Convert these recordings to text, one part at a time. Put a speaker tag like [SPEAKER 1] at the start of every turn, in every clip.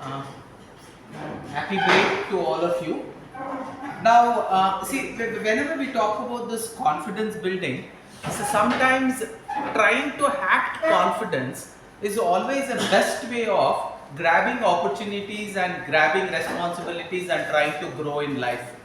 [SPEAKER 1] Uh, Happy break to all of you. Now, see, whenever we talk about this confidence building, so sometimes trying to hack confidence is always the best way of grabbing opportunities and grabbing responsibilities and trying to grow in life.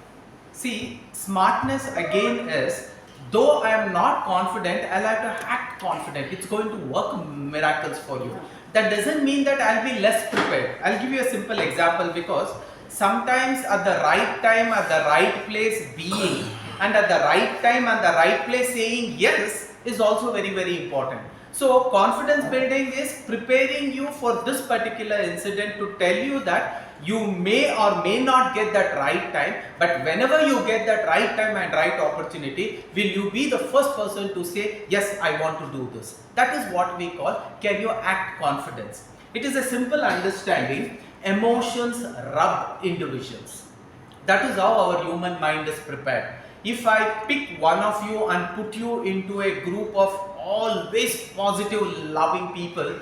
[SPEAKER 1] See, smartness again is, though I am not confident, I'll have to act confident. It's going to work miracles for you. That doesn't mean that I'll be less prepared. I'll give you a simple example because sometimes at the right time, at the right place being, and at the right time and the right place saying yes is also very, very important. So confidence building is preparing you for this particular incident to tell you that you may or may not get that right time, but whenever you get that right time and right opportunity, will you be the first person to say, yes, I want to do this. That is what we call, can you act confidence. It is a simple understanding, emotions rub individuals. That is how our human mind is prepared. If I pick one of you and put you into a group of always positive, loving people,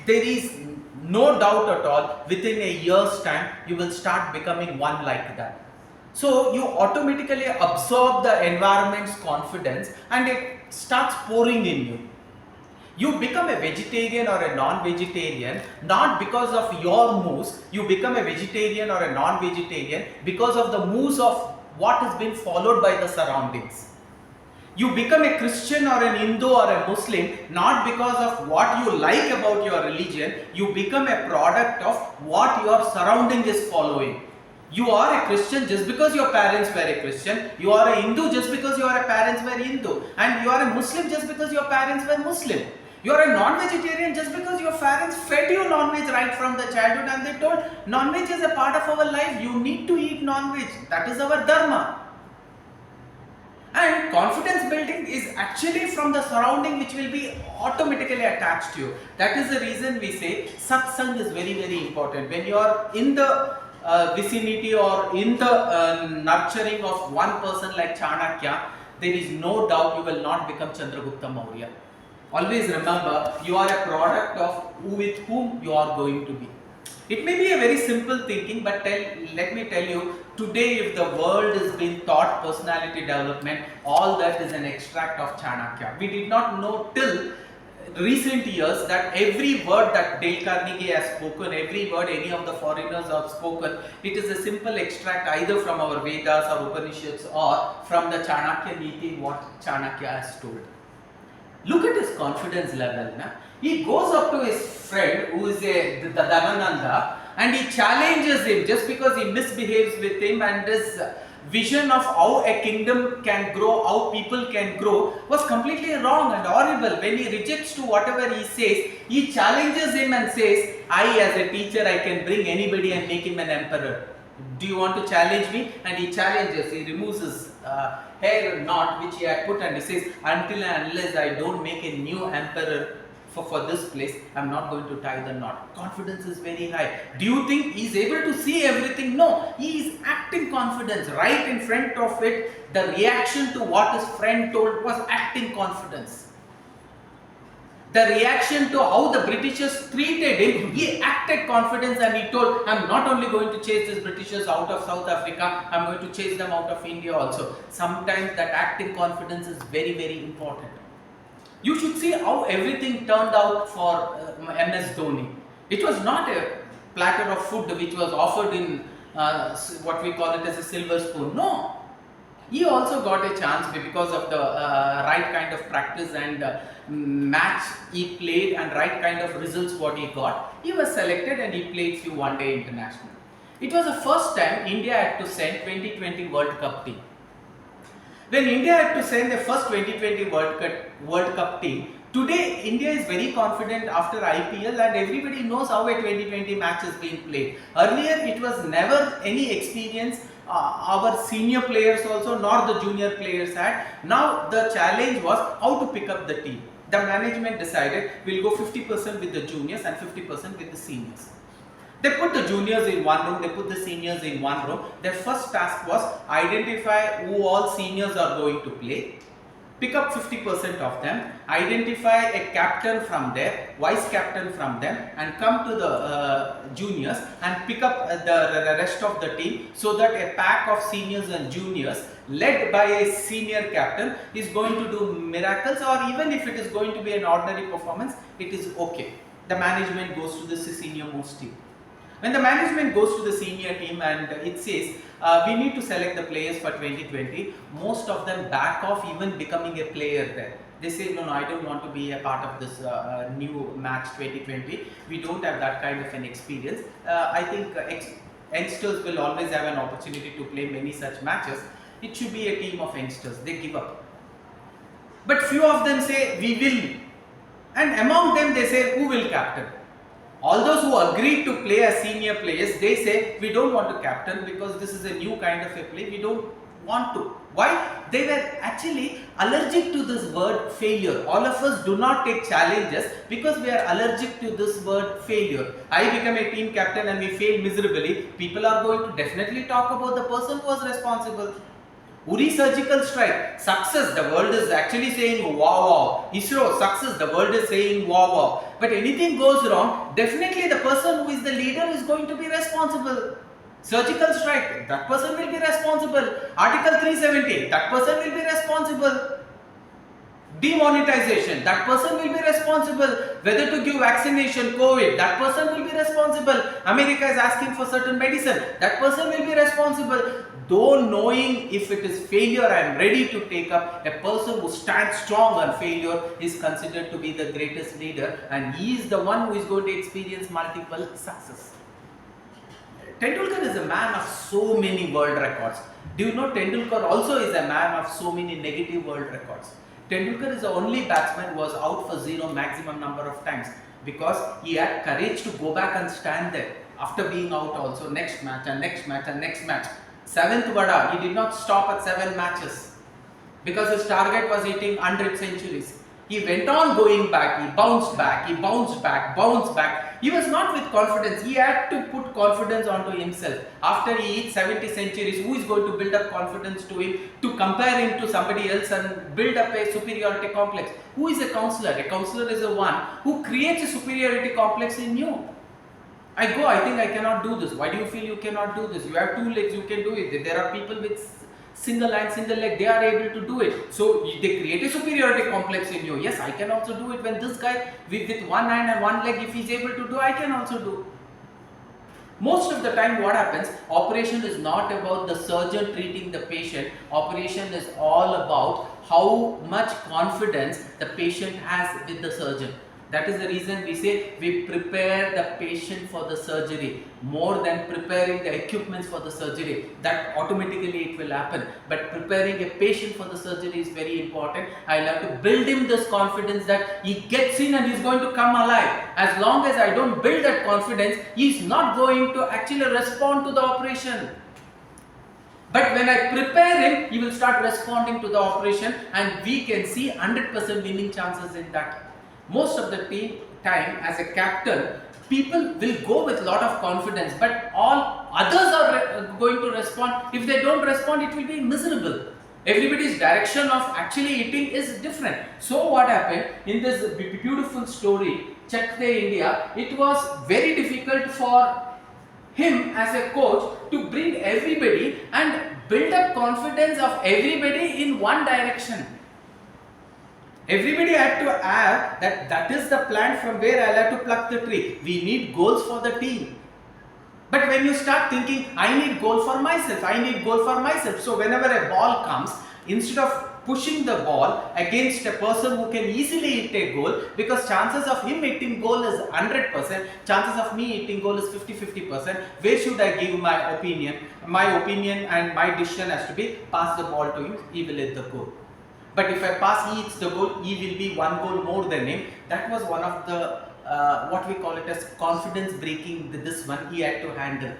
[SPEAKER 1] there is no doubt at all, within a year's time, you will start becoming one like that. So you automatically absorb the environment's confidence and it starts pouring in you. You become a vegetarian or a non-vegetarian not because of your moves. You become a vegetarian or a non-vegetarian because of the moves of what has been followed by the surroundings. You become a Christian or an Hindu or a Muslim not because of what you like about your religion. You become a product of what your surrounding is following. You are a Christian just because your parents were a Christian. You are a Hindu just because your parents were Hindu. And you are a Muslim just because your parents were Muslim. You are a non-vegetarian just because your parents fed you non-veg right from the childhood and they told non-veg is a part of our life. You need to eat non-veg. That is our dharma. And confidence building is actually from the surrounding which will be automatically attached to you. That is the reason we say satsang is very, very important. When you are in the vicinity or in the nurturing of one person like Chanakya, there is no doubt you will not become Chandragupta Maurya. Always remember, you are a product of with whom you are going to be. It may be a very simple thinking, but let me tell you, today if the world is being taught personality development, all that is an extract of Chanakya. We did not know till recent years that every word that Dale Carnegie has spoken, every word any of the foreigners have spoken, it is a simple extract either from our Vedas or Upanishads or from the Chanakya Niti, what Chanakya has told. Look at his confidence level. Na? He goes up to his friend who is the Dhanananda and he challenges him just because he misbehaves with him, and his vision of how a kingdom can grow, how people can grow was completely wrong and horrible. When he rejects to whatever he says, he challenges him and says, I as a teacher, I can bring anybody and make him an emperor. Do you want to challenge me? And he challenges, he removes his hair knot which he had put and he says, until and unless I don't make a new emperor for this place, I am not going to tie the knot. Confidence is very high. Do you think he is able to see everything? No, he is acting confidence. Right in front of it, the reaction to what his friend told was acting confidence. The reaction to how the Britishers treated him, he acted confidence and he told, I am not only going to chase these Britishers out of South Africa, I am going to chase them out of India also. Sometimes that acting confidence is very, very important. You should see how everything turned out for MS Dhoni. It was not a platter of food which was offered in what we call it as a silver spoon. No. He also got a chance because of the right kind of practice and match he played and right kind of results what he got. He was selected and he played few one-day international. It was the first time India had to send 2020 World Cup team. When India had to send the first 2020 World Cup team, today India is very confident after IPL and everybody knows how a 2020 match is being played. Earlier it was never any experience. Our senior players also, nor the junior players had. Now the challenge was how to pick up the team. The management decided we'll go 50% with the juniors and 50% with the seniors. They put the juniors in one room, they put the seniors in one room. Their first task was identify who all seniors are going to play pick up 50% of them, identify a captain from there, vice captain from them, and come to the juniors and pick up the rest of the team, so that a pack of seniors and juniors led by a senior captain is going to do miracles, or even if it is going to be an ordinary performance, it is okay. The management goes to the senior most team. When the management goes to the senior team and it says, we need to select the players for 2020, most of them back off even becoming a player there. They say, no, I don't want to be a part of this new match 2020. We don't have that kind of an experience. I think youngsters will always have an opportunity to play many such matches. It should be a team of youngsters. They give up. But few of them say, we will. And among them, they say, who will captain? All those who agreed to play as senior players, they say, we don't want to captain because this is a new kind of a play, we don't want to. Why? They were actually allergic to this word failure. All of us do not take challenges because we are allergic to this word failure. I become a team captain and we fail miserably. People are going to definitely talk about the person who was responsible. Uri surgical strike, success, the world is actually saying wow wow. ISRO, success, the world is saying wow wow. But anything goes wrong, definitely the person who is the leader is going to be responsible. Surgical strike, that person will be responsible. Article 370, that person will be responsible. Demonetization, that person will be responsible. Whether to give vaccination, COVID, that person will be responsible. America is asking for certain medicine, that person will be responsible. Though knowing if it is failure, I am ready to take up. A person who stands strong on failure is considered to be the greatest leader, and he is the one who is going to experience multiple success. Tendulkar is a man of so many world records. Do you know Tendulkar also is a man of so many negative world records? Tendulkar is the only batsman who was out for zero maximum number of times because he had courage to go back and stand there after being out also next match and next match and next match. 7th Vada, he did not stop at 7 matches because his target was hitting 100 centuries. He went on going back, he bounced back, he bounced back, bounced back. He was not with confidence, he had to put confidence onto himself. After he hits 70 centuries, who is going to build up confidence to him, to compare him to somebody else and build up a superiority complex? Who is a counselor? A counselor is the one who creates a superiority complex in you. I think I cannot do this. Why do you feel you cannot do this? You have 2 legs, you can do it. There are people with single hand, single leg, they are able to do it. So they create a superiority complex in you. Yes, I can also do it. When this guy with 1 hand and 1 leg, if he is able to do, I can also do. Most of the time what happens, operation is not about the surgeon treating the patient. Operation is all about how much confidence the patient has with the surgeon. That is the reason we say we prepare the patient for the surgery more than preparing the equipments for the surgery. That automatically it will happen. But preparing a patient for the surgery is very important. I'll have to build him this confidence that he gets in and he's going to come alive. As long as I don't build that confidence, he's not going to actually respond to the operation. But when I prepare him, he will start responding to the operation, and we can see 100% winning chances in that. Most of the time as a captain, people will go with a lot of confidence, but all others are going to respond. If they don't respond, it will be miserable. Everybody's direction of actually hitting is different. So what happened in this beautiful story, Chak De India, it was very difficult for him as a coach to bring everybody and build up confidence of everybody in one direction. Everybody had to have that is the plan from where I'll have to pluck the tree. We need goals for the team. But when you start thinking, I need goal for myself, I need goal for myself. So whenever a ball comes, instead of pushing the ball against a person who can easily hit a goal, because chances of him hitting goal is 100%, chances of me hitting goal is 50-50%, where should I give my opinion? My opinion and my decision has to be pass the ball to him, he will hit the goal. But if I pass, he hits the goal, he will be 1 goal more than him. That was one of the what we call it as confidence breaking, this one he had to handle.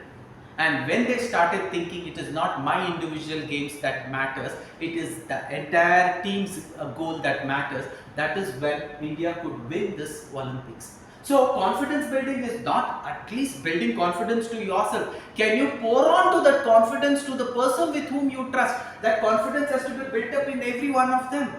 [SPEAKER 1] And when they started thinking it is not my individual games that matters, it is the entire team's goal that matters, that is when India could win this Olympics. So confidence building is not at least building confidence to yourself. Can you pour on to that confidence to the person with whom you trust? That confidence has to be built up in every one of them.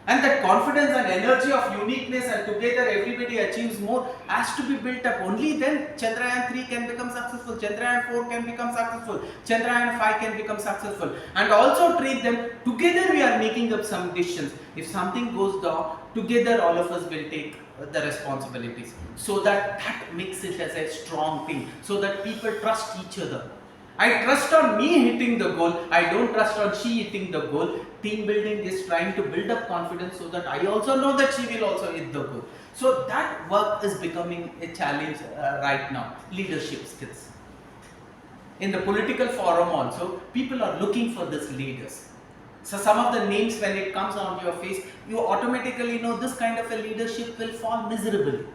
[SPEAKER 1] And that confidence and energy of uniqueness and together everybody achieves more has to be built up. Only then Chandrayaan 3 can become successful, Chandrayaan 4 can become successful, Chandrayaan 5 can become successful. And also treat them, together we are making up some decisions. If something goes down, together all of us will take the responsibilities. So that makes it as a strong thing. So that people trust each other. I trust on me hitting the goal. I don't trust on she hitting the goal. Team building is trying to build up confidence so that I also know that she will also hit the goal. So that work is becoming a challenge right now. Leadership skills. In the political forum also, people are looking for these leaders. So some of the names, when it comes on your face, you automatically know this kind of a leadership will fall miserably.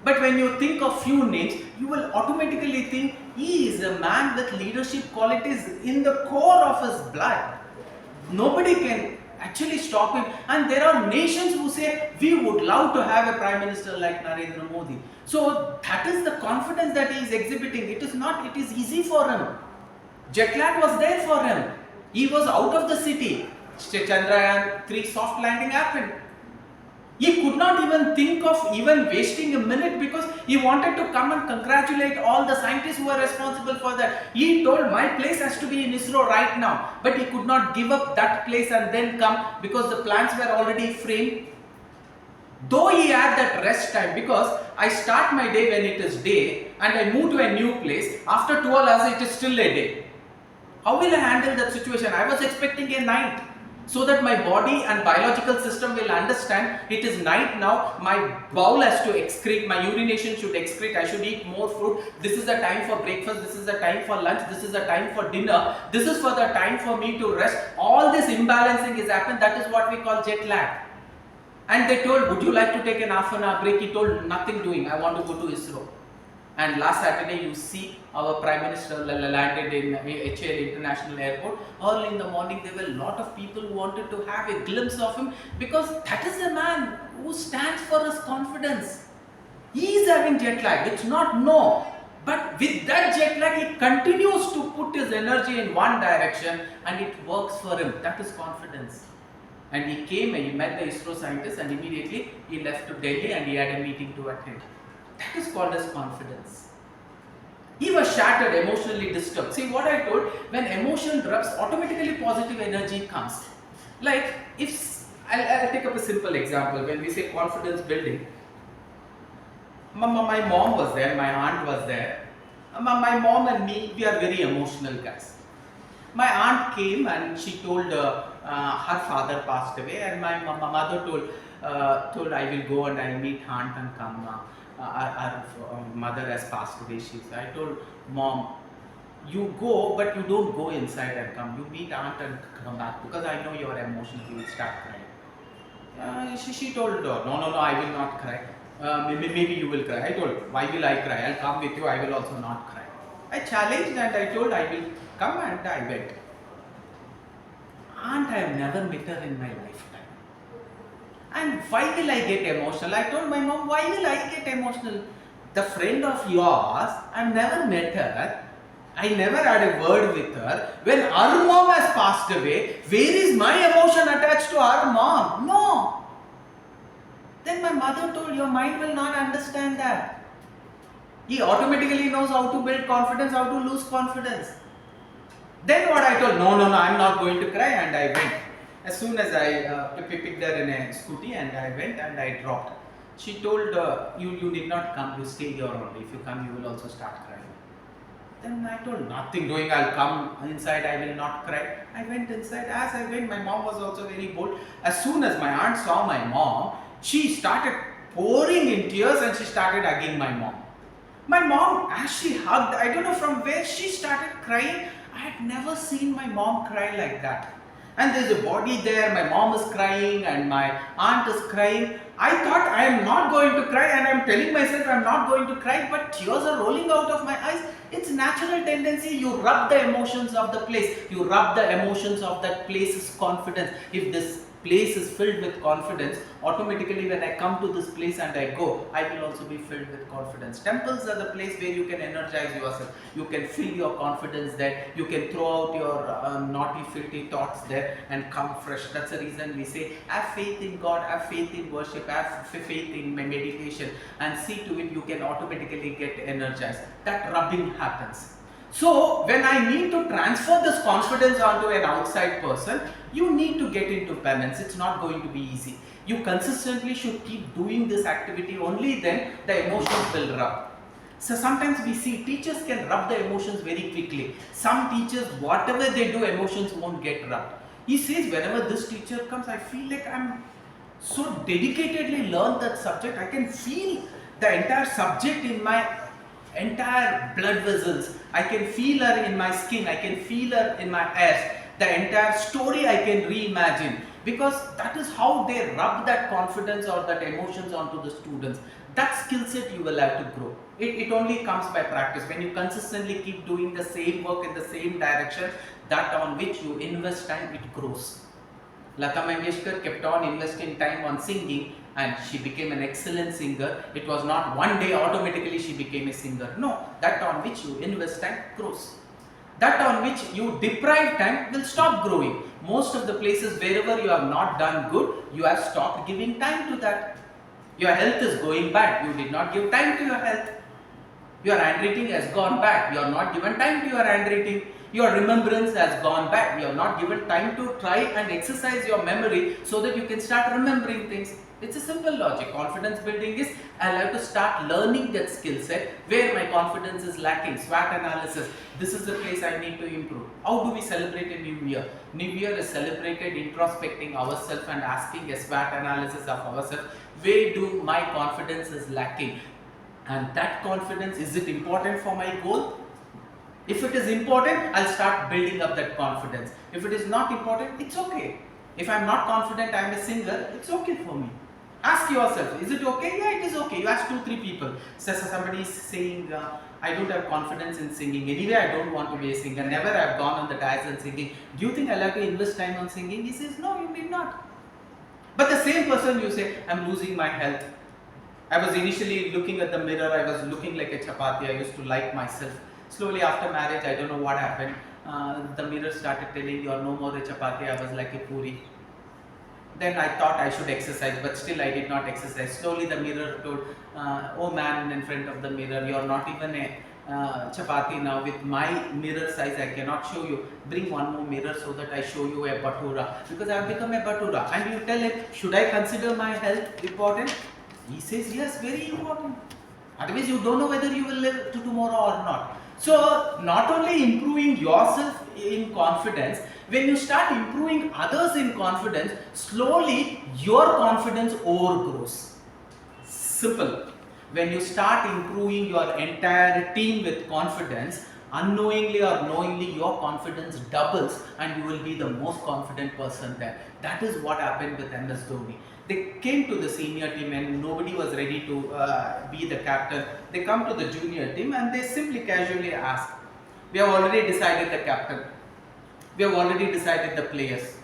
[SPEAKER 1] But when you think of few names, you will automatically think he is a man with leadership qualities in the core of his blood. Nobody can actually stop him. And there are nations who say, we would love to have a Prime Minister like Narendra Modi. So that is the confidence that he is exhibiting. It is easy for him. Jet lag was there for him. He was out of the city. Chandrayaan 3 soft landing happened. He could not even think of even wasting a minute because he wanted to come and congratulate all the scientists who are responsible for that. He told my place has to be in ISRO right now, but he could not give up that place and then come because the plans were already framed. Though he had that rest time, because I start my day when it is day and I move to a new place, after 12 hours it is still a day. How will I handle that situation? I was expecting a night. So that my body and biological system will understand it is night now, my bowel has to excrete, my urination should excrete, I should eat more fruit, this is the time for breakfast, this is the time for lunch, this is the time for dinner, this is for the time for me to rest. All this imbalancing is happened, that is what we call jet lag. And they told, would you like to take an half an hour break? He told, nothing doing, I want to go to ISRO. And last Saturday, you see our Prime Minister landed in HAL International Airport. Early in the morning, there were a lot of people who wanted to have a glimpse of him because that is a man who stands for his confidence. He is having jet lag, it's not no. But with that jet lag, he continues to put his energy in one direction and it works for him. That is confidence. And he came and he met the ISRO scientists and immediately he left to Delhi and he had a meeting to attend. That is called as confidence. He was shattered, emotionally disturbed. See what I told, when emotion drops, automatically positive energy comes. Like, I'll take up a simple example. When we say confidence building, my mom was there, my aunt was there. My mom and me, we are very emotional guys. My aunt came and she told her father passed away, and my mother told I will go and I'll meet aunt and come. Our mother has passed away. I told mom, you go, but you don't go inside and come. You meet aunt and come back because I know you are emotional. You will start crying. She told her, no, I will not cry. Maybe you will cry. I told, why will I cry? I'll come with you. I will also not cry. I challenged and I told I will come, and I went. Aunt, I have never met her in my lifetime. And why will I get emotional? I told my mom, why will I get emotional? The friend of yours, I've never met her. I never had a word with her. When our mom has passed away, where is my emotion attached to our mom? No. Then my mother told, your mind will not understand that. He automatically knows how to build confidence, how to lose confidence. Then what I told, no, I'm not going to cry, and I went. As soon as I picked her in a scooty and I went and I dropped. She told, you did not come, you stay here only. If you come, you will also start crying. Then I told, nothing doing, I'll come inside, I will not cry. I went inside. As I went, my mom was also very bold. As soon as my aunt saw my mom, she started pouring in tears and she started hugging my mom. My mom, as she hugged, I don't know from where she started crying. I had never seen my mom cry like that. And there's a body there, my mom is crying and my aunt is crying. I thought I am not going to cry, and I am telling myself I am not going to cry, but tears are rolling out of my eyes. It's natural tendency. You rub the emotions of the place. You rub the emotions of that place's confidence. If this place is filled with confidence, automatically when I come to this place and I go, I will also be filled with confidence. Temples are the place where you can energize yourself. You can fill your confidence there. You can throw out your naughty, filthy thoughts there and come fresh. That's the reason we say, have faith in God, have faith in worship, have faith in meditation, and see to it you can automatically get energized. That rubbing happens. So when I need to transfer this confidence onto an outside person, you need to get into penance. It's not going to be easy. You consistently should keep doing this activity, only then the emotions will rub. So sometimes we see teachers can rub the emotions very quickly. Some teachers, whatever they do, emotions won't get rubbed. He says, whenever this teacher comes, I feel like I'm so dedicatedly learned that subject. I can feel the entire subject in my entire blood vessels. I can feel her in my skin. I can feel her in my hairs. The entire story I can reimagine, because that is how they rub that confidence or that emotions onto the students. That skill set you will have to grow. It only comes by practice. When you consistently keep doing the same work in the same direction, that on which you invest time, it grows. Lata Mangeshkar kept on investing time on singing and she became an excellent singer. It was not one day automatically she became a singer. No, that on which you invest time grows. That on which you deprive time will stop growing. Most of the places wherever you have not done good, you have stopped giving time to that. Your health is going bad. You did not give time to your health. Your handwriting has gone bad. You have not given time to your handwriting. Your remembrance has gone bad. You have not given time to try and exercise your memory so that you can start remembering things. It's a simple logic. Confidence building is, I'll have to start learning that skill set where my confidence is lacking. SWOT analysis. This is the place I need to improve. How do we celebrate a new year? New year is celebrated introspecting ourselves and asking a SWOT analysis of ourselves. Where do my confidence is lacking? And that confidence, is it important for my goal? If it is important, I'll start building up that confidence. If it is not important, it's okay. If I'm not confident I'm a singer, it's okay for me. Ask yourself, is it okay? Yeah, it is okay. You ask 2-3 people. So somebody is saying, I don't have confidence in singing. Anyway, I don't want to be a singer. Never have gone on the dais and singing. Do you think I'll have to invest time on singing? He says, no, you need not. But the same person, you say, I'm losing my health. I was initially looking at the mirror, I was looking like a chapati. I used to like myself. Slowly after marriage, I don't know what happened. The mirror started telling, you're no more a chapati. I was like a puri. Then I thought I should exercise, but still I did not exercise. Slowly the mirror told, oh man, in front of the mirror, you're not even a chapati now. With my mirror size, I cannot show you. Bring one more mirror so that I show you a bhatura. Because I have become a bhatura. And you tell him, should I consider my health important? He says, yes, very important. Otherwise, you don't know whether you will live to tomorrow or not. So, not only improving yourself in confidence, when you start improving others in confidence, slowly your confidence overgrows. Simple. When you start improving your entire team with confidence, unknowingly or knowingly your confidence doubles and you will be the most confident person there. That is what happened with MS Dhoni. They came to the senior team and nobody was ready to be the captain. They come to the junior team and they simply casually ask, we have already decided the captain. We have already decided the players.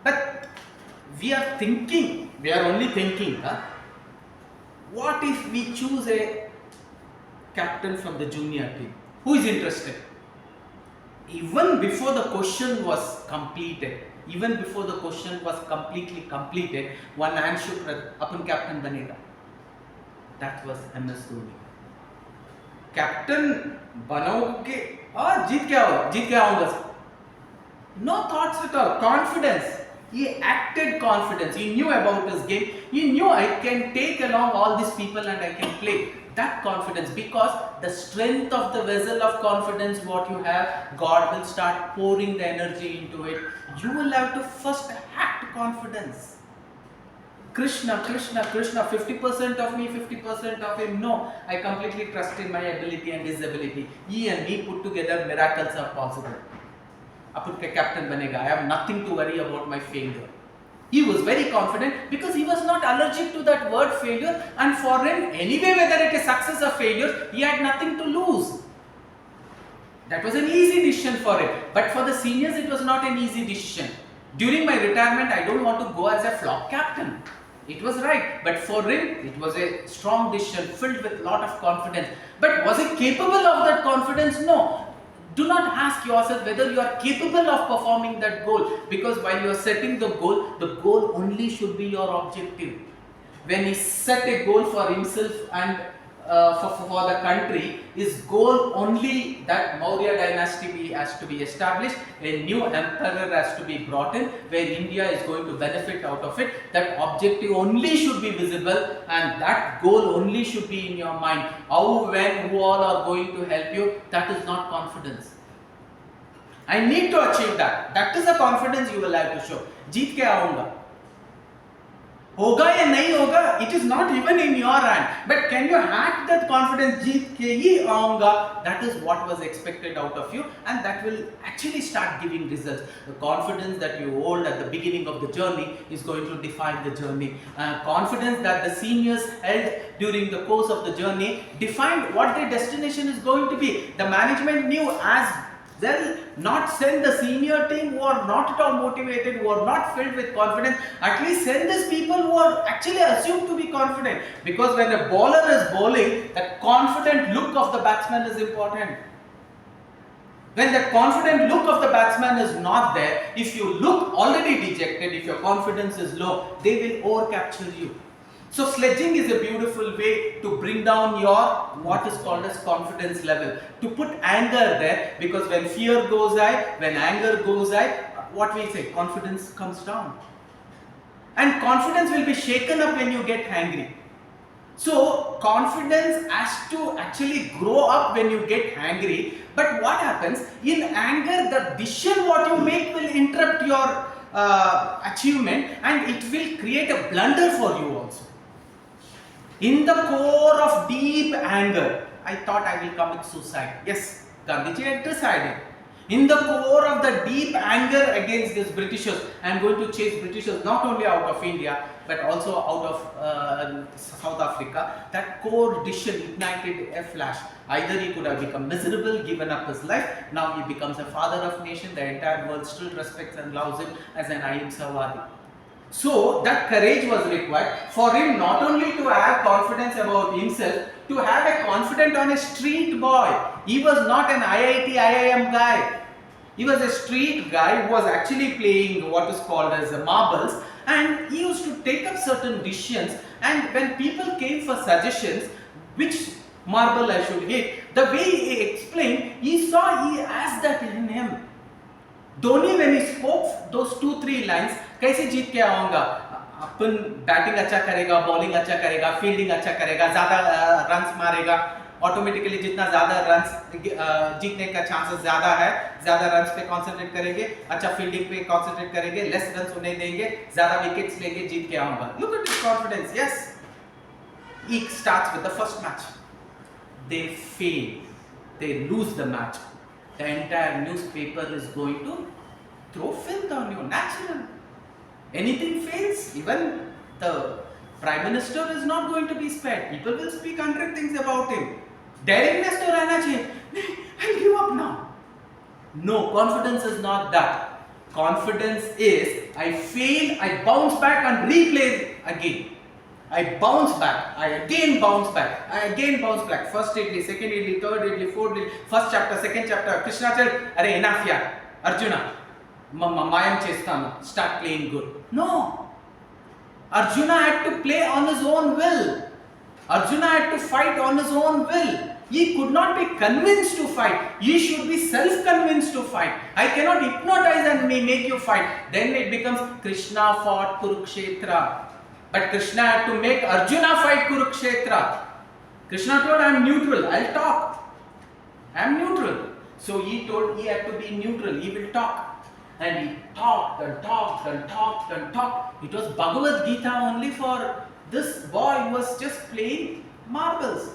[SPEAKER 1] But we are thinking, we are only thinking, what if we choose a captain from the junior team? Who is interested? Even before the question was completed, even before the question was completely completed, one hand shook, upon captain बनेगा. That was MS Dhoni. Captain बनोगे, जीत के आऊँगा. No thoughts at all. Confidence. He acted confidence. He knew about his game. He knew I can take along all these people and I can play. That confidence, because the strength of the vessel of confidence what you have, God will start pouring the energy into it. You will have to first act confidence. Krishna, Krishna, Krishna, 50% of me, 50% of him. No, I completely trust in my ability and his ability. He and me put together, miracles are possible. Apun ke captain banega. I have nothing to worry about my failure. He was very confident because he was not allergic to that word failure, and for him, anyway, whether it is success or failure, he had nothing to lose. That was an easy decision for him. But for the seniors, it was not an easy decision. During my retirement, I don't want to go as a flop captain. It was right, but for him, it was a strong decision filled with lot of confidence. But was he capable of that confidence? No. Do not ask yourself whether you are capable of performing that goal, because while you are setting the goal only should be your objective. When he set a goal for himself and for the country, his goal only that Maurya dynasty has to be established, a new emperor has to be brought in, where India is going to benefit out of it. That objective only should be visible, and that goal only should be in your mind. How, when, who all are going to help you, that is not confidence. I need to achieve that. That is the confidence you will have to show. जीत के आऊंगा. होगा या नहीं होगा, it is not even in your hand, but can you hack that confidence? जीत के ही आऊंगा. That is what was expected out of you, and that will actually start giving results. The confidence that you hold at the beginning of the journey is going to define the journey. Confidence that the seniors held during the course of the journey defined what their destination is going to be. The management knew as well not send the senior team who are not at all motivated, who are not filled with confidence. At least send these people who are actually assumed to be confident, because when a bowler is bowling, that confident look of the batsman is important. When the confident look of the batsman is not there, if you look already dejected, if your confidence is low, they will over-capture you. So sledging is a beautiful way to bring down your what is called as confidence level, to put anger there, because when fear goes high, when anger goes high, what we say, confidence comes down. And confidence will be shaken up when you get angry. So confidence has to actually grow up when you get angry. But what happens in anger, the decision what you make will interrupt your achievement, and it will create a blunder for you also. In the core of deep anger, I thought I will commit suicide. Yes, Gandhiji had decided. In the core of the deep anger against these Britishers, I am going to chase Britishers not only out of India, but also out of South Africa. That core decision ignited a flash. Either he could have become miserable, given up his life. Now he becomes a father of nation. The entire world still respects and loves him as an Ahimsawadi. So that courage was required for him, not only to have confidence about himself, to have a confidence on a street boy. He was not an IIT, IIM guy. He was a street guy who was actually playing what is called as marbles, and he used to take up certain decisions, and when people came for suggestions, which marble I should hit, the way he explained, he saw he has that in him. Dhoni, when he spoke those 2-3 lines, कैसे जीत के आऊंगा, अपन batting अच्छा करेगा, bowling अच्छा करेगा, fielding अच्छा करेगा, ज्यादा रन्स मारेगा, ऑटोमेटिकली जितना ज्यादा रन्स जीतने का चांसेस ज्यादा है, ज्यादा रन्स पे कंसंट्रेट करेंगे, अच्छा फील्डिंग पे कंसंट्रेट करेंगे, लेस रन्स उन्हें देंगे, ज्यादा विकेट्स लेंगे, जीत के आऊंगा. Look at his confidence. Yes, he starts with the first match. They fail, they lose the match. The entire newspaper is going to throw filth on you, natural. Anything fails, even the Prime Minister is not going to be spared. People will speak 100 things about him. Daringness to रहना चाहिए. I'll give up now. No, confidence is not that. Confidence is, I fail, I bounce back and replay again. I bounce back, I again bounce back, I again bounce back. First idli, second idli, third idli, fourth idli, first chapter, second chapter. Krishna said, "Arey enough ya, Arjuna. Mayam chestanu. Start playing good." No. Arjuna had to play on his own will. Arjuna had to fight on his own will. He could not be convinced to fight. He should be self-convinced to fight. I cannot hypnotize and make you fight. Then it becomes Krishna fought Kurukshetra. But Krishna had to make Arjuna fight Kurukshetra. Krishna told, I am neutral, I'll talk. I am neutral. So he told he had to be neutral, he will talk. And he talked and talked and talked and talked. It was Bhagavad Gita only for this boy who was just playing marbles.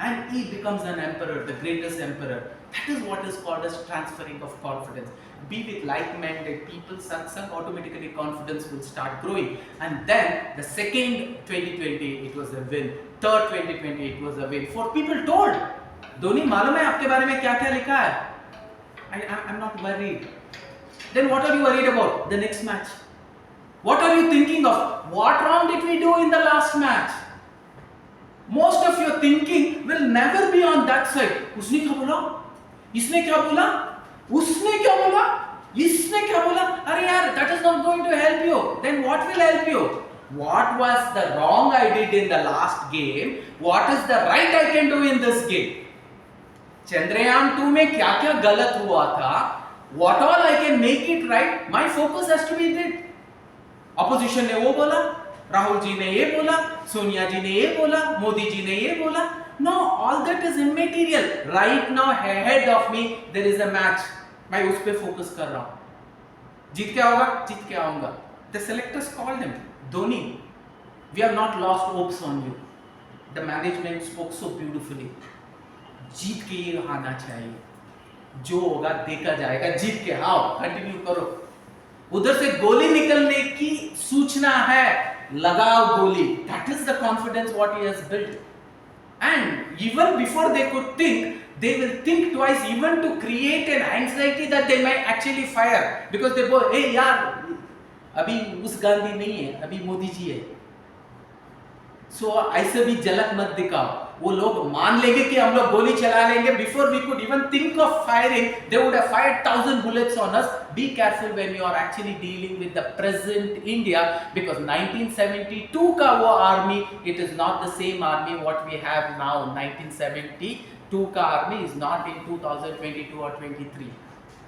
[SPEAKER 1] And he becomes an emperor, the greatest emperor. That is what is called as transferring of confidence. Be with like-minded people, satsang, automatically confidence will start growing. And then the second 2020, it was a win. Third 2020, it was a win. Four people told, Dhoni, मालूम है आपके बारे में क्या क्या लिखा है? I'm not worried. then what are you worried about? The next match. What are you thinking of? What wrong did we do in the last match? Most of your thinking will never be on that side. उसने क्या बोला? इसने क्या बोला? उसने क्या बोला? इसने क्या बोला? अरे यार, that is not going to help you. Then what will help you? What was the wrong I did in the last game? What is the right I can do in this game? Chandrayaan 2 में क्या क्या गलत हुआ था? What all I can make it right? My focus has to be that. Opposition ने वो बोला, राहुल जी ने ये बोला, सोनिया जी ने ये बोला, मोदी जी ने ये बोला. No, all that is immaterial. Right now, ahead of me, there is a match. मैं उस पे focus कर रहा हूँ. जीत के आऊँगा, जीत के आऊँगा. The selectors called him, Dhoni. We have not lost hopes on you. The management spoke so beautifully. जीत के ये आना चाहिए. जो होगा देखा जाएगा. जीत के आओ, कंटिन्यू करो. उधर से गोली निकलने की सूचना है, लगाओ गोली. That is the confidence what he has built. And even before they could think, they will think twice even to create an anxiety that they might actually fire. Because they go, hey यार, अभी उस गांधी नहीं है, अभी मोदी जी है. So ऐसे भी झलक मत दिखाओ. वो लोग मान लेंगे कि हम लोग गोली चला लेंगे. Before we could even think of firing, they would have fired 1,000 bullets on us. Be careful when you are actually dealing with the present India, because 1972 का वो army, it is not the same army what we have now. 1972 का army is not in 2022 or 23.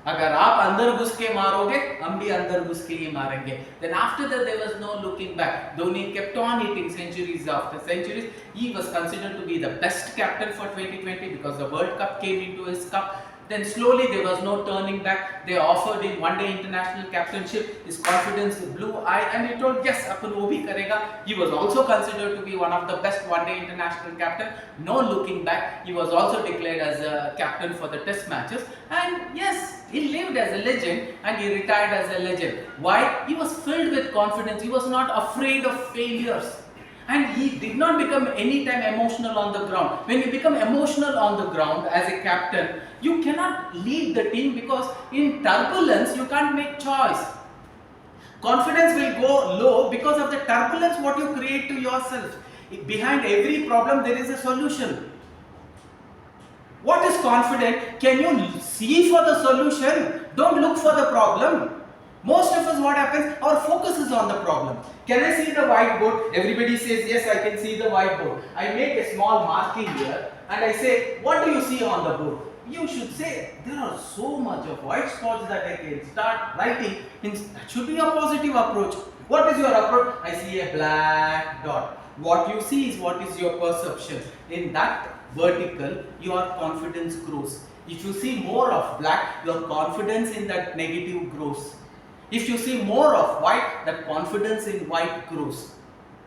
[SPEAKER 1] अगर आप अंदर घुस के मारोगे, हम भी अंदर घुस के ही मारेंगे. Then after that there was no looking back. Dhoni kept on hitting centuries after centuries. He was considered to be the best captain for 2020 because the World Cup came into his cup. Then slowly there was no turning back. They offered him one day international captainship. His confidence blew high and he told, yes, अपन वो भी करेगा. He was also considered to be one of the best one day international captain. No looking back. He was also declared as a captain for the test matches. And yes, he lived as a legend and he retired as a legend. Why? He was filled with confidence. He was not afraid of failures. And he did not become anytime emotional on the ground. When you become emotional on the ground as a captain, you cannot lead the team because in turbulence you can't make choice. Confidence will go low because of the turbulence what you create to yourself. Behind every problem there is a solution. What is confident? Can you see for the solution? Don't look for the problem. Most of us, what happens? Our focus is on the problem. Can I see the whiteboard? Everybody says, yes, I can see the whiteboard. I make a small marking here and I say, what do you see on the board? You should say, there are so much of white spots that I can start writing. That should be a positive approach. What is your approach? I see a black dot. What you see is what is your perception. In that vertical, your confidence grows. If you see more of black, your confidence in that negative grows. If you see more of white, that confidence in white grows.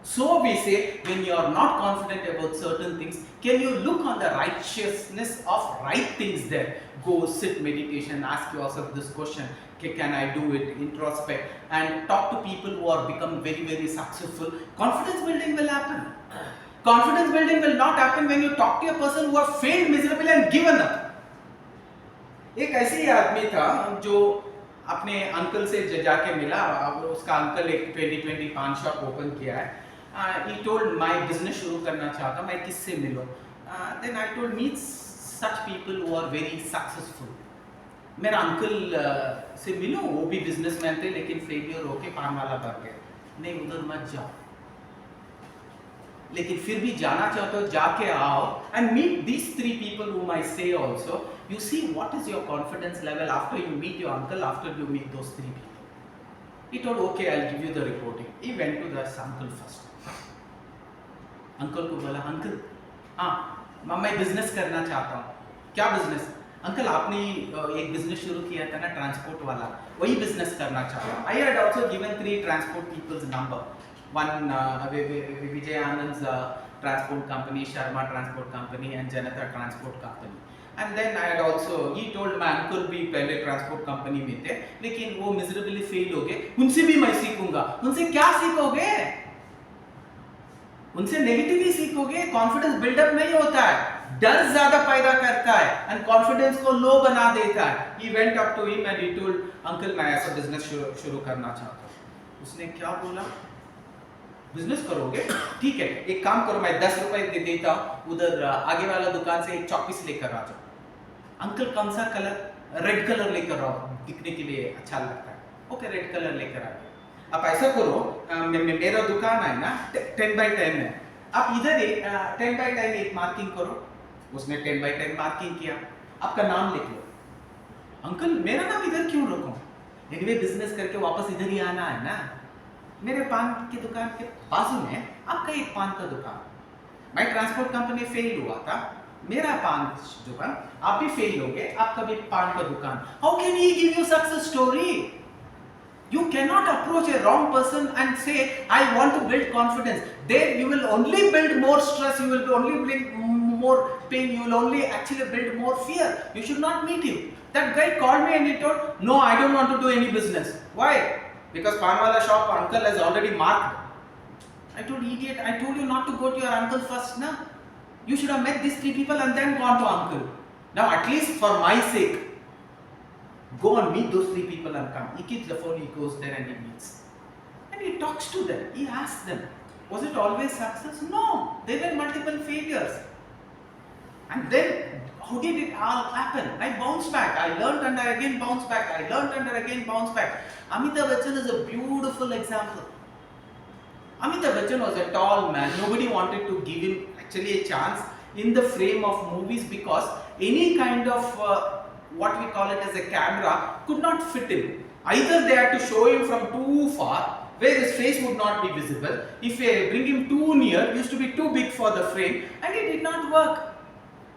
[SPEAKER 1] So we say, when you are not confident about certain things, can you look on the righteousness of right things there? Go sit meditation, ask yourself this question, can I do it, introspect, and talk to people who are become very, very successful. Confidence building will happen. Confidence building will not happen when you talk to a person who have failed miserably and given up. एक ऐसे ही आदमी था जो अपने uncle से जाके मिला. अब उसका अंकल एक 2020 पान शॉप ओपन किया है. He told my business शुरू करना चाहता, मैं किससे मिलूं? Then I told meet such people who are very successful. मेरा अंकल से मिलो, वो भी बिजनेसमैन थे लेकिन फेलियर होके पान वाला बन गए. नहीं, उधर मत जाओ. लेकिन फिर भी जाना चाहते हो, जाके आओ and meet these three people whom I say also. You see what is your confidence level after you meet your uncle, after you meet those three people. He told, okay, I'll give you the reporting. He went to this uncle first. Uncle को बोला, uncle हाँ मैं business करना चाहता हूँ. क्या business? Uncle आपने एक बिजनेस शुरू किया था ना ट्रांसपोर्ट वाला, वही बिजनेस करना चाहता हूँ. I had also given 3 transport people's number. One Vijay Anand's transport company, Sharma transport company and Janata transport company. And then I had also, he told my uncle भी पहले transport company में थे लेकिन वो miserably fail हो गए. उनसे भी मैं सीखूंगा. उनसे क्या सीखोगे? उनसे नेगेटिव ही सीखोगे. कॉन्फिडेंस बिल्डअप नहीं होता है. डर ज्यादा पैदा करता है and confidence को लो बना देता है. He went up to him and he told, uncle मैं ऐसा business शुरू करना चाहता हूँ. उसने क्या बोला? बिजनेस करोगे? ठीक है, एक काम करो, मैं 10 रुपए दे देता हूँ, उधर आगे वाला दुकान से एक चॉकपीस लेकर आ जाओ. अंकल कौन सा कलर? रेड कलर लेकर आओ, दिखने के लिए अच्छा लगता है. ओके, रेड कलर लेकर आ गए. आप ऐसा करो, मेरा दुकान है ना 10 by 10 है, आप इधर 10 by 10 एक मार्किंग करो. उसने 10 by 10 मार्किंग किया. आपका नाम लिख लो. अंकल मेरा नाम इधर क्यों रखूं? एनीवे बिजनेस करके वापस इधर ही आना है ना. मेरे पान की दुकान के बाजू में आपका एक पान का दुकान. मैं ट्रांसपोर्ट कंपनी फेल हुआ था, मेरा पान दुकान, आप भी फेल हो गए, आपका भी पान का दुकान. How can he give you success story? You cannot approach a wrong person and say, I want to build confidence. Then you will only build more stress, you will only bring more pain, you will only actually build more fear. You should not meet him. That guy called me and he told, no, I don't want to do any business. Why? Because Panwala shop uncle has already marked. I told, idiot, I told you not to go to your uncle first, na? You should have met these 3 people and then gone to uncle. Now at least for my sake, go and meet those 3 people and come. He keeps the phone, he goes there and he meets. And he talks to them, he asks them, was it always success? No, there were multiple failures. And then, how did it all happen? I bounced back, I learned and I again bounced back, I learned and I again bounced back. Amitabh Bachchan is a beautiful example. Amitabh Bachchan was a tall man, nobody wanted to give him actually a chance in the frame of movies because any kind of what we call it as a camera could not fit him. Either they had to show him from too far where his face would not be visible. If they bring him too near, it used to be too big for the frame and it did not work.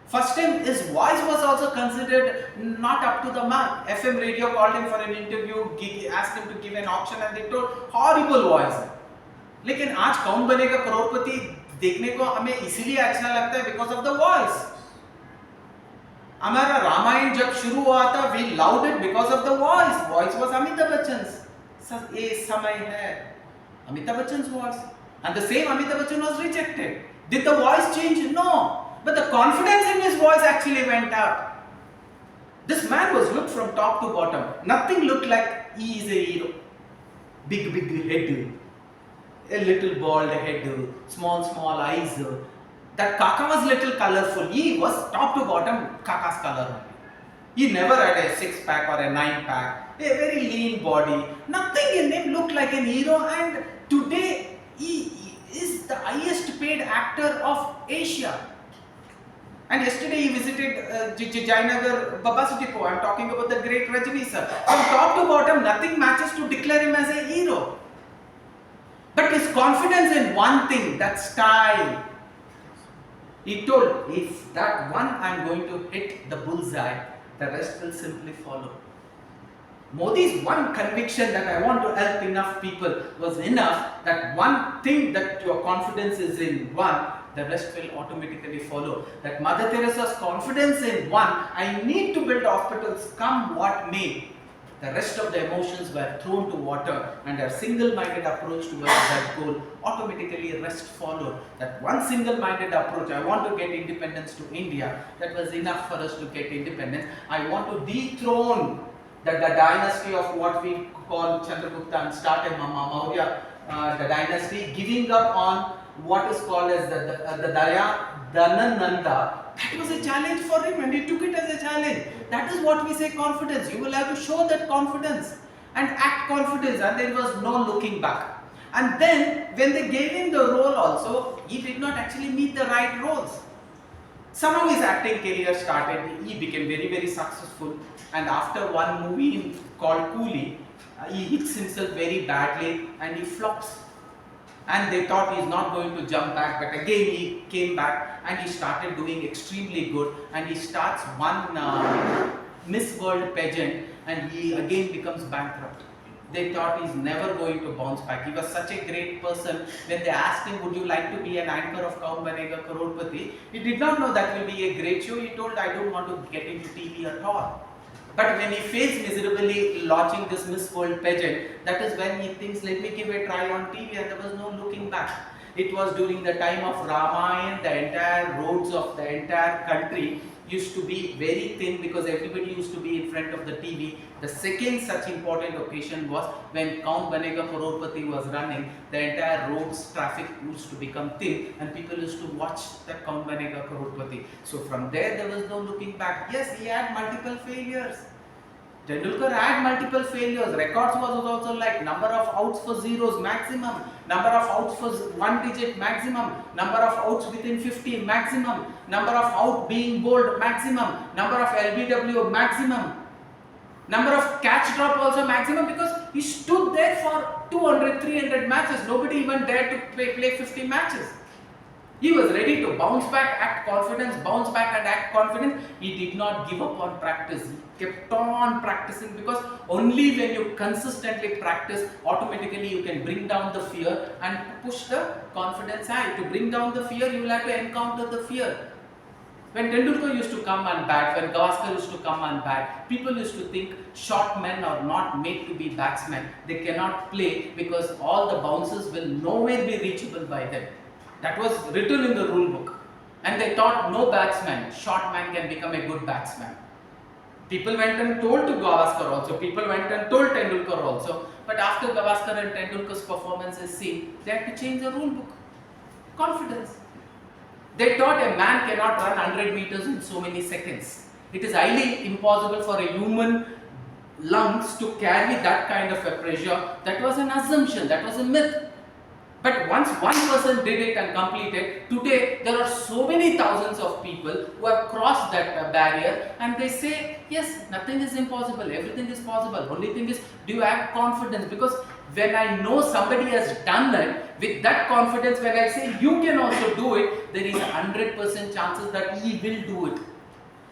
[SPEAKER 1] First time his voice was also considered not up to the mark. FM radio called him for an interview, asked him to give an auction and they told horrible voice. लेकिन आज कौन बनेगा करोड़पति देखने को हमें इसीलिए अच्छा लगता है because of the voice. हमारा रामायण जब शुरू हुआ था, we loved it because of the voice. Voice was Amitabh Bachchan's. ये समय है Amitabh Bachchan's voice. And the same Amitabh Bachchan was rejected. Did the voice change? No. But the confidence in his voice actually went up. This man was looked from top to bottom. Nothing looked like he is a hero. Big head, a little bald head, small eyes. That Kaka was little colorful. He was top to bottom Kaka's color only. He never had a 6-pack or a 9-pack. A very lean body. Nothing in him looked like an hero. And today he is the highest paid actor of Asia. And yesterday he visited Jayanagar Babba's Depot. I am talking about the great Rajini sir. From top to bottom, nothing matches to declare him as a hero. But his confidence in one thing, that style. He told, if that one I am going to hit the bullseye, the rest will simply follow. Modi's one conviction that I want to help enough people was enough, that one thing that your confidence is in one, the rest will automatically follow. That Mother Teresa's confidence in one, I need to build hospitals come what may. The rest of the emotions were thrown to water and her single-minded approach towards that goal, automatically rest followed. That one single-minded approach, I want to get independence to India, that was enough for us to get independence. I want to dethrone the dynasty of what we call Chandragupta and start a Maurya the dynasty, giving up on what is called as the Dhanananda. That was a challenge for him and he took it as a challenge. That is what we say confidence. You will have to show that confidence and act confidence, and there was no looking back. And then when they gave him the role also, he did not actually meet the right roles. Somehow his acting career started, he became very successful, and after one movie called Coolie, he hits himself very badly and he flops. And they thought he's not going to jump back, but again he came back and he started doing extremely good, and he starts one Miss World pageant and he again becomes bankrupt. They thought he's never going to bounce back. He was such a great person. When they asked him, would you like to be an anchor of Kaun Banega Crorepati? He did not know that will be a great show. He told, I don't want to get into TV at all. But when he fails miserably launching this Miss World pageant, that is when he thinks, let me give a try on TV, and there was no looking back. It was during the time of Ramayana, the entire roads of the entire country used to be very thin because everybody used to be in front of the TV. The second such important occasion was when Count Banega Crorepati was running, the entire roads traffic used to become thin and people used to watch the Count Banega Crorepati. So from there was no looking back. Yes, he had multiple failures. Tendulkar had multiple failures. Records was also like number of outs for zeros maximum, number of outs for one digit maximum, number of outs within 50 maximum, number of out being bowled maximum, number of LBW maximum, number of catch drop also maximum, because he stood there for 200, 300 matches. Nobody even dared to play 50 matches. He was ready to bounce back, act confidence, bounce back and act confidence. He did not give up on practice. He kept on practicing, because only when you consistently practice, automatically you can bring down the fear and push the confidence high. To bring down the fear, you will have to encounter the fear. When Tendulkar used to come and bat, when Gavaskar used to come and bat, people used to think short men are not made to be batsmen. They cannot play because all the bounces will nowhere be reachable by them. That was written in the rule book. And they thought no batsman, short man can become a good batsman. People went and told to Gavaskar also, people went and told Tendulkar also. But after Gavaskar and Tendulkar's performance is seen, they had to change the rule book. Confidence. They thought a man cannot run 100 meters in so many seconds. It is highly impossible for a human lungs to carry that kind of a pressure. That was an assumption, that was a myth. But once one person did it and completed, today there are so many thousands of people who have crossed that barrier, and they say, yes, nothing is impossible, everything is possible. Only thing is, do you have confidence? Because when I know somebody has done that, with that confidence, when I say you can also do it, there is 100% chances that he will do it.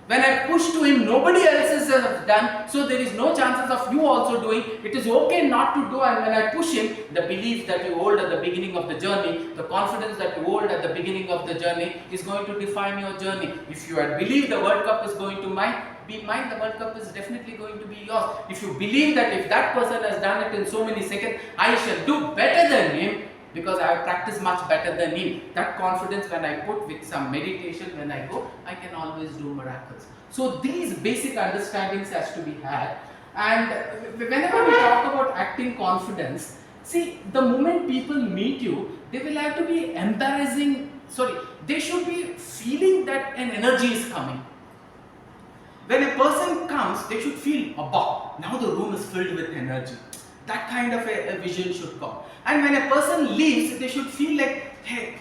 [SPEAKER 1] When I push to him, nobody else has done, so there is no chances of you also doing. It is okay not to do, and when I push him, the belief that you hold at the beginning of the journey, the confidence that you hold at the beginning of the journey is going to define your journey. If you had believed the World Cup is going to be mine, the World Cup is definitely going to be yours. If you believe that if that person has done it in so many seconds, I shall do better than him, because I have practiced much better than him. That confidence, when I put with some meditation, when I go, I can always do miracles. So these basic understandings has to be had. And whenever we talk about acting confidence, see, the moment people meet you, they will have to be they should be feeling that an energy is coming. When a person comes, they should feel, Abba, now the room is filled with energy. That kind of a vision should come. And when a person leaves, they should feel like, hey,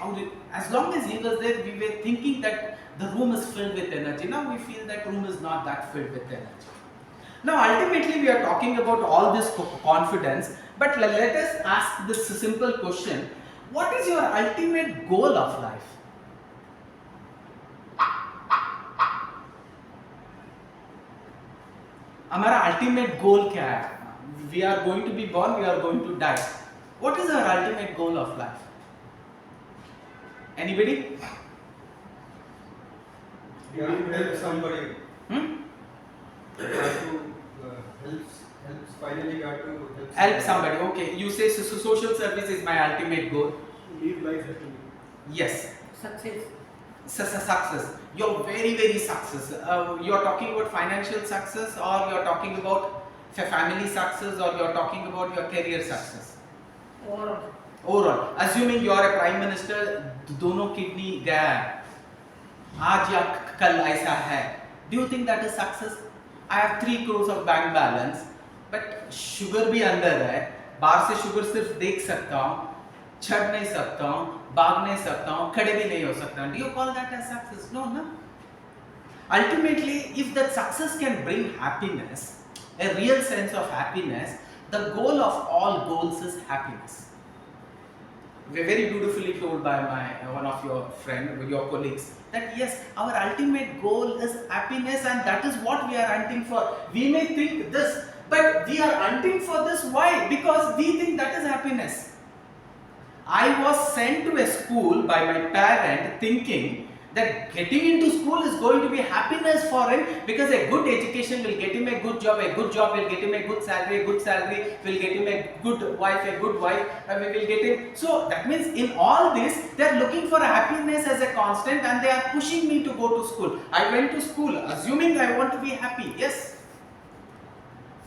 [SPEAKER 1] as long as he was there, we were thinking that the room is filled with energy. Now we feel that room is not that filled with energy. Now ultimately we are talking about all this confidence, but let us ask this simple question. What is your ultimate goal of life? हमारा ultimate goal क्या है? We are going to be born, we are going to die. What is our ultimate goal of life? Anybody?
[SPEAKER 2] You have to help somebody. You have to finally got to
[SPEAKER 1] help somebody. Okay, you say social service is my ultimate goal.
[SPEAKER 2] Live life happily.
[SPEAKER 1] Yes.
[SPEAKER 3] Success.
[SPEAKER 1] Success. You're very, very success. You're talking about financial success, or you're talking about family success, or you're talking about your career success? Overall. Assuming you are a prime minister, दोनों kidney गया है, आज या कल ऐसा है. Do you think that is success? I have 3 crores of bank balance, but sugar भी अंदर है. बाहर से sugar सिर्फ देख सकता हूँ, चढ़ नहीं सकता हूँ, भाग नहीं सकता हूँ, खड़े भी नहीं हो सकता. Do you call that as success? No, no. Ultimately, if that success can bring happiness, a real sense of happiness, the goal of all goals is happiness. Very beautifully told by one of your colleagues, that yes, our ultimate goal is happiness, and that is what we are hunting for. We may think this, but we are hunting for this. Why? Because we think that is happiness. I was sent to a school by my parent thinking that getting into school is going to be happiness for him, because a good education will get him a good job will get him a good salary will get him a good wife, we will get him. So that means in all this, they are looking for happiness as a constant, and they are pushing me to go to school. I went to school assuming I want to be happy, yes.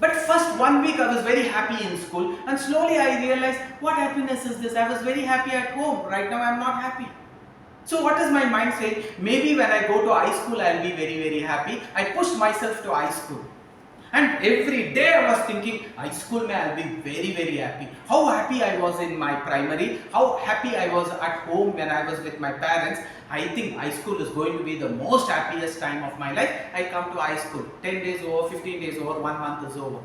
[SPEAKER 1] But first 1 week I was very happy in school, and slowly I realized, what happiness is this? I was very happy at home, right now I am not happy. So what is my mind saying? Maybe when I go to high school I will be very happy. I pushed myself to high school. And every day I was thinking, high school mein I'll be very happy. How happy I was in my primary, how happy I was at home when I was with my parents. I think high school is going to be the most happiest time of my life. I come to high school, 10 days over, 15 days over, 1 month is over.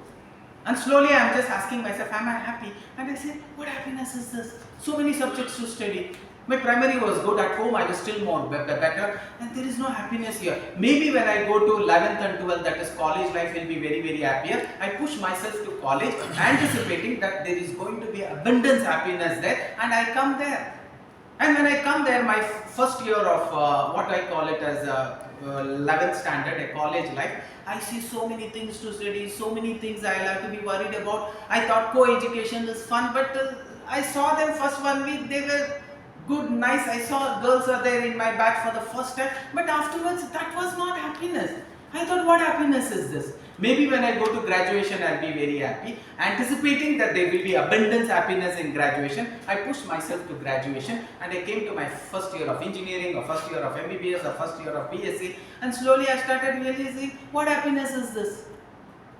[SPEAKER 1] And slowly I am just asking myself, am I happy? And I say, what happiness is this? So many subjects to study. My primary was good, at home I was still more better, and there is no happiness here. Maybe when I go to 11th and 12th, that is college life, will be very happier. I push myself to college anticipating that there is going to be abundance happiness there, and I come there. And when I come there, my first year of what I call it as 11th standard, a college life, I see so many things to study, so many things I have to be worried about. I thought co-education is fun, but I saw them first 1 week, they were good, nice. I saw girls are there in my batch for the first time, but afterwards that was not happiness. I thought, what happiness is this? Maybe when I go to graduation I'll be very happy, anticipating that there will be abundance happiness in graduation. I pushed myself to graduation, and I came to my first year of engineering, or first year of MBBS, or first year of BSc, and slowly I started realizing, what happiness is this?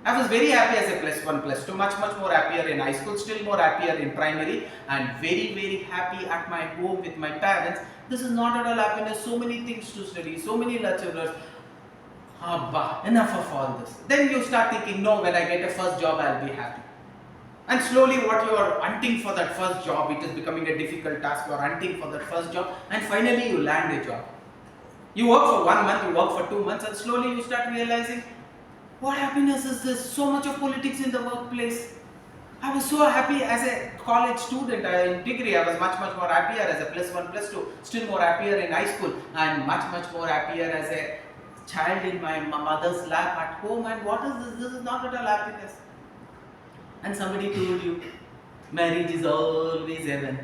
[SPEAKER 1] I was very happy as a +1, +2, much more happier in high school, still more happier in primary, and very happy at my home with my parents. This is not at all happiness, so many things to study, so many lecturers. Enough of all this. Then you start thinking, no, when I get a first job, I'll be happy. And slowly what you are hunting for that first job, it is becoming a difficult task. You are hunting for that first job, and finally you land a job. You work for 1 month, you work for 2 months, and slowly you start realizing, what happiness is this? So much of politics in the workplace. I was so happy as a college student, in degree I was much more happier as a +1, +2, still more happier in high school, and much more happier as a child in my mother's lap at home. And what is this? This is not at all happiness. And somebody told you, marriage is always heaven.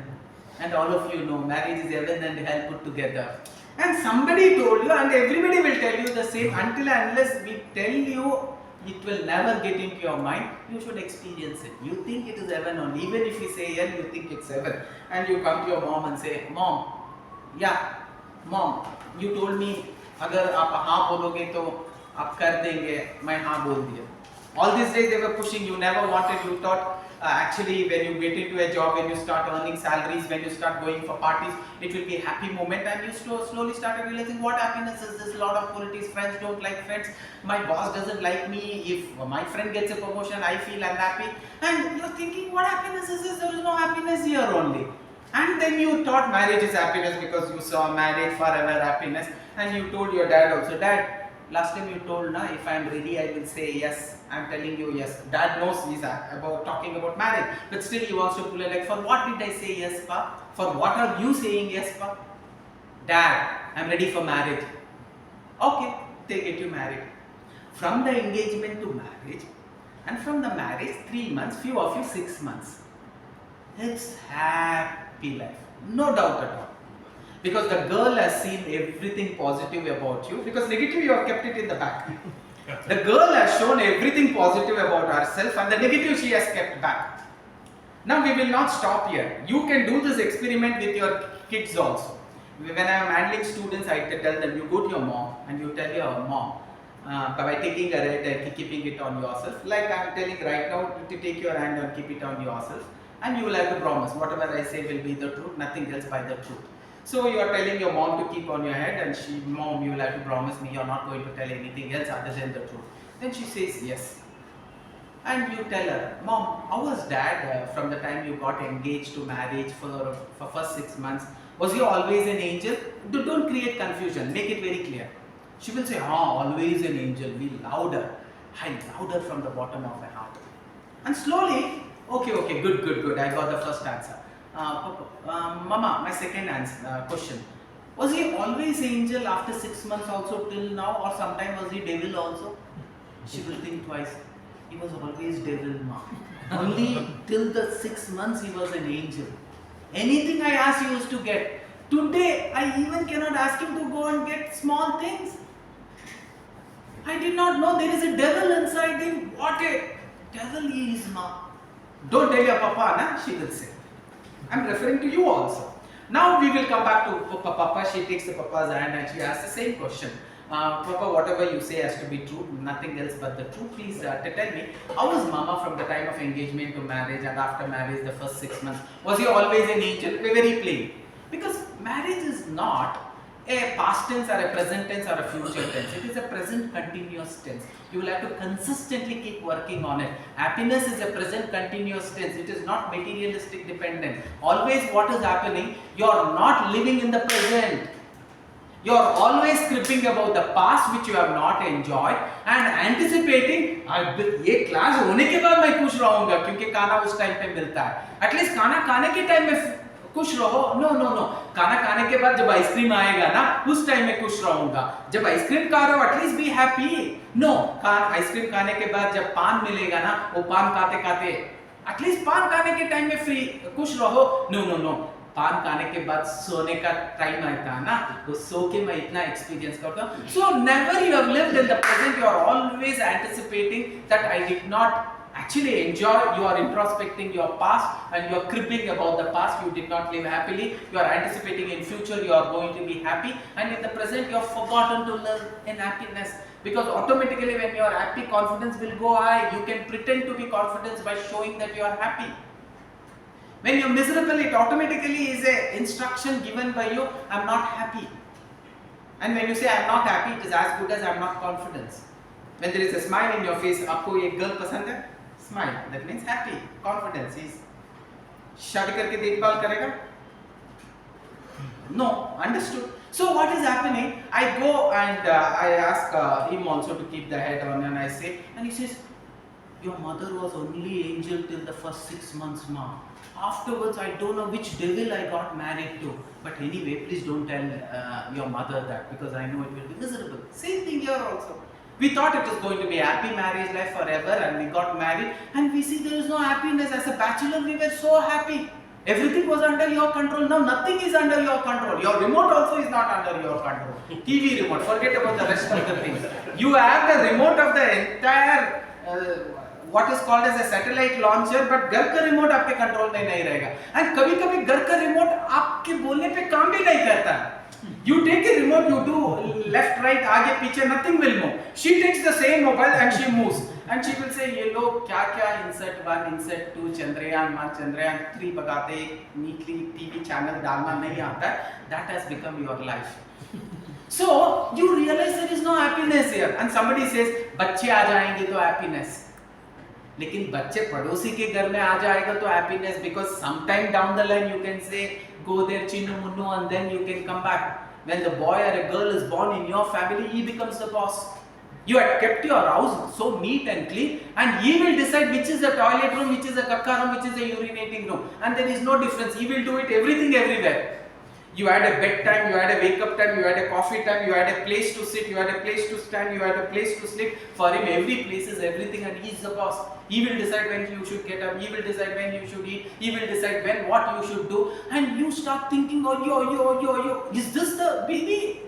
[SPEAKER 1] And all of you know, marriage is heaven and hell put together. And somebody told you, and everybody will tell you the same, until and unless we tell you, it will never get into your mind. You should experience it. You think it is heaven only. Even if you say hell, you think it's heaven. And you come to your mom and say, Mom, you told me, अगर आप हाँ बोलोगे तो आप कर देंगे, मैं हाँ बोल दिया. All these days they were pushing, you never wanted, you thought actually when you get into a job, when you start earning salaries, when you start going for parties, it will be a happy moment, and you slowly started realizing, what happiness is this? A lot of politics, friends don't like friends, my boss doesn't like me, if my friend gets a promotion I feel unhappy, and you're thinking, what happiness is this? There is no happiness here only. And then you thought marriage is happiness because you saw marriage forever happiness, and you told your dad also, Dad, last time you told, na, if I am ready I will say yes. I am telling you yes. Dad knows he's about talking about marriage, but still he wants to pull it like, for what did I say yes, Pa? For what are you saying yes, Pa? Dad, I am ready for marriage. Okay, they get you married. From the engagement to marriage, and from the marriage 3 months, few of you 6 months. It's happy life, no doubt at all. Because the girl has seen everything positive about you, because negative you have kept it in the back. The girl has shown everything positive about herself, and the negative she has kept back. Now we will not stop here. You can do this experiment with your kids also. When I am handling students, I tell them, you go to your mom and you tell your mom, by taking a red, keeping it on yourself, like I am telling right now, to take your hand and keep it on yourself, and you will have to promise whatever I say will be the truth, nothing else by the truth. So you are telling your mom to keep on your head, and Mom, you will have to promise me you are not going to tell anything else other than the truth. Then she says yes. And you tell her, Mom, how was Dad from the time you got engaged to marriage for first 6 months? Was he always an angel? Don't create confusion, make it very clear. She will say, always an angel, be louder, louder from the bottom of my heart. And slowly, okay, good, I got the first answer. Mama, my second question. Was he always angel after 6 months also till now, or sometime was he devil also? She will think twice. He was always devil, ma. Only till the 6 months he was an angel. Anything I asked he used to get. Today I even cannot ask him to go and get small things. I did not know there is a devil inside him. What a devil he is, ma. Don't tell your papa, na? She will say. I am referring to you also. Now we will come back to Papa. She takes the Papa's hand and she asks the same question. Papa, whatever you say has to be true, nothing else but the truth. Please tell me, how was Mama from the time of engagement to marriage and after marriage, the first 6 months? Was he always an angel? Very plain. Because marriage is not a past tense or a present tense or a future tense. It is a present continuous tense. You will have to consistently keep working on it. Happiness is a present continuous tense. It is not materialistic dependent. Always what is happening, you are not living in the present. You are always cribbing about the past which you have not enjoyed and anticipating ये class होने के बाद मैं खुश रहूंगा क्योंकि खाना उस टाइम पे मिलता है. एटलीस्ट खाना खाने के टाइम में खुश रहो. नो नो नो, खाना खाने के बाद जब आइसक्रीम आएगा ना उस टाइम में खुश रहूंगा. जब आइसक्रीम खा रहे हो at least be happy. No, ice cream खाने के बाद जब पान मिलेगा ना वो पान खाते खाते एटलीस्ट पान खाने के टाइम में फ्री खुश रहो. नो नो नो, पान खाने के बाद सोने का टाइम आता है ना तो सो के मैं इतना एक्सपीरियंस करता हूँ. So never you have lived in the present. You are always anticipating that I did not actually enjoy. You are introspecting your past and you are cribbing about the past. You did not live happily. You are anticipating in future you are going to be happy, and in the present you have forgotten to live in happiness. Because automatically when you are happy, confidence will go high. You can pretend to be confident by showing that you are happy. When you are miserable, it automatically is a instruction given by you, I am not happy. And when you say I am not happy, it is as good as I am not confident. When there is a smile in your face, आपको ये girl पसंद है? Smile, that means happy, confidence. He's शादी करके देखभाल करेगा? No, understood. So what is happening? I go and I ask him also to keep the head on, and I say, and he says, your mother was only angel till the first 6 months, ma. Afterwards, I don't know which devil I got married to. But anyway, please don't tell your mother that, because I know it will be miserable. Same thing here also. We thought it was going to be a happy marriage life forever, and we got married and we see there is no happiness. As a bachelor, we were so happy. Everything was under your control. Now nothing is under your control. Your remote also is not under your control. TV remote, forget about the rest of the things. You have the remote of the entire what is called as a satellite launcher, but घर का remote आपके control में नहीं रहेगा. And कभी-कभी घर का remote आपके बोलने पे काम भी नहीं करता. You take a remote, you do left, right, आगे पीछे, nothing will move. She takes the same mobile and she moves. And she will say, ये लोग क्या क्या insert 1, insert 2, Chandrayaan 1, Chandrayaan 3 बगाते neatly TV channel डालना नहीं आता है. That has become your life. So you realize there is no happiness here. And somebody says, बच्चे आ जाएंगे तो happiness. लेकिन बच्चे पड़ोसी के घर में आ जाएगा तो happiness, because sometime down the line you can say go there chinnu munnu and then you can come back. When the boy or a girl is born in your family, he becomes the boss. You had kept your house so neat and clean, and he will decide which is the toilet room, which is the kakka room, which is the urinating room, and there is no difference. He will do it everything everywhere. You had a bedtime, you had a wake up time, you had a coffee time, you had a place to sit, you had a place to stand, you had a place to sleep. For him, every place is everything, and he is the boss. He will decide when you should get up, he will decide when you should eat, he will decide when what you should do, and you start thinking, oh, is this the baby?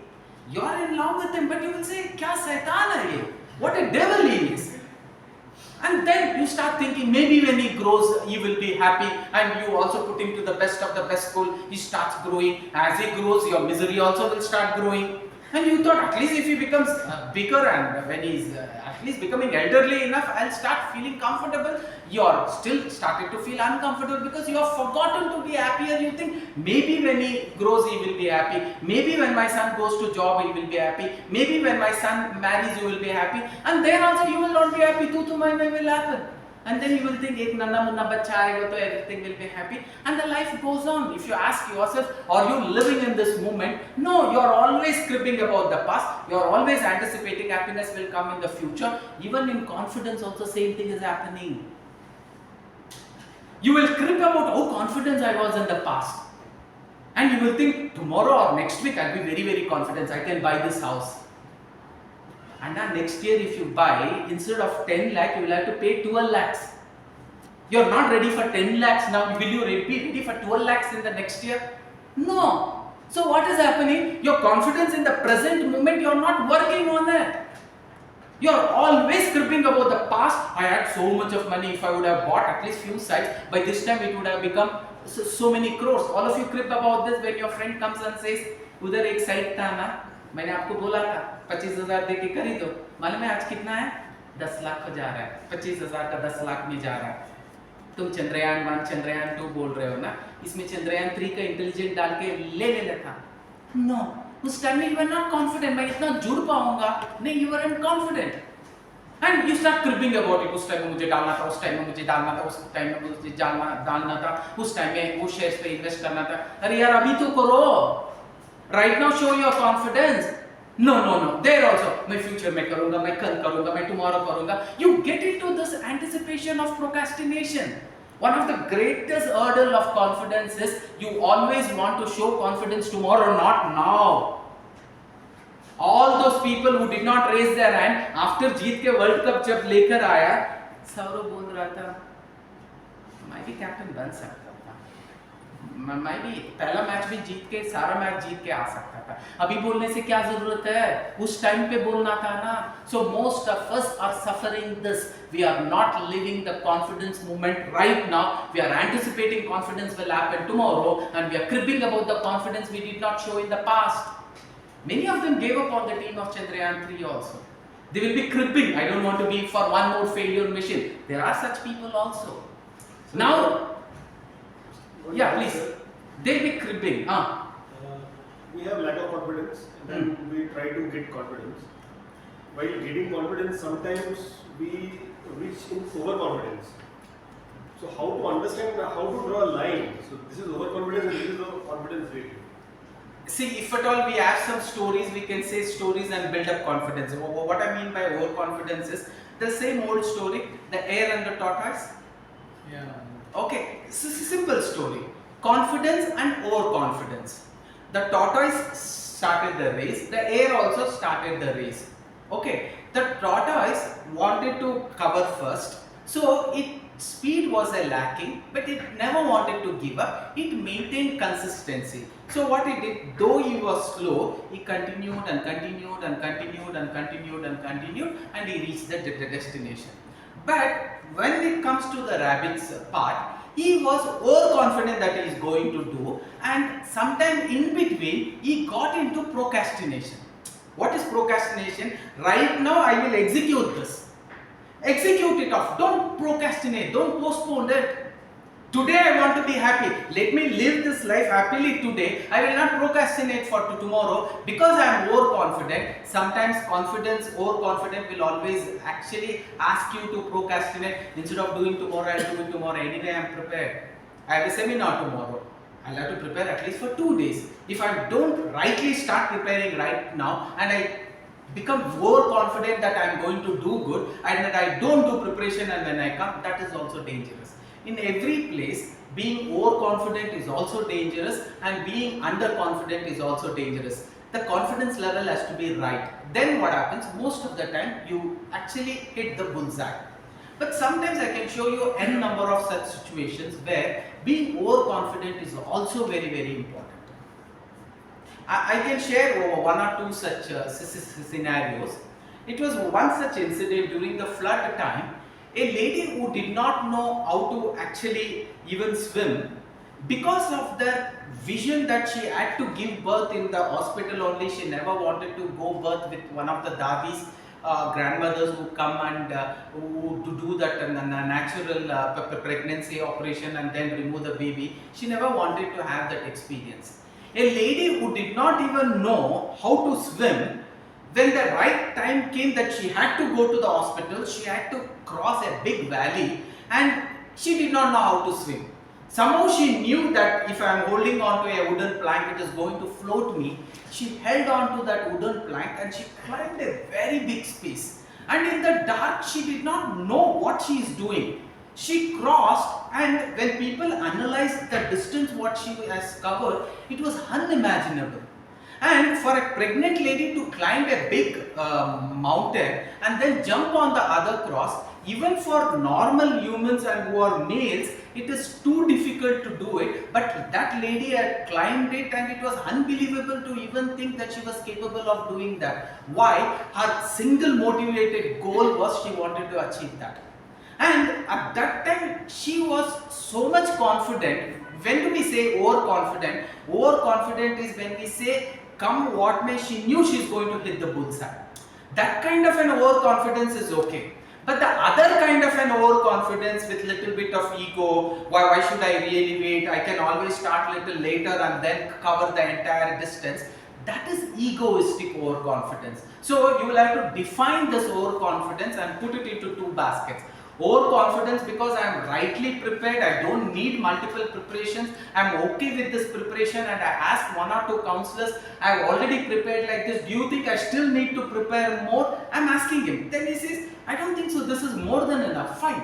[SPEAKER 1] You are in love with him, but you will say, kya saitan hai ye? What a devil he is. And then you start thinking, maybe when he grows, he will be happy, and you also put him to the best of the best school. He starts growing. As he grows, your misery also will start growing. And you thought, at least if he becomes bigger and when he's at least becoming elderly enough, I'll start feeling comfortable. You're still started to feel uncomfortable because you have forgotten to be happier. You think maybe when he grows, he will be happy. Maybe when my son goes to job, he will be happy. Maybe when my son marries, you will be happy. And then also you will not be happy. Tu tumhai mein will happen. And then you will think, ek nanna munna bachcha aayega to everything will be happy. And the life goes on. If you ask yourself, are you living in this moment? No, you are always cribbing about the past. You are always anticipating happiness will come in the future. Even in confidence also same thing is happening. You will crib about how confident I was in the past. And you will think tomorrow or next week I'll be very, very confident I can buy this house. And then next year if you buy, instead of 10 lakh, you will have to pay 12 lakhs. You're not ready for 10 lakhs now. Will you be ready for 12 lakhs in the next year? No. So what is happening? Your confidence in the present moment, you're not working on it. You're always cribbing about the past. I had so much of money. If I would have bought at least few sites, by this time it would have become so many crores. All of you crib about this when your friend comes and says, उधर एक site था ना, मैंने आपको बोला था 25,000 दे के खरीदो. मालूम है आज कितना है? 10 लाख को जा रहा है. 25,000 का 10 लाख में जा रहा है. तुम चंद्रयान 1, चंद्रयान 2 बोल रहे हो ना, इसमें चंद्रयान 3 का इंटेलिजेंट डाल के ले लेना था. नो, उस टाइम में यू आर नॉट कॉन्फिडेंट, मैं इतना जुड़ पाऊंगा नहीं, you are unconfident and you start creeping about it. उस टाइम में मुझे डालना था, उस टाइम में मुझे डालना था, उस टाइम में मुझे डालना था, उस टाइम में वो शेयर्स पे इन्वेस्ट करना था. अरे यार अभी तो करो, right now show your confidence. No no no, there also मैं फ्यूचर में करूंगा, मैं कल करूंगा, मैं टुमारो करूंगा. You get into this anticipation of procrastination. One of the greatest hurdle of confidence is you always want to show confidence tomorrow, not now. All those people who did not raise their hand after जीत के world cup जब लेकर आया, सौरव बोल रहा था मैं भी captain बन सकता था, मैं भी पहला मैच भी जीत के, सारा मैच जीत के आ सकता था. अभी बोलने से क्या जरूरत है, उस टाइम पे बोलना था ना. So most of us are suffering this. We are not living the confidence moment right now. We are anticipating confidence will happen tomorrow, and we are cribbing about the confidence we did not show in the past. Many of them gave up on the team of Chandrayaan 3 also. They will be cribbing. I don't want to be for one more failure mission. There are such people also.
[SPEAKER 3] So
[SPEAKER 1] Now, yeah, please. They'll be cribbing.
[SPEAKER 3] We have lack of confidence, and then we try to get confidence. While getting confidence, sometimes we reach in overconfidence. So how to understand, how to draw a line? So this is overconfidence and this is the confidence rate.
[SPEAKER 1] See, if at all we have some stories, we can say stories and build up confidence. What I mean by overconfidence is the same old story, the hare and the tortoise.
[SPEAKER 2] Yeah.
[SPEAKER 1] Okay, it's a simple story. Confidence and overconfidence. The tortoise started the race, the hare also started the race. Okay, the tortoise wanted to cover first, so its speed was a lacking, but it never wanted to give up. It maintained consistency. So what he did, though he was slow, he continued and continued and continued and continued and continued, and he reached the destination. But when it comes to the rabbit's part, he was overconfident that he is going to do, and sometime in between he got into procrastination. What is procrastination? Right now I will execute this. Execute it off. Don't procrastinate. Don't postpone it. Today I want to be happy. Let me live this life happily today. I will not procrastinate for tomorrow because I am overconfident. Sometimes confidence, overconfident will always actually ask you to procrastinate. Instead of doing tomorrow, I will do it tomorrow. Anyway, I am prepared. I have a seminar tomorrow. I'll have to prepare at least for 2 days. If I don't rightly start preparing right now and I become overconfident that I am going to do good and that I don't do preparation, and when I come, that is also dangerous. In every place, being overconfident is also dangerous, and being underconfident is also dangerous. The confidence level has to be right. Then what happens? Most of the time, you actually hit the bullseye. But sometimes I can show you n number of such situations where being overconfident is also very, very important. I can share one or two such scenarios. It was one such incident during the flood time. A lady who did not know how to actually even swim, because of the vision that she had to give birth in the hospital only, she never wanted to go birth with one of the dadis, grandmothers who come and who to do that natural pregnancy operation and then remove the baby. She never wanted to have that experience. A lady who did not even know how to swim, when the right time came that she had to go to the hospital, she had to cross a big valley and she did not know how to swim. Somehow she knew that if I am holding on to a wooden plank, it is going to float me. She held on to that wooden plank and she climbed a very big space. And in the dark, she did not know what she is doing. She crossed, and when people analyzed the distance what she has covered, it was unimaginable. And for a pregnant lady to climb a big mountain and then jump on the other cross, even for normal humans and who are males, it is too difficult to do it. But that lady had climbed it, and it was unbelievable to even think that she was capable of doing that. Why? Her single motivated goal was she wanted to achieve that. And at that time, she was so much confident. When do we say overconfident? Overconfident is when we say, come what may, she knew she is going to hit the bullseye. That kind of an overconfidence is okay. But the other kind of an overconfidence with little bit of ego, why should I really wait? I can always start little later and then cover the entire distance. That is egoistic overconfidence. So you will have to define this overconfidence and put it into two baskets. Overconfidence because I am rightly prepared, I don't need multiple preparations, I am okay with this preparation, and I asked one or two counselors, I have already prepared like this, do you think I still need to prepare more? I am asking him. Then he says, I don't think so, this is more than enough, fine.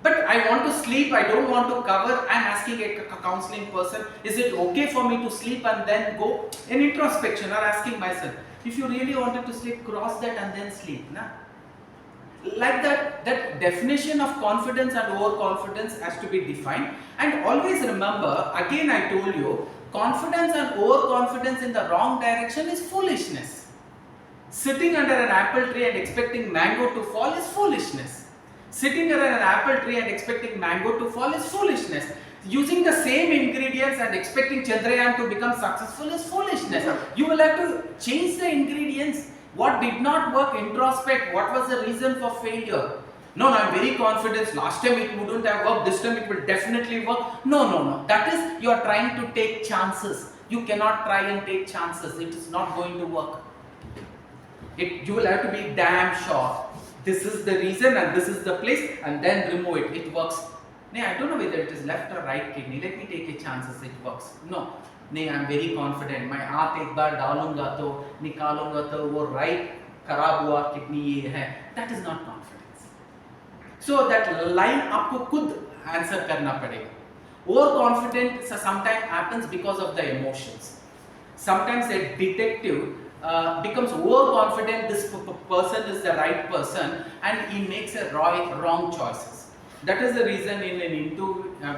[SPEAKER 1] But I want to sleep, I don't want to cover. I am asking a counseling person, is it okay for me to sleep and then go? In introspection, or asking myself, if you really wanted to sleep, cross that and then sleep. Nah? Like that definition of confidence and overconfidence has to be defined. And always remember, again I told you, confidence and overconfidence in the wrong direction is foolishness. Sitting under an apple tree and expecting mango to fall is foolishness. Sitting under an apple tree and expecting mango to fall is foolishness. Using the same ingredients and expecting Chandrayaan to become successful is foolishness. You will have to change the ingredients. What did not work, introspect, what was the reason for failure? No, I am very confident, last time it wouldn't have worked, this time it will definitely work. No. That is, you are trying to take chances. You cannot try and take chances, it is not going to work. You will have to be damn sure. This is the reason and this is the place, and then remove it, it works. No, I don't know whether it is left or right kidney, let me take a chances, it works. No. नहीं I am very confident, मैं हाथ एक बार डालूंगा तो निकालूंगा तो वो right खराब हुआ किडनी ये है, that is not confidence. So that line आपको खुद आंसर करना पड़ेगा. Over confident sometime happens because of the emotions. Sometimes a detective becomes overconfident this person is the right person and he makes a wrong choices. That is the reason in an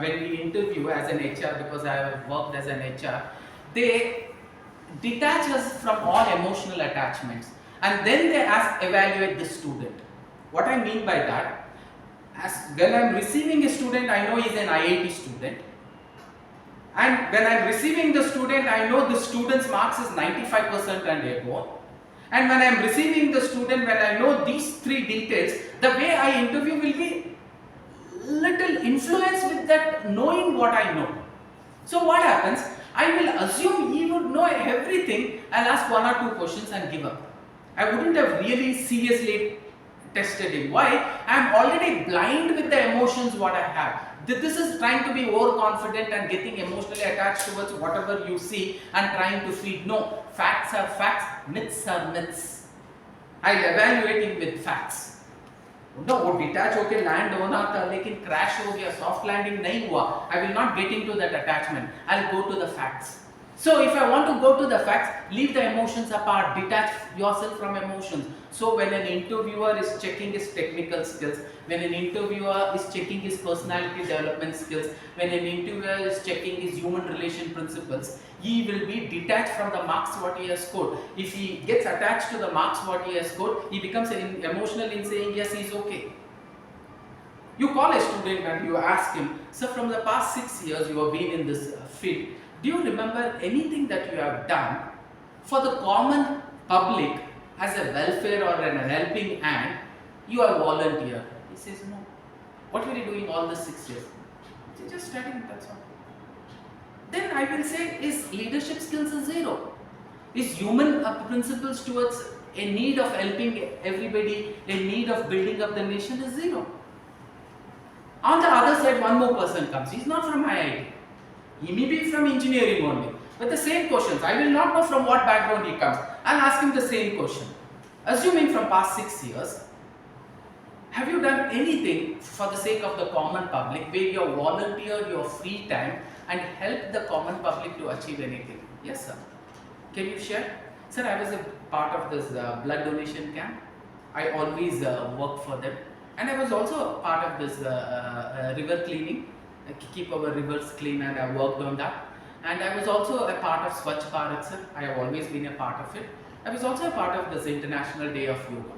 [SPEAKER 1] when we interview as an HR, because I have worked as an HR, they detach us from all emotional attachments and then they evaluate the student. What I mean by that, when I am receiving a student, I know he is an IIT student, and when I am receiving the student, I know the student's marks is 95% and above, and when I am receiving the student, when I know these three details, the way I interview will be little influence with that knowing what I know. So what happens? I will assume he would know everything. I'll ask one or two questions and give up. I wouldn't have really seriously tested him. Why? I am already blind with the emotions what I have. This is trying to be overconfident and getting emotionally attached towards whatever you see and trying to feed. No, facts are facts, myths are myths. I'll evaluate him with facts. No, वो detach होके land होना था लेकिन crash हो गया, soft landing नहीं हुआ. I will not get into that attachment. I'll go to the facts. So if I want to go to the facts, leave the emotions apart, detach yourself from emotions. So when an interviewer is checking his technical skills, when an interviewer is checking his personality development skills, when an interviewer is checking his human relation principles, he will be detached from the marks what he has scored. If he gets attached to the marks what he has scored, he becomes emotional in saying yes, he is okay. You call a student and you ask him, sir, from the past 6 years you have been in this field, do you remember anything that you have done for the common public as a welfare or an helping hand? You are volunteer. He says no. What were you doing all the 6 years? He says, just studying, that's all. Then I will say his leadership skills is zero. His human principles towards a need of helping everybody, a need of building up the nation is zero. On the other side, one more person comes. He is not from IIT. He may be from engineering only. But the same questions. I will not know from what background he comes. I'll ask him the same question. Assuming from past 6 years, have you done anything for the sake of the common public where you have volunteered your free time and helped the common public to achieve anything? Yes, sir. Can you share? Sir, I was a part of this blood donation camp. I always work for them. And I was also a part of this river cleaning, keep our rivers clean, and I worked on that. And I was also a part of Swachh Bharat, sir. I have always been a part of it. I was also a part of this International Day of Yoga.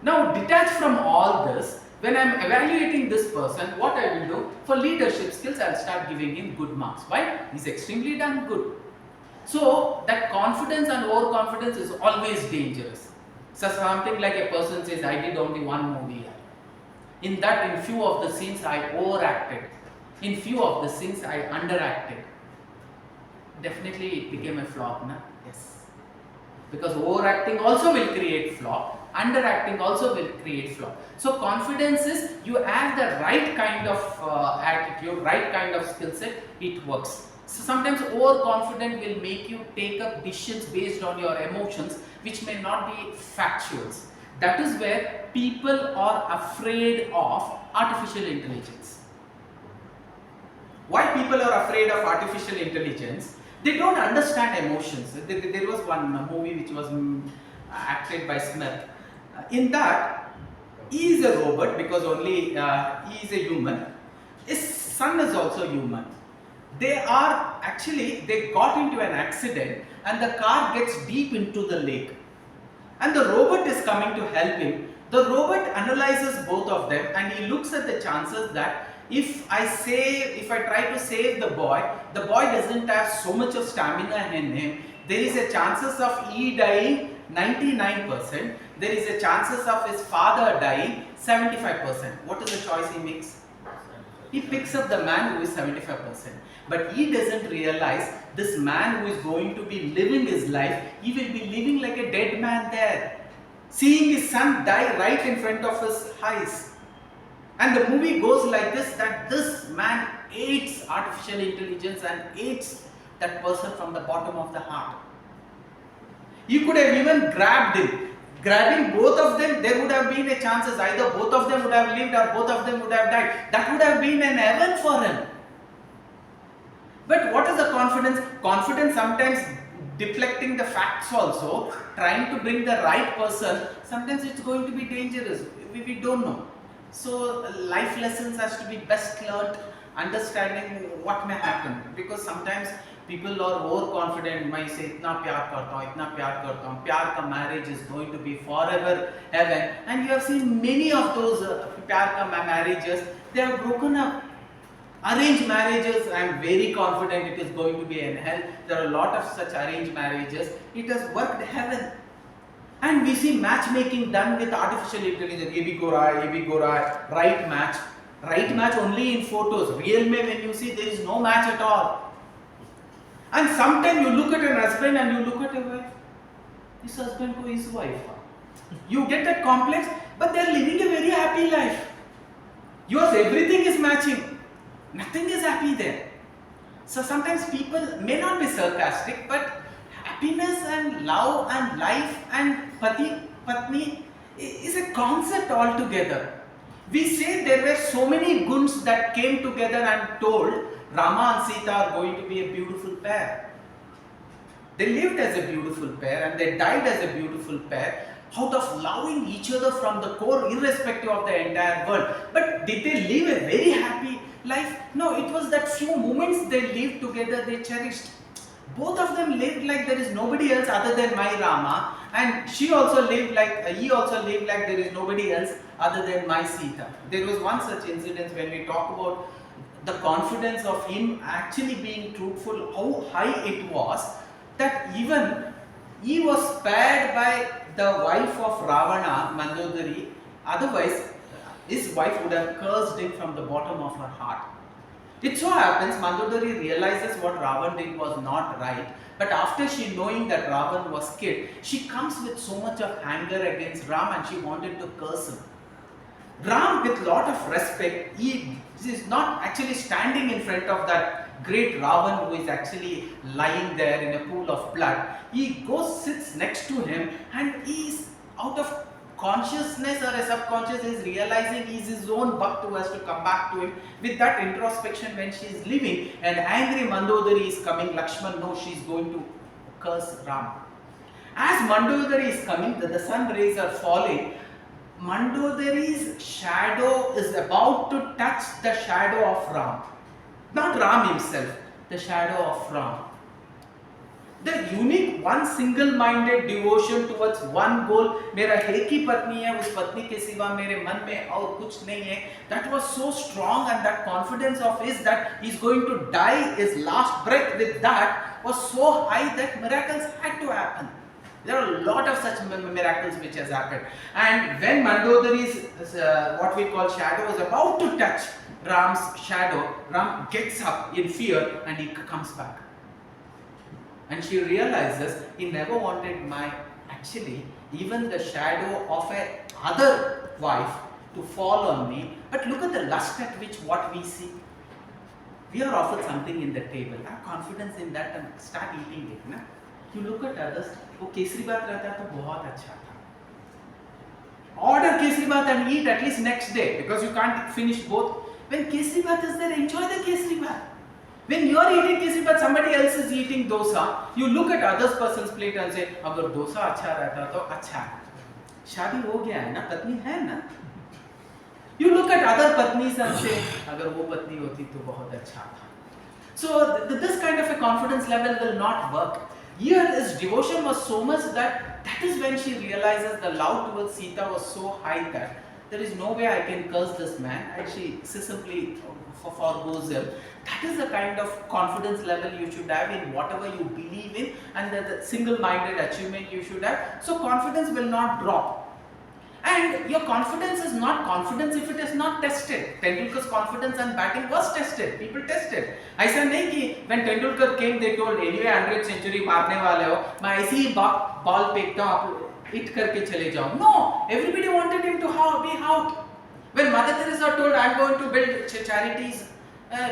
[SPEAKER 1] Now, detached from all this, when I am evaluating this person, what I will do for leadership skills, I will start giving him good marks. Why? He's extremely done good. So, that confidence and overconfidence is always dangerous. So, something like a person says, I did only one movie. In that, in few of the scenes, I overacted. In few of the scenes, I underacted. Definitely, it became a flop, na? Yes. Because overacting also will create flop. Underacting also will create flop. So confidence is you have the right kind of attitude, right kind of skill set, it works. So sometimes overconfident will make you take up decisions based on your emotions which may not be factuals. That is where people are afraid of artificial intelligence. Why people are afraid of artificial intelligence? They don't understand emotions. There was one movie which was acted by Smith. In that, he is a robot because only he is a human. His son is also human. They got into an accident and the car gets deep into the lake. And the robot is coming to help him. The robot analyzes both of them and he looks at the chances that if I try to save the boy doesn't have so much of stamina in him. There is a chances of he dying 99%. There is a chances of his father dying 75%. What is the choice he makes? He picks up the man who is 75%. But he doesn't realize this man who is going to be living his life, he will be living like a dead man there. Seeing his son die right in front of his eyes. And the movie goes like this, that this man hates artificial intelligence and hates that person from the bottom of the heart. You could have even grabbed him. Grabbing both of them, there would have been a chances either both of them would have lived or both of them would have died. That would have been an heaven for him. But what is the confidence? Confidence sometimes deflecting the facts also, trying to bring the right person, sometimes it's going to be dangerous. We don't know. So life lessons has to be best learnt, understanding what may happen. Because sometimes people are overconfident, might say, itna pyar karta hu, pyar ka marriage is going to be forever heaven. And you have seen many of those pyar ka marriages, they have broken up. Arranged marriages, I am very confident it is going to be in hell. There are a lot of such arranged marriages. It has worked heaven. And we see matchmaking done with artificial intelligence. Ye bhi go raha hai, right match. Right match only in photos. Real mein when you see there is no match at all. And sometimes you look at an husband and you look at a wife. This husband ko is wife. You get that complex, but they are living a very happy life. Yours everything is matching. Nothing is happy there. So sometimes people may not be sarcastic, but happiness and love and life and patni is a concept altogether. We say there were so many guns that came together and told Rama and Sita are going to be a beautiful pair. They lived as a beautiful pair and they died as a beautiful pair out of loving each other from the core, irrespective of the entire world. But did they live a very happy life? No, it was that few moments they lived together, they cherished. Both of them lived like there is nobody else other than my Rama, and he also lived like there is nobody else other than my Sita. There was one such incident when we talk about the confidence of him actually being truthful, how high it was, that even he was spared by the wife of Ravana, Mandodari. Otherwise, his wife would have cursed him from the bottom of her heart. It so happens Mandodari realizes what Ravan did was not right, but after she knowing that Ravan was killed, she comes with so much of anger against Ram and she wanted to curse him. Ram, with lot of respect, he is not actually standing in front of that great Ravan who is actually lying there in a pool of blood. He goes, sits next to him, and he is out of consciousness or a subconscious is realizing he's his own bhakt who has to come back to him. With that introspection, when she is leaving, an angry Mandodari is coming. Lakshman knows she is going to curse Ram. As Mandodari is coming, the sun rays are falling. Mandodari's shadow is about to touch the shadow of Ram. Not Ram himself, the shadow of Ram. The unique one single-minded devotion towards one goal. मेरा एक ही पत्नी है, उस पत्नी के सिवा मेरे मन में और कुछ नहीं है. That was so strong, and that confidence of his that he's going to die his last breath with that was so high that miracles had to happen. There are a lot of such miracles which has happened. And when Mandodari's what we call shadow is about to touch Ram's shadow, Ram gets up in fear and he comes back. And she realizes he never wanted actually even the shadow of a other wife to fall on me. But look at the lust at which what we see. We are offered something in the table. Have confidence in that and start eating it. Na? You look at others, वो केसरी बात रहता तो बहुत अच्छा था. Order Kesari बात and eat at least next day because you can't finish both. When Kesari बात is there, enjoy the Kesari बात. When you are eating Kesari बात, somebody else is eating dosa. You look at other person's plate and say, अगर डोसा अच्छा रहता तो अच्छा है. शादी हो गया है ना, पत्नी है ना. You look at other patnis and say, अगर वो पत्नी होती तो बहुत अच्छा था. So this kind of a confidence level will not work. Here his devotion was so much that is when she realizes the love towards Sita was so high that there is no way I can curse this man, and she simply forgoes him. That is the kind of confidence level you should have in whatever you believe in, and the single-minded achievement you should have. So confidence will not drop. And your confidence is not confidence if it is not tested. Tendulkar's confidence and batting was tested. People tested. ऐसा नहीं कि when Tendulkar came, they told anyway 100 century मारने वाले हो, मैं ऐसे ही ball फेंकता हूँ, आप hit करके चले जाओ. No, everybody wanted him to be out. When Mother Teresa told I'm going to build charities,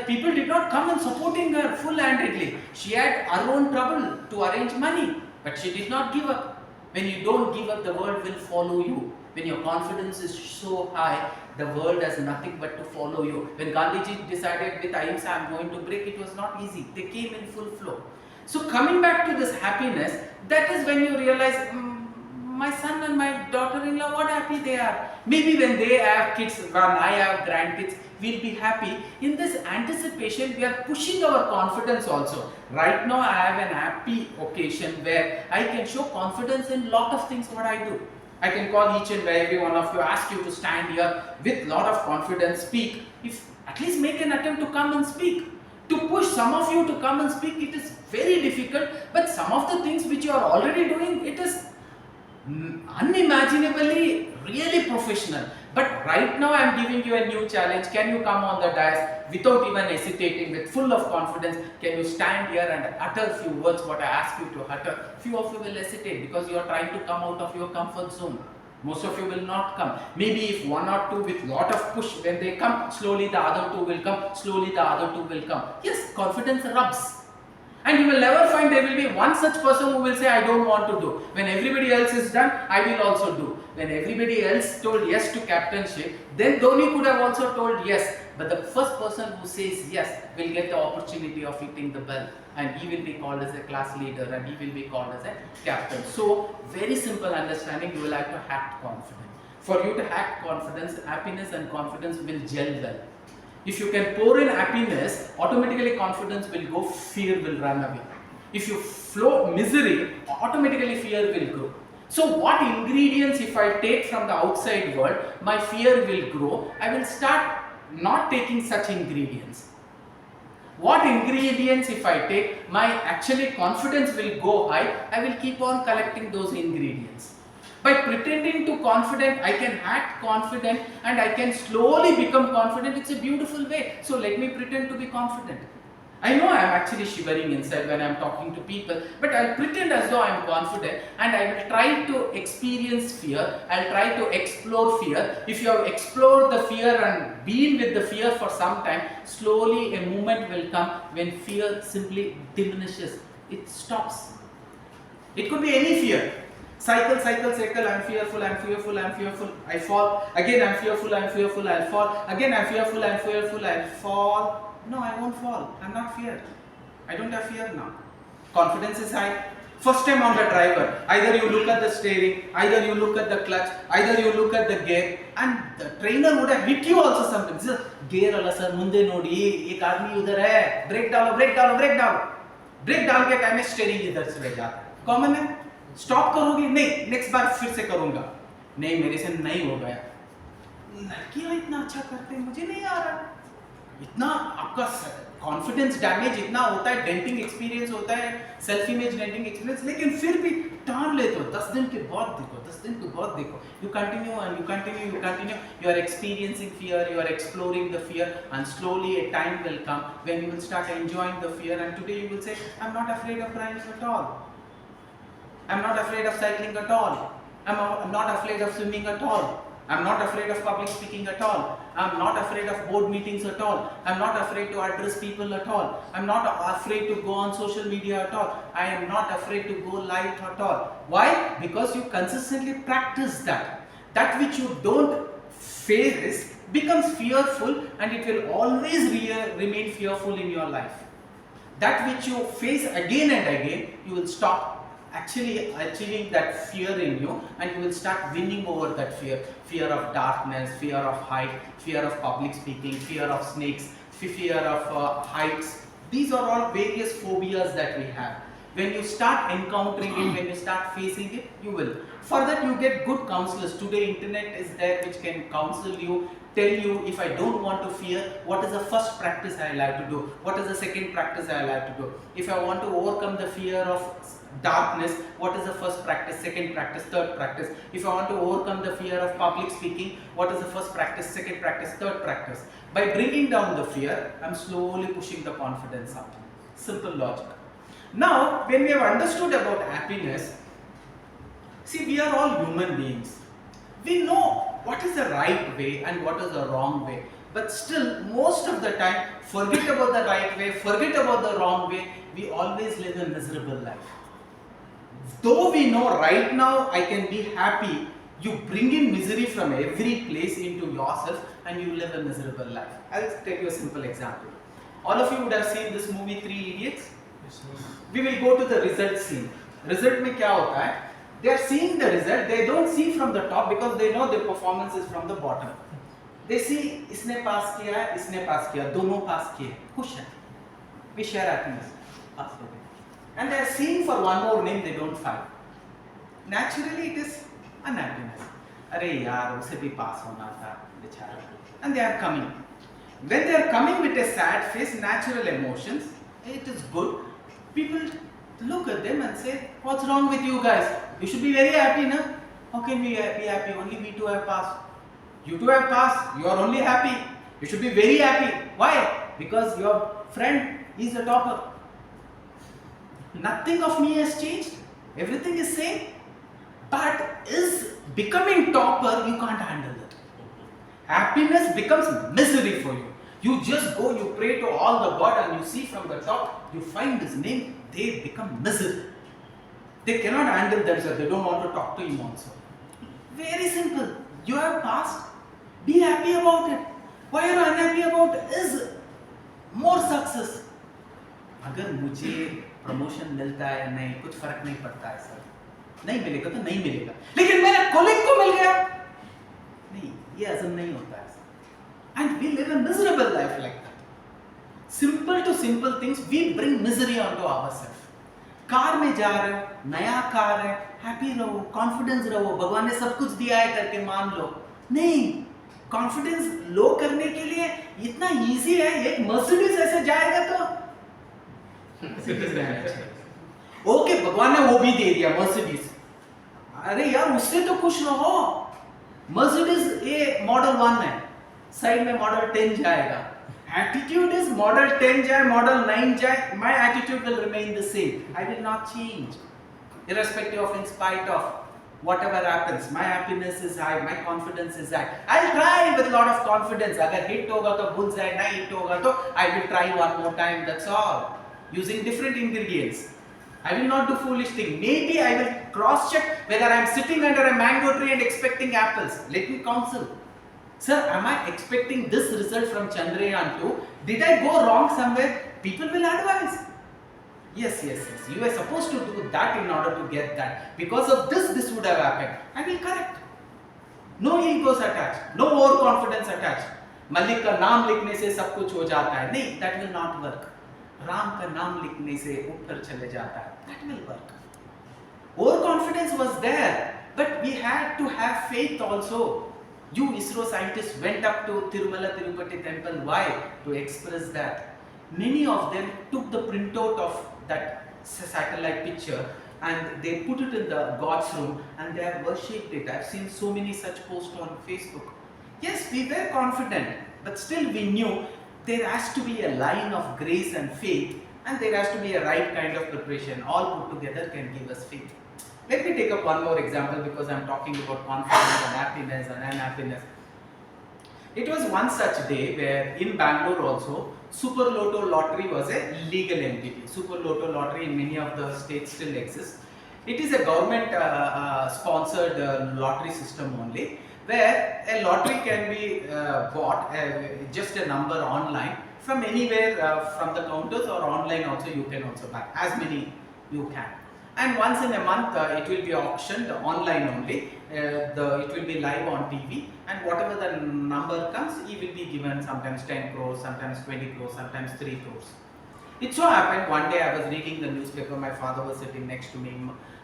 [SPEAKER 1] people did not come and supporting her full-handedly. She had her own trouble to arrange money, but she did not give up. When you don't give up, the world will follow you. When your confidence is so high, the world has nothing but to follow you. When Gandhiji decided with Ahimsa, I'm going to break, it was not easy. They came in full flow. So coming back to this happiness, that is when you realize, my son and my daughter-in-law, what happy they are. Maybe when they have kids, when I have grandkids, we'll be happy. In this anticipation, we are pushing our confidence also. Right now, I have an happy occasion where I can show confidence in lot of things what I do. I can call each and every one of you, ask you to stand here with lot of confidence, speak. If at least make an attempt to come and speak. To push some of you to come and speak, it is very difficult. But some of the things which you are already doing, it is unimaginably really professional. But right now I am giving you a new challenge. Can you come on the dais without even hesitating, with full of confidence? Can you stand here and utter few words what I ask you to utter? Few of you will hesitate because you are trying to come out of your comfort zone. Most of you will not come. Maybe if one or two with lot of push, when they come, slowly the other two will come, slowly the other two will come. Yes, confidence rubs. And you will never find there will be one such person who will say, I don't want to do. When everybody else is done, I will also do. When everybody else told yes to captainship, then Dhoni could have also told yes. But the first person who says yes will get the opportunity of hitting the bell. And he will be called as a class leader and he will be called as a captain. So, very simple understanding, you will have to act confident. For you to act confidence, happiness and confidence will gel well. If you can pour in happiness, automatically confidence will go, fear will run away. If you flow misery, automatically fear will grow. So what ingredients if I take from the outside world, my fear will grow. I will start not taking such ingredients. What ingredients if I take, my actually confidence will go high. I will keep on collecting those ingredients. By pretending to confident, I can act confident and I can slowly become confident. It's a beautiful way. So let me pretend to be confident. I know I am actually shivering inside when I am talking to people, but I'll pretend as though I am confident and I will try to experience fear. I'll try to explore fear. If you have explored the fear and been with the fear for some time, slowly a moment will come when fear simply diminishes. It stops. It could be any fear. cycle, I'm fearful, I fall, again I'm fearful, I'll fall, again I'm fearful, I'll fall. No, I won't fall, I'm not feared. I don't have fear now. Confidence is high. First time on the driver, either you look at the steering, either you look at the clutch, either you look at the gear, and the trainer would have hit you also sometimes. Gear alla sir, munde nodi, ek aadmi udhar hai, brake डालो, brake डाल के time में steering इधर से रह जाता है. Common है. स्टॉप करोगे नहीं, नेक्स्ट बार फिर से करूंगा, नहीं मेरे से नहीं हो गया. लड़कियां इतना अच्छा करते हैं, मुझे नहीं आ रहा. इतना आपका कॉन्फिडेंस डैमेज इतना होता है, डेंटिंग एक्सपीरियंस होता है, सेल्फ इमेज डेंटिंग एक्सपीरियंस, लेकिन फिर भी टाल लेते हो. 10 दिन के बाद देखो, you continue and you continue, you are experiencing fear, you are exploring the fear, and slowly a time will come when you will start enjoying the fear, and today you will say, I'm not afraid of driving at all, I'm not afraid of cycling at all, I'm not afraid of swimming at all, I'm not afraid of public speaking at all, I'm not afraid of board meetings at all, I'm not afraid to address people at all, I'm not afraid to go on social media at all, I am not afraid to go live at all. Why? Because you consistently practice that. That which you don't face becomes fearful, and it will always remain fearful in your life. That which you face again and again, you will stop actually achieving that fear in you, and you will start winning over that fear. Fear of darkness, fear of height, fear of public speaking, fear of snakes, fear of heights. These are all various phobias that we have. When you start encountering it, when you start facing it, you will. For that you get good counselors. Today internet is there which can counsel you, tell you, if I don't want to fear, what is the first practice I like to do? What is the second practice I like to do? If I want to overcome the fear of darkness, what is the first practice, second practice, third practice? If I want to overcome the fear of public speaking, what is the first practice, second practice, third practice? By bringing down the fear, I'm slowly pushing the confidence up. Simple logic. Now, when we have understood about happiness, see, we are all human beings. We know what is the right way and what is the wrong way. But still, most of the time, forget about the right way, forget about the wrong way, we always live a miserable life. Though we know right now I can be happy, you bring in misery from every place into yourself and you live a miserable life. I'll take you a simple example. All of you would have seen this movie 3 Idiots. We will go to the result scene. Result में क्या होता है? They are seeing the result. They don't see from the top because they know their performance is from the bottom. They see इसने पास किया है, इसने पास किया, दोनों पास किए, खुश हैं. We share happiness. पास हो गए. And they are seeing for one more name, they don't fight. Naturally, it is unhappiness. अरे यार, उसे भी पास होना था, बेचारा. And they are coming. When they are coming with a sad face, natural emotions, it is good. People look at them and say, what's wrong with you guys? You should be very happy, no? How can we be happy? Only we two have passed. You two have passed. You are only happy. You should be very happy. Why? Because your friend is a topper. Nothing of me has changed. Everything is same. But is becoming topper, you can't handle it. Happiness becomes misery for you. You just go, you pray to all the God and you see from the top, you find his name, they become misery. They cannot handle themselves, they don't want to talk to him also. Very simple. You have passed, be happy about it. Why you are unhappy about it is more success. अगर मुझे promotion मिलता है नहीं, कुछ फर्क नहीं पड़ता है सर. नहीं मिलेगा तो नहीं मिलेगा. लेकिन मेरे कोलिग को मिल गया. नहीं, ये असम नहीं होता है. And we live a miserable life like that. Simple to simple things, we bring misery onto ourselves. Car में जा रहे हो, नया कार है, हैप्पी रहो, कॉन्फिडेंस रहो, भगवान ने सब कुछ दिया है करके मान लो. नहीं, कॉन्फिडेंस लो करने के लिए इतना इजी है. एक मर्सिडीज ऐसे जाएगा तो ओके, भगवान ने वो भी दे दिया मर्सिडीज. अरे यार, उससे तो खुश रहो. मर्सिडीज ये मॉडल 1 है, साइड में मॉडल 10 जाएगा. Attitude is model 10 जाए, model 9 जाए, my attitude will remain the same. I will not change, irrespective of, in spite of whatever happens. My happiness is high, my confidence is high. I'll try with lot of confidence. अगर hit होगा तो भूल जाए, नहीं hit होगा तो I will try one more time. That's all. Using different ingredients. I will not do foolish thing. Maybe I will cross check whether I am sitting under a mango tree and expecting apples. Let me counsel. Sir, am I expecting this result from Chandrayaan 2? Did I go wrong somewhere? People will advise. Yes. You were supposed to do that in order to get that. Because of this would have happened. I will correct. No egos attached. No overconfidence attached. Malik का नाम लिखने से सब कुछ हो जाता है. नहीं, that will not work. Ram का नाम लिखने से ऊपर चले जाता है. That will work. Overconfidence was there, but we had to have faith also. You ISRO scientists went up to Tirumala Tirupati temple. Why? To express that. Many of them took the printout of that satellite picture and they put it in the God's room and they have worshipped it. I've seen so many such posts on Facebook. Yes, we were confident, but still we knew there has to be a line of grace and faith, and there has to be a right kind of preparation. All put together can give us faith. Let me take up one more example because I'm talking about confidence and happiness and unhappiness. It was one such day where in Bangalore also, Super Lotto lottery was a legal entity. Super Lotto lottery in many of the states still exists. It is a government sponsored lottery system only, where a lottery can be bought, just a number online from anywhere, from the counters or online also you can also buy, as many you can. And once in a month it will be auctioned online only, it will be live on TV, and whatever the number comes, he will be given sometimes 10 crores, sometimes 20 crores, sometimes 3 crores. It so happened one day I was reading the newspaper, my father was sitting next to me,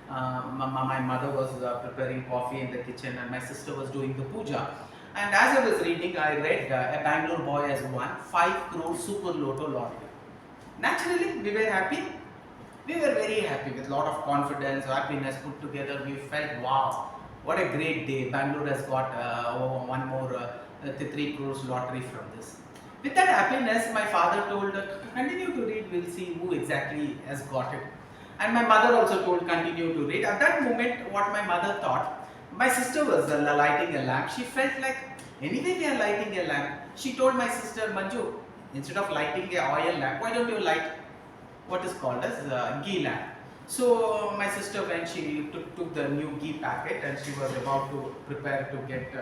[SPEAKER 1] my mother was preparing coffee in the kitchen and my sister was doing the puja. And as I was reading, I read a Bangalore boy has won 5 crore Super Lotto lottery. Naturally, we were happy. We were very happy with a lot of confidence, happiness put together. We felt, wow, what a great day. Bangalore has got one more 3 crores lottery from this. With that happiness, my father told, continue to read, we'll see who exactly has got it. And my mother also told, continue to read. At that moment, what my mother thought, my sister was lighting a lamp. She felt like, anyway we are lighting a lamp. She told my sister, Manju, instead of lighting a oil lamp, why don't you light what is called as ghee lamp? So my sister, when she took the new ghee packet and she was about to prepare to get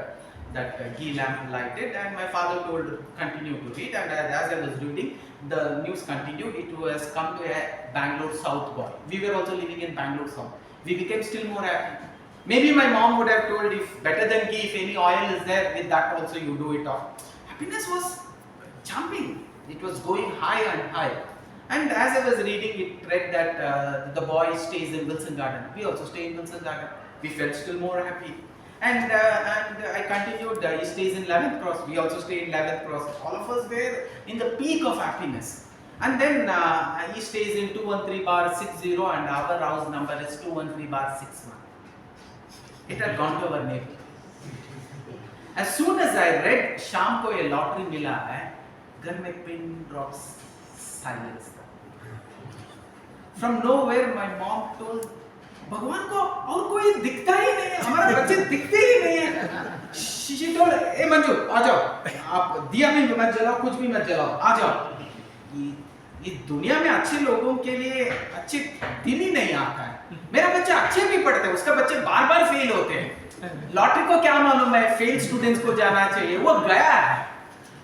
[SPEAKER 1] that ghee lamp lighted, and my father told, continue to read. And as I was reading, the news continued. It was come to a Bangalore South boy. We were also living in Bangalore South. We became still more happy. Maybe my mom would have told, if better than ghee, if any oil is there, with that also you do it off. Happiness was jumping. It was going high and high. And as I was reading, it read that the boy stays in Wilson Garden. We also stay in Wilson Garden. We felt still more happy. And I continued, he stays in 11th Cross. We also stay in 11th Cross. All of us were in the peak of happiness. And then he stays in 213 bar 60 and our house number is 213 bar 61. It had gone to our neighbor. As soon as I read, Sham ko ye lottery mila hai, ghar mein pin drops silence. From nowhere, my mom told, भगवान को और कोई दिखता ही नहीं है, हमारे बच्चे दिखते ही नहीं है. She told, ए मंजू, आ जाओ, आप दिया भी मत जलाओ, कुछ भी मत जलाओ, आ जाओ. ये दुनिया में अच्छे लोगों के लिए अच्छे दिन ही नहीं आता है. मेरा बच्चा अच्छे भी पढ़ते हैं, उसका बच्चे बार-बार फेल होते हैं. लॉटरी को क्या मालूम है, फेल स्टूडेंट्स को जाना चाहिए, वो गया है.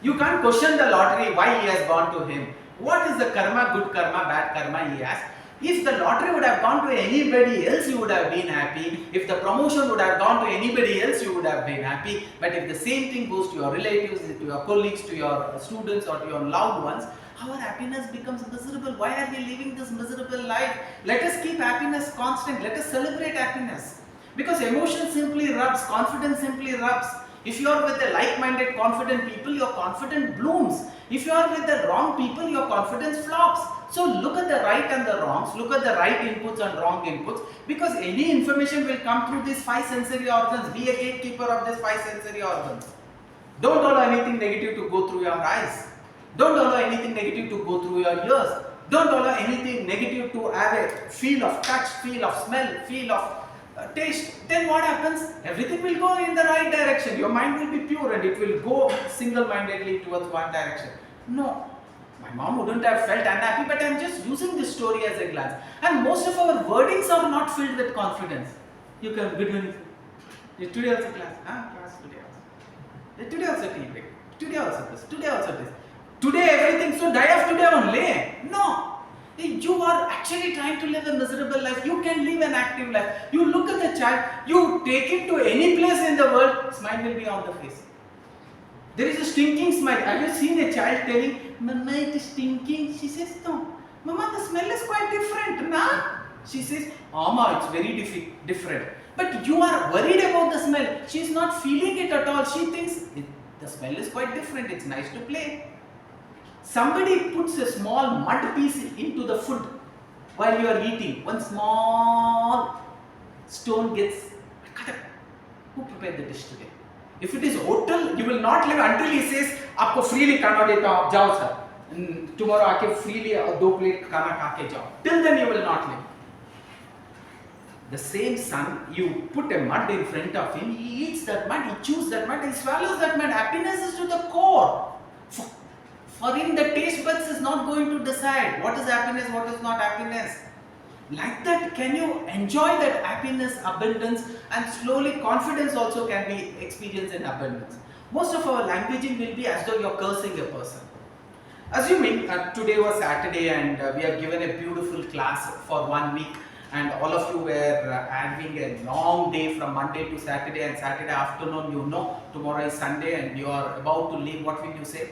[SPEAKER 1] You can't question the lottery why he has gone to him. What is the karma, good karma, bad karma he has? If the lottery would have gone to anybody else, you would have been happy. If the promotion would have gone to anybody else, you would have been happy. But if the same thing goes to your relatives, to your colleagues, to your students or to your loved ones, our happiness becomes miserable. Why are we living this miserable life? Let us keep happiness constant. Let us celebrate happiness. Because emotion simply rubs, confidence simply rubs. If you are with the like-minded, confident people, your confidence blooms. If you are with the wrong people, your confidence flops. So look at the right and the wrongs, look at the right inputs and wrong inputs, because any information will come through these 5 sensory organs. Be a gatekeeper of these 5 sensory organs. Don't allow anything negative to go through your eyes. Don't allow anything negative to go through your ears. Don't allow anything negative to have a feel of touch, feel of smell, feel of taste. Then what happens? Everything will go in the right direction. Your mind will be pure and it will go single-mindedly towards one direction. No. My mom wouldn't have felt unhappy, but I'm just using this story as a glance. And most of our wordings are not filled with confidence. You can begin. Today also class. Class today also. Today also tea break. Today also this. Today also this. Today everything. So die of today only. No. You are actually trying to live a miserable life. You can live an active life. You look at the child. You take it to any place in the world. Smile will be on the face. There is a stinking smile. Have you seen a child telling, Mama, it is stinking? She says, no. Mama, the smell is quite different, nah? She says, Mama, it's very different. But you are worried about the smell. She is not feeling it at all. She thinks, the smell is quite different. It's nice to play. Somebody puts a small mud piece into the food while you are eating. One small stone gets cut. Who prepared the dish today? If it is hotel, you will not live until he says, आपको freely खाना देता हूँ, जाओ sir. Tomorrow आके freely 2 plate खाना खा के जाओ. Till then you will not live. The same son, you put a mud in front of him, he eats that mud, he chews that mud, he swallows that mud. Happiness is to the core. For him, the taste buds is not going to decide what is happiness, what is not happiness. Like that, can you enjoy that happiness, abundance, and slowly confidence also can be experienced in abundance. Most of our languaging will be as though you are cursing a person. Assuming today was Saturday and we have given a beautiful class for 1 week and all of you were having a long day from Monday to Saturday, and Saturday afternoon you know tomorrow is Sunday and you are about to leave, what will you say?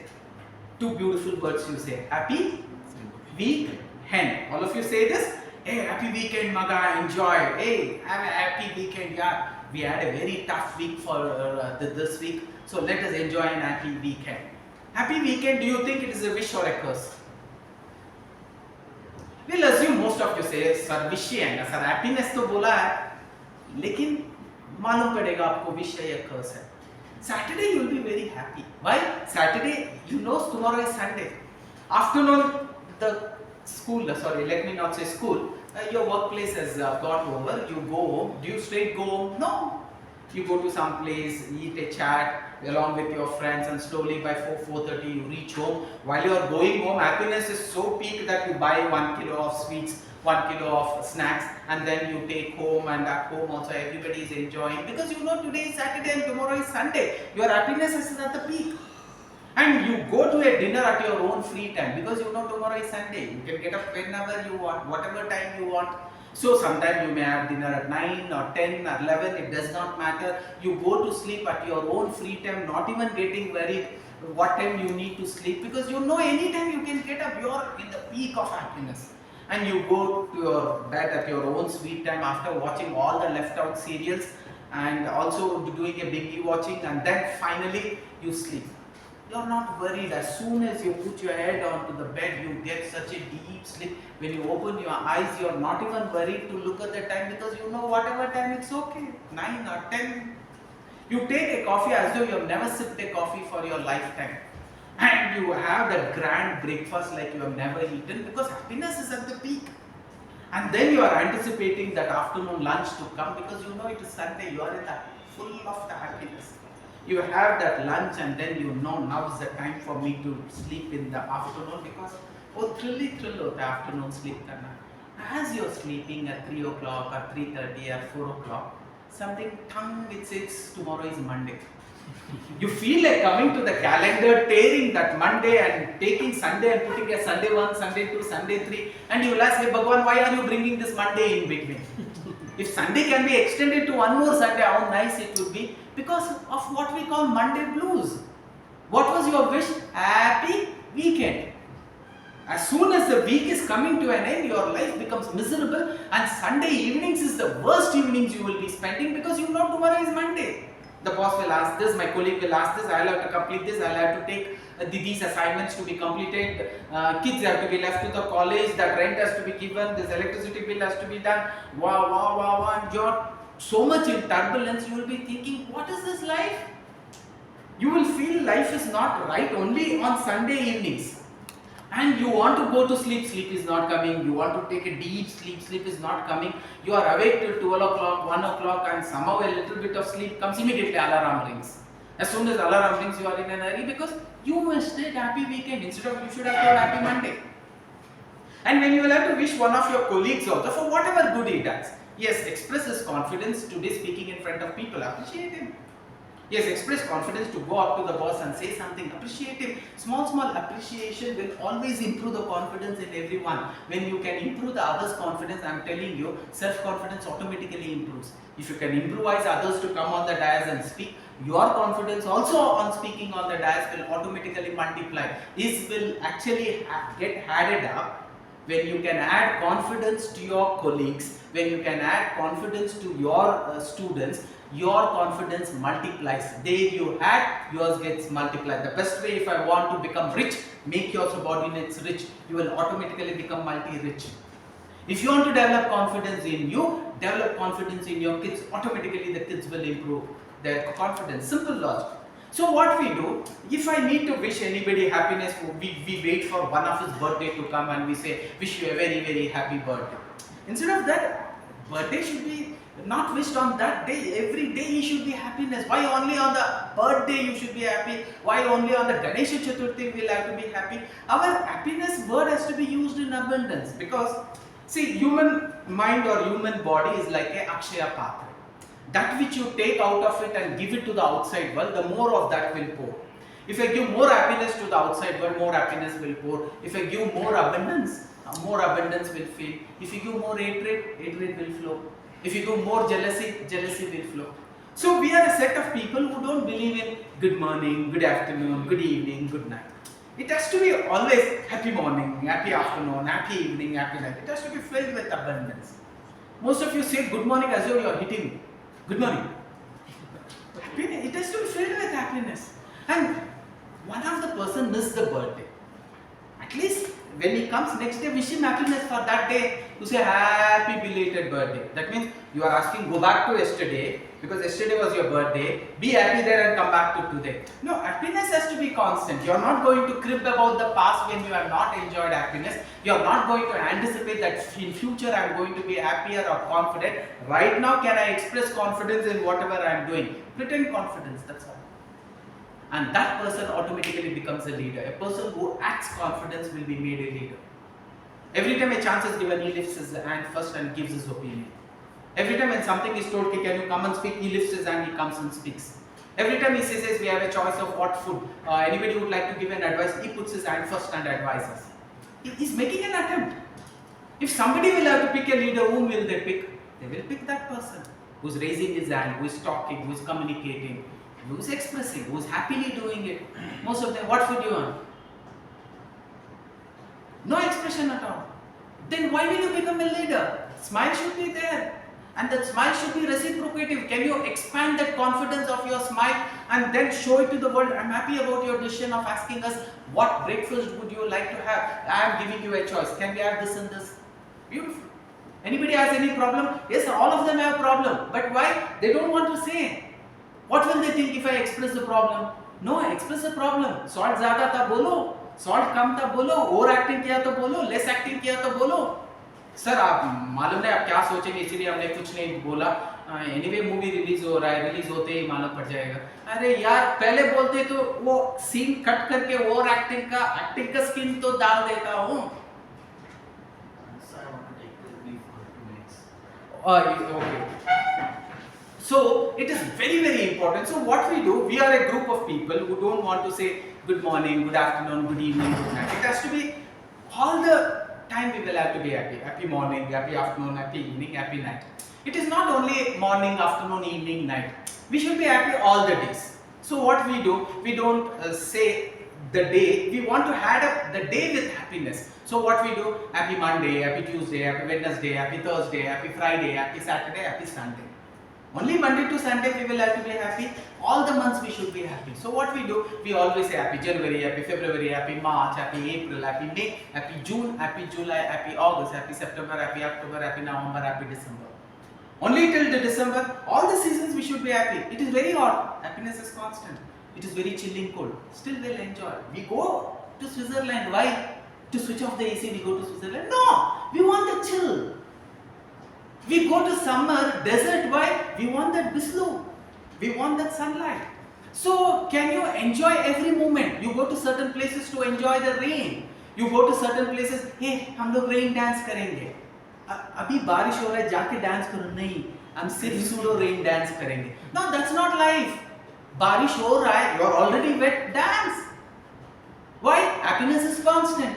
[SPEAKER 1] 2 beautiful words you say. Happy weekend. All of you say this. Hey, happy weekend, Maga, enjoy. Hey, have a happy weekend. Yeah, we had a very tough week for this week. So let us enjoy an happy weekend. Happy weekend, do you think it is a wish or a curse? We'll assume most of you say, sir, wish है, sir, happiness तो बोला है, लेकिन मालूम पड़ेगा आपको wish है या curse है. Saturday you will be very happy. Why? Saturday, you know tomorrow is Sunday. Afternoon, the school, let me not say school, your workplace has got over, you go home. Do you straight go home? No. You go to some place, eat a chat along with your friends, and slowly by 4:30 you reach home. While you are going home, happiness is so peak that you buy 1 kilo of sweets, 1 kilo of snacks, and then you take home, and at home also everybody is enjoying because you know today is Saturday and tomorrow is Sunday. Your happiness is at the peak. And you go to a dinner at your own free time because you know tomorrow is Sunday. You can get up whenever you want, whatever time you want. So sometimes you may have dinner at 9 or 10 or 11, it does not matter. You go to sleep at your own free time, not even getting worried what time you need to sleep because you know anytime you can get up, you are in the peak of happiness. And you go to your bed at your own sweet time after watching all the left out serials and also doing a binge watching, and then finally you sleep. You're not worried. As soon as you put your head onto the bed, you get such a deep sleep. When you open your eyes, you're not even worried to look at the time because you know whatever time it's okay, 9 or 10. You take a coffee as though you have never sipped a coffee for your lifetime. And you have that grand breakfast like you have never eaten because happiness is at the peak. And then you are anticipating that afternoon lunch to come because you know it is Sunday, you are in the full of the happiness. You have that lunch and then you know now is the time for me to sleep in the afternoon because thrilly hota hai afternoon sleep karna. As you are sleeping at 3 o'clock or 3:30 or 4 o'clock, something tongue which says tomorrow is Monday. You feel like coming to the calendar, tearing that Monday and taking Sunday and putting a Sunday 1, Sunday 2, Sunday 3, and you will ask, hey Bhagwan, why are you bringing this Monday in between? If Sunday can be extended to one more Sunday, how nice it would be because of what we call Monday blues. What was your wish? Happy weekend. As soon as the week is coming to an end, your life becomes miserable, and Sunday evenings is the worst evenings you will be spending because you know tomorrow is Monday. The boss will ask this, my colleague will ask this, I'll have to complete this, I'll have to take these assignments to be completed, kids have to be left to the college, that rent has to be given, this electricity bill has to be done, wow, and you're so much in turbulence, you will be thinking, what is this life? You will feel life is not right only on Sunday evenings. And you want to go to sleep, sleep is not coming. You want to take a deep sleep, sleep is not coming. You are awake till 12 o'clock, 1 o'clock, and somehow a little bit of sleep comes, immediately alarm rings. As soon as alarm rings, you are in a hurry because you must say happy weekend instead of you should have told happy Monday. And when you will have to wish one of your colleagues also for whatever good he does, yes, express his confidence today speaking in front of people, appreciate him. Yes, express confidence to go up to the boss and say something, appreciate him. Small appreciation will always improve the confidence in everyone. When you can improve the others' confidence, I am telling you, self-confidence automatically improves. If you can improvise others to come on the dais and speak, your confidence also on speaking on the dais will automatically multiply. This will actually get added up when you can add confidence to your colleagues, when you can add confidence to your students. Your confidence multiplies. There you had, yours gets multiplied. The best way, if I want to become rich, make your subordinates rich. You will automatically become multi-rich. If you want to develop confidence in you, develop confidence in your kids. Automatically the kids will improve their confidence. Simple logic. So what we do, if I need to wish anybody happiness, we wait for one of his birthday to come and we say, wish you a very happy birthday. Instead of that, birthday should be not wished on that day. Every day you should be happiness. Why only on the birthday you should be happy? Why only on the Ganesha Chaturthi will have to be happy? Our happiness word has to be used in abundance, because see, human mind or human body is like a Akshaya Patra. That which you take out of it and give it to the outside world, the more of that will pour. If I give more happiness to the outside world, more happiness will pour. If I give more abundance will fill. If you give more hatred will flow. If you give more jealousy will flow. So we are a set of people who don't believe in good morning, good afternoon, good evening, good night. It has to be always happy morning, happy afternoon, happy evening, happy night. It has to be filled with abundance. Most of you say good morning as though you are hitting me. Good morning. Happiness. It has to be filled with happiness. And one of the person missed the birthday. At least when he comes next day, wish him happiness for that day. You say happy belated birthday. That means you are asking, go back to yesterday, because yesterday was your birthday. Be happy there and come back to today. No, happiness has to be constant. You are not going to crib about the past when you have not enjoyed happiness. You are not going to anticipate that in future I am going to be happier or confident. Right now, can I express confidence in whatever I am doing? Pretend confidence, that's all. And that person automatically becomes a leader. A person who acts confidence will be made a leader. Every time a chance is given, he lifts his hand first and gives his opinion. Every time when something is told, can you come and speak, he lifts his hand, he comes and speaks. Every time he says we have a choice of what food, anybody would like to give an advice, he puts his hand first and advises. He is making an attempt. If somebody will have to pick a leader, whom will they pick? They will pick that person who is raising his hand, who is talking, who is communicating, who is expressing, who is happily doing it. Most of them, what food you want? No expression at all. Then why will you become a leader? Smile should be there. And that smile should be reciprocative. Can you expand that confidence of your smile and then show it to the world? I'm happy about your decision of asking us, what breakfast would you like to have? I am giving you a choice. Can we have this and this? Beautiful. Anybody has any problem? Yes, all of them have problem. But why? They don't want to say. What will they think if I express the problem? No, express the problem. Salt ज़्यादा था बोलो, salt कम था बोलो, over acting किया तो बोलो, less acting किया तो बोलो. सर आप मालूम नहीं आप क्या सोचेंगे, इसीलिए हमने कुछ नहीं बोला. एनीवे मूवी रिलीज हो रहा है, रिलीज होते ही मालूम पड़ जाएगा. अरे यार पहले बोलते तो वो सीन कट करके ओवर एक्टिंग का स्किन तो डाल देता हूँ. Okay. So it is very important. So what we do, we are a group of people who don't want to say good morning, good afternoon, good evening, good night. It has to be all the time we will have to be happy. Happy morning, happy afternoon, happy evening, happy night. It is not only morning, afternoon, evening, night. We should be happy all the days. So what we do, we don't say the day, we want to add up the day with happiness. So what we do, happy Monday, happy Tuesday, happy Wednesday, happy Thursday, happy Friday, happy Saturday, happy Sunday. Only Monday to Sunday we will have to be happy. All the months we should be happy. So what we do, we always say happy January, happy February, happy March, happy April, happy May, happy June, happy July, happy August, happy September, happy October, happy November, happy December. Only till the December, all the seasons we should be happy. It is very hot, happiness is constant. It is very chilling cold, still we'll enjoy. We go to Switzerland, why? To switch off the AC we go to Switzerland? No, we want the chill. We go to summer, desert, why? We want that bislu. We want that sunlight. So can you enjoy every moment? You go to certain places to enjoy the rain. You go to certain places, hey, हम लोग rain dance करेंगे. अभी बारिश हो रहा है, जाके dance करो नहीं. हम सिर्फ pseudo rain dance करेंगे. No, that's not life. बारिश हो रहा है, you are already wet, dance. Why? Happiness is constant.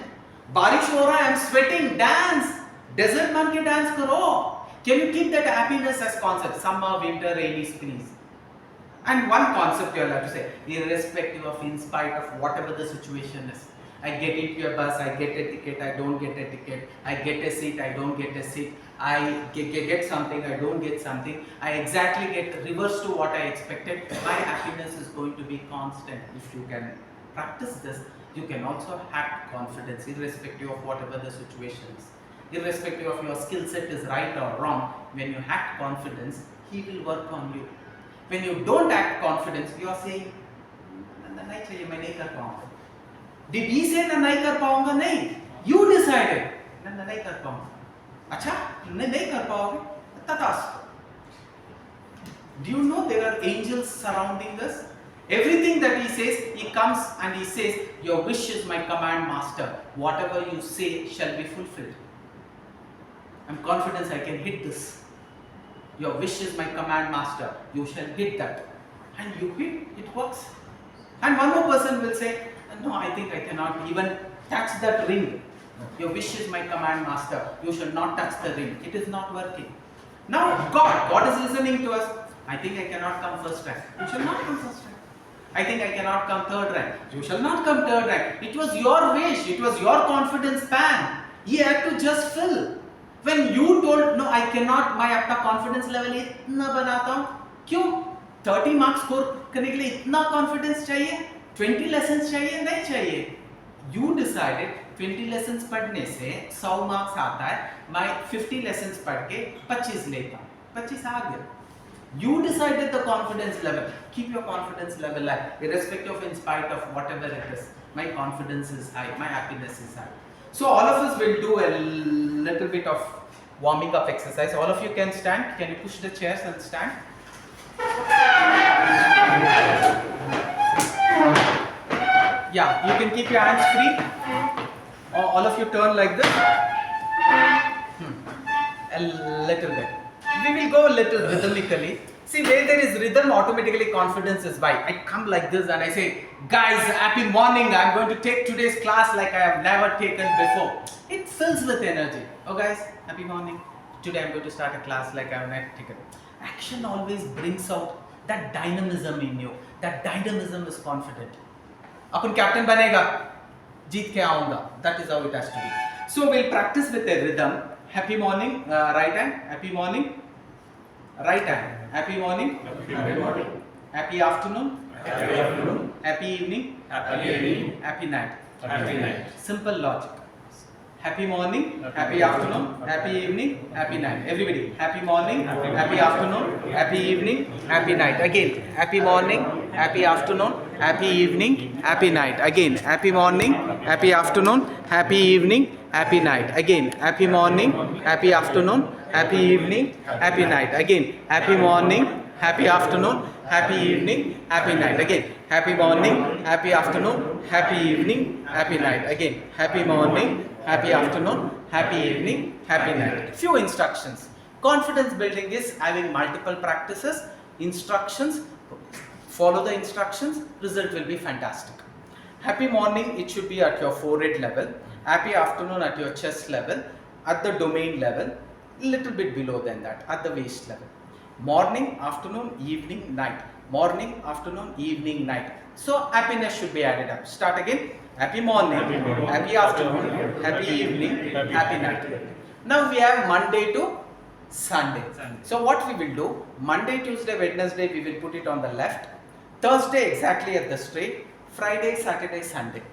[SPEAKER 1] बारिश हो रहा है, I'm sweating, dance. Desert मान के dance करो. Can you keep that happiness as concept? Summer, winter, rainy, spring. And one concept you will have to say, irrespective of, in spite of whatever the situation is. I get into a bus, I get a ticket, I don't get a ticket. I get a seat, I don't get a seat. I get something, I don't get something. I exactly get reverse to what I expected. My happiness is going to be constant. If you can practice this, you can also have confidence irrespective of whatever the situation is. Irrespective of your skill set is right or wrong, when you have confidence, he will work on you. When you don't act confidence, you are saying, नहीं चाहिए, मैं नहीं कर पाऊंगा. Did he say मैं नहीं कर पाऊंगा? नहीं. You decided, मैं नहीं कर पाऊंगा. अच्छा, तुमने नहीं कर पाओगे? तथास्तु. Do you know there are angels surrounding us? Everything that he says, he comes and he says, your wish is my command master. Whatever you say shall be fulfilled. I'm confident I can hit this. Your wish is my command master. You shall hit that. And you hit, it works. And one more person will say, no, I think I cannot even touch that ring. Your wish is my command master. You shall not touch the ring. It is not working. Now God is listening to us. I think I cannot come first rank. You shall not come first rank. I think I cannot come third rank. You shall not come third rank. It was your wish. It was your confidence span. He had to just fill. When you told, no, I cannot, मैं अपना confidence level इतना बनाता हूँ, क्यों? 30 marks score करने के लिए इतना confidence चाहिए? 20 lessons चाहिए? नहीं चाहिए. You decided 20 lessons पढ़ने से 100 marks आता है, मैं 50 lessons पढ़ के 25 लेता हूँ. 25 आ गया. You decided the confidence level. Keep your confidence level high, irrespective of, in spite of whatever it is. My confidence is high. My happiness is high. So all of us will do a little bit of warming up exercise. All of you can stand. Can you push the chairs and stand? Yeah, you can keep your hands free. All of you turn like this. A little bit. We will go a little rhythmically. See, where there is rhythm, automatically confidence is high. I come like this and I say, guys, happy morning. I'm going to take today's class like I have never taken before. It fills with energy. Oh guys, happy morning. Today I'm going to start a class like I have never taken. Action always brings out that dynamism in you. That dynamism is confident. Upon captain बनेगा, जीत के आऊँगा. That is how it has to be. So we'll practice with a rhythm. Happy morning, right hand. Happy morning. Right hand. Happy morning.
[SPEAKER 2] Happy morning.
[SPEAKER 1] Happy afternoon.
[SPEAKER 2] Happy afternoon.
[SPEAKER 1] Happy evening.
[SPEAKER 2] Happy evening.
[SPEAKER 1] Happy night.
[SPEAKER 2] Happy night.
[SPEAKER 1] Simple logic. Happy morning. Happy afternoon. Happy evening. Happy night. Everybody. Happy morning. Happy afternoon. Happy evening. Happy night. Again. Happy morning. Happy afternoon. Happy evening. Happy night. Again. Happy morning. Happy afternoon. Happy evening. Happy night. Again. Happy morning. Happy afternoon. Happy evening. Happy night. Again. Happy morning. Happy afternoon. Happy evening. Happy night. Again. Happy morning. Happy afternoon. Happy evening. Happy night. Again. Happy morning. Happy afternoon. Happy evening. Happy night. Few instructions. Confidence building is having multiple practices, instructions. Follow the instructions. Result will be fantastic. Happy morning, it should be at your forehead level. Happy afternoon at your chest level. At the domain level, little bit below than that, at the waist level. Morning, afternoon, evening, night. Morning, afternoon, evening, night. So happiness should be added up. Start again. Happy morning, happy afternoon, happy evening, happy night. Now we have Monday to Sunday. So what we will do, Monday, Tuesday, Wednesday, we will put it on the left. Thursday exactly at the straight. Friday, Saturday, Sunday.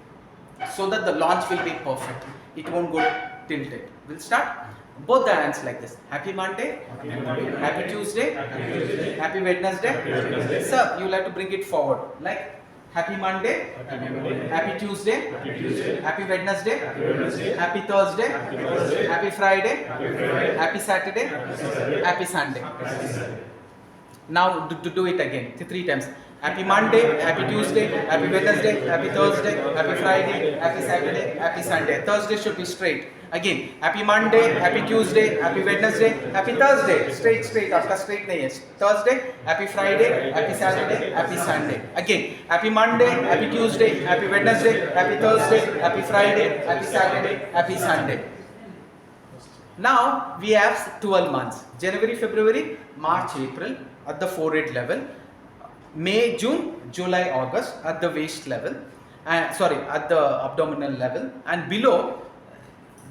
[SPEAKER 1] So that the launch will be perfect. It won't go tilted. We'll start. Both the hands like this. Happy Monday, happy Tuesday, happy Wednesday. Sir, you will have to bring it forward. Like happy Monday, happy Tuesday, happy Wednesday, happy Thursday, happy Friday, happy Saturday, happy Sunday. Now do it again 3 times. Happy Monday, Happy Tuesday, Happy Wednesday, Happy Thursday, Happy Friday, Happy Saturday, Happy Sunday. Thursday should be straight. Again, Happy Monday, Happy Tuesday, Happy Wednesday, Happy Thursday. Straight. आपका straight नहीं है. Thursday, Happy Friday, Happy Saturday, Happy Sunday. Again, Happy Monday, Happy Tuesday, Happy Wednesday, Happy Thursday, Happy Friday, Happy Saturday, Happy Sunday. Now we have 12 months: January, February, March, April at the forehead level, May, June, July, August at the waist level, at the abdominal level, and below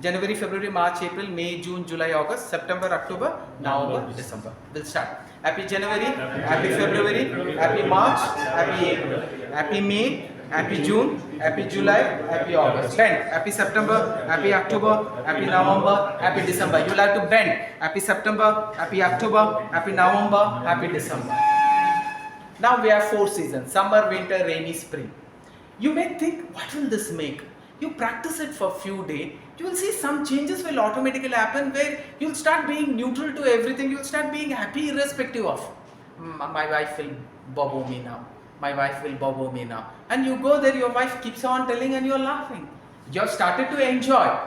[SPEAKER 1] January, February, March, April, May, June, July, August, September, October, November, December. We'll start. Happy January, Happy February, Happy March, Happy April, Happy May, Happy June, Happy July, Happy August. Bend. Happy September, Happy October, Happy November, Happy December. You'll have to bend. Happy September, Happy October, Happy November, Happy December. Now we have 4 seasons: summer, winter, rainy, spring. You may think, what will this make? You practice it for a few days, you will see some changes will automatically happen where you'll start being neutral to everything. You'll start being happy irrespective of my wife will bobo me now. My wife will bobo me now. And you go there, your wife keeps on telling and you're laughing. You've started to enjoy.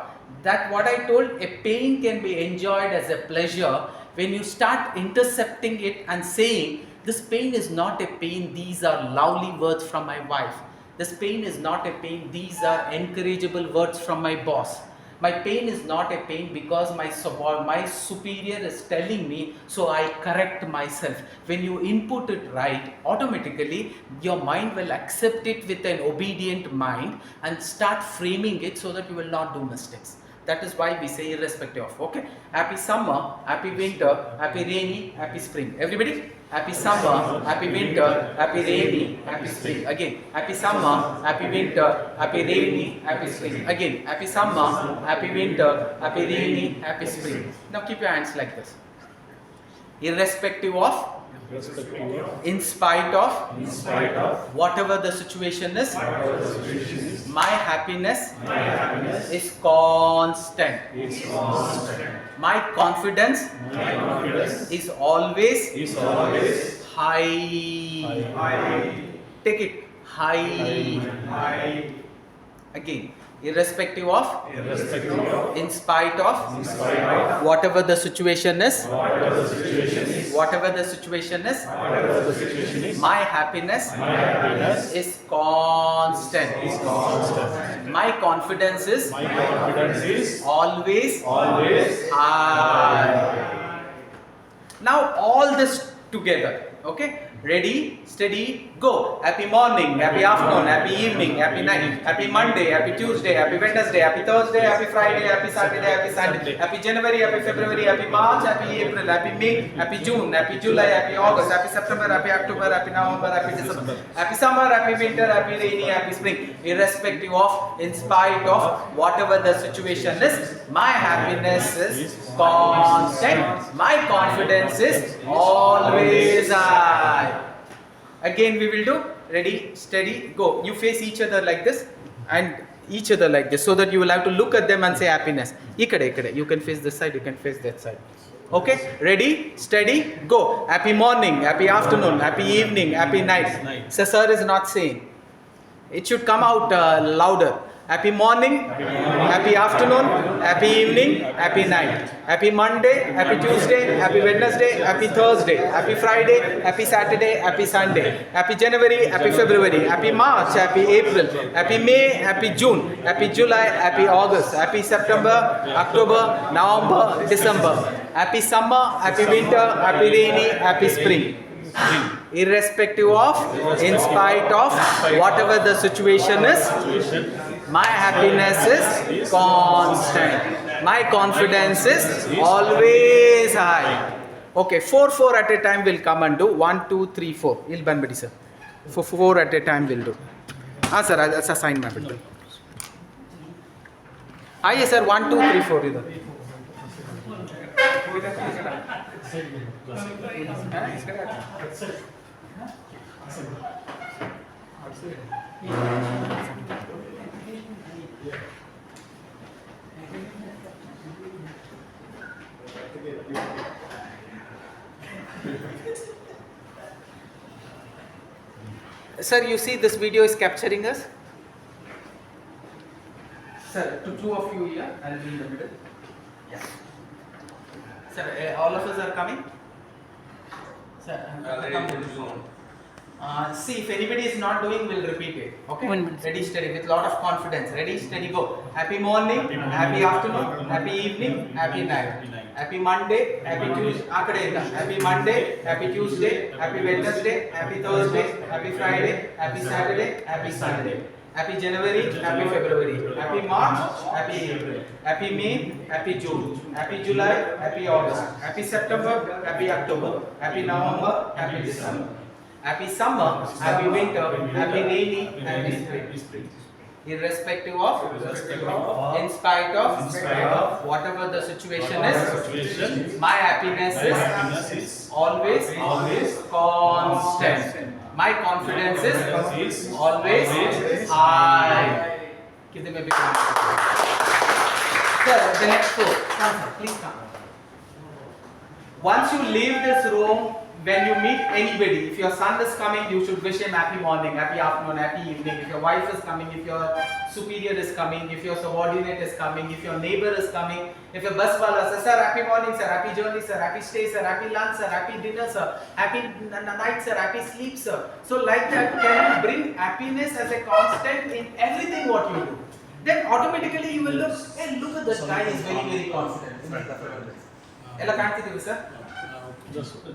[SPEAKER 1] That what I told, a pain can be enjoyed as a pleasure when you start intercepting it and saying, this pain is not a pain, these are lovely words from my wife. This pain is not a pain, these are encourageable words from my boss. My pain is not a pain because my superior is telling me, so I correct myself. When you input it right, automatically your mind will accept it with an obedient mind and start framing it so that you will not do mistakes. That is why we say irrespective of. Okay? Happy summer, happy winter, happy rainy, happy spring. Everybody? Happy summer, happy winter, happy rainy, happy spring. Again, happy summer, happy winter, happy rainy, happy spring. Again, happy summer, happy winter, happy rainy, happy spring. Now keep your hands like this. Irrespective of, in spite of, whatever the situation is, my happiness is constant. My confidence is always high. Take it, high. Again, irrespective of, in spite of, whatever the situation is, my happiness is constant. My confidence is always high. Now all this together, okay? Ready, steady, go. Happy morning, happy afternoon, happy evening, happy night, happy Monday, happy Tuesday, happy Wednesday, happy Thursday, happy Friday, happy Saturday, happy Sunday, happy January, happy February, happy March, happy April, happy May, happy June, happy July, happy August, happy September, happy October, happy November, happy December, happy summer, happy winter, happy rainy, happy spring. Irrespective of, in spite of, whatever the situation is, my happiness is constant. My confidence is always high. Again we will do. Ready, steady, go. You face each other like this and each other like this, so that you will have to look at them and say happiness. Ikade. You can face this side, you can face that side. Okay, ready, steady, go. Happy morning, happy afternoon, happy evening, happy night. So sir is not saying. It should come out louder. Happy morning, happy afternoon, happy evening, happy night. Happy Monday, happy Tuesday, happy Wednesday, happy Thursday, happy Friday, happy Saturday, happy Sunday. Happy January, happy February, happy March, happy April, happy May, happy June, happy July, happy August, happy September, October, November, December. Happy summer, happy winter, happy rainy, happy spring. Irrespective of, in spite of, whatever the situation is, my happiness is constant. My confidence is always high. Okay, 4 at a time will come and do. 1, 2, 3, 4. Il banbadi sir. 4 at a time will do. Ah sir, that's a sign ma'am. Yes sir, 1, 2, 3, 4 idhar. Sir, you see this video is capturing us? Sir, to two of you here, I'll be in the middle. Yeah. Sir, all of us are coming? Sir, see, if anybody is not doing, we'll repeat it. Okay?
[SPEAKER 4] 1 minute.
[SPEAKER 1] Ready, steady, with lot of confidence. Ready, steady, go. Happy morning, happy afternoon, happy evening, happy night. Happy Monday, happy Tuesday, happy Monday, happy Tuesday, happy Wednesday, happy Thursday, happy Friday, happy Saturday, happy Sunday. Happy January, happy February, happy March, happy April, happy May, happy June, happy July, happy August, happy September, happy October, happy November, happy December. Happy summer, happy winter, happy rainy, happy spring. Irrespective of, in spite of, whatever the situation is, my happiness is always constant. My confidence is always high. Give them a big round. Sir, the next floor. Come, sir, please come. Once you leave this room, when you meet anybody, if your son is coming, you should wish him happy morning, happy afternoon, happy evening. If your wife is coming, if your superior is coming, if your subordinate is coming, if your neighbor is coming, if your bus wala says, sir, happy morning, sir, happy journey, sir, happy stay, sir, happy lunch, sir, happy dinner, sir, happy night, sir, happy sleep, sir. So like that, can you bring happiness as a constant in everything what you do? Then automatically you will look, hey, look at that guy is very, very confident. Ella kaantidivi, sir?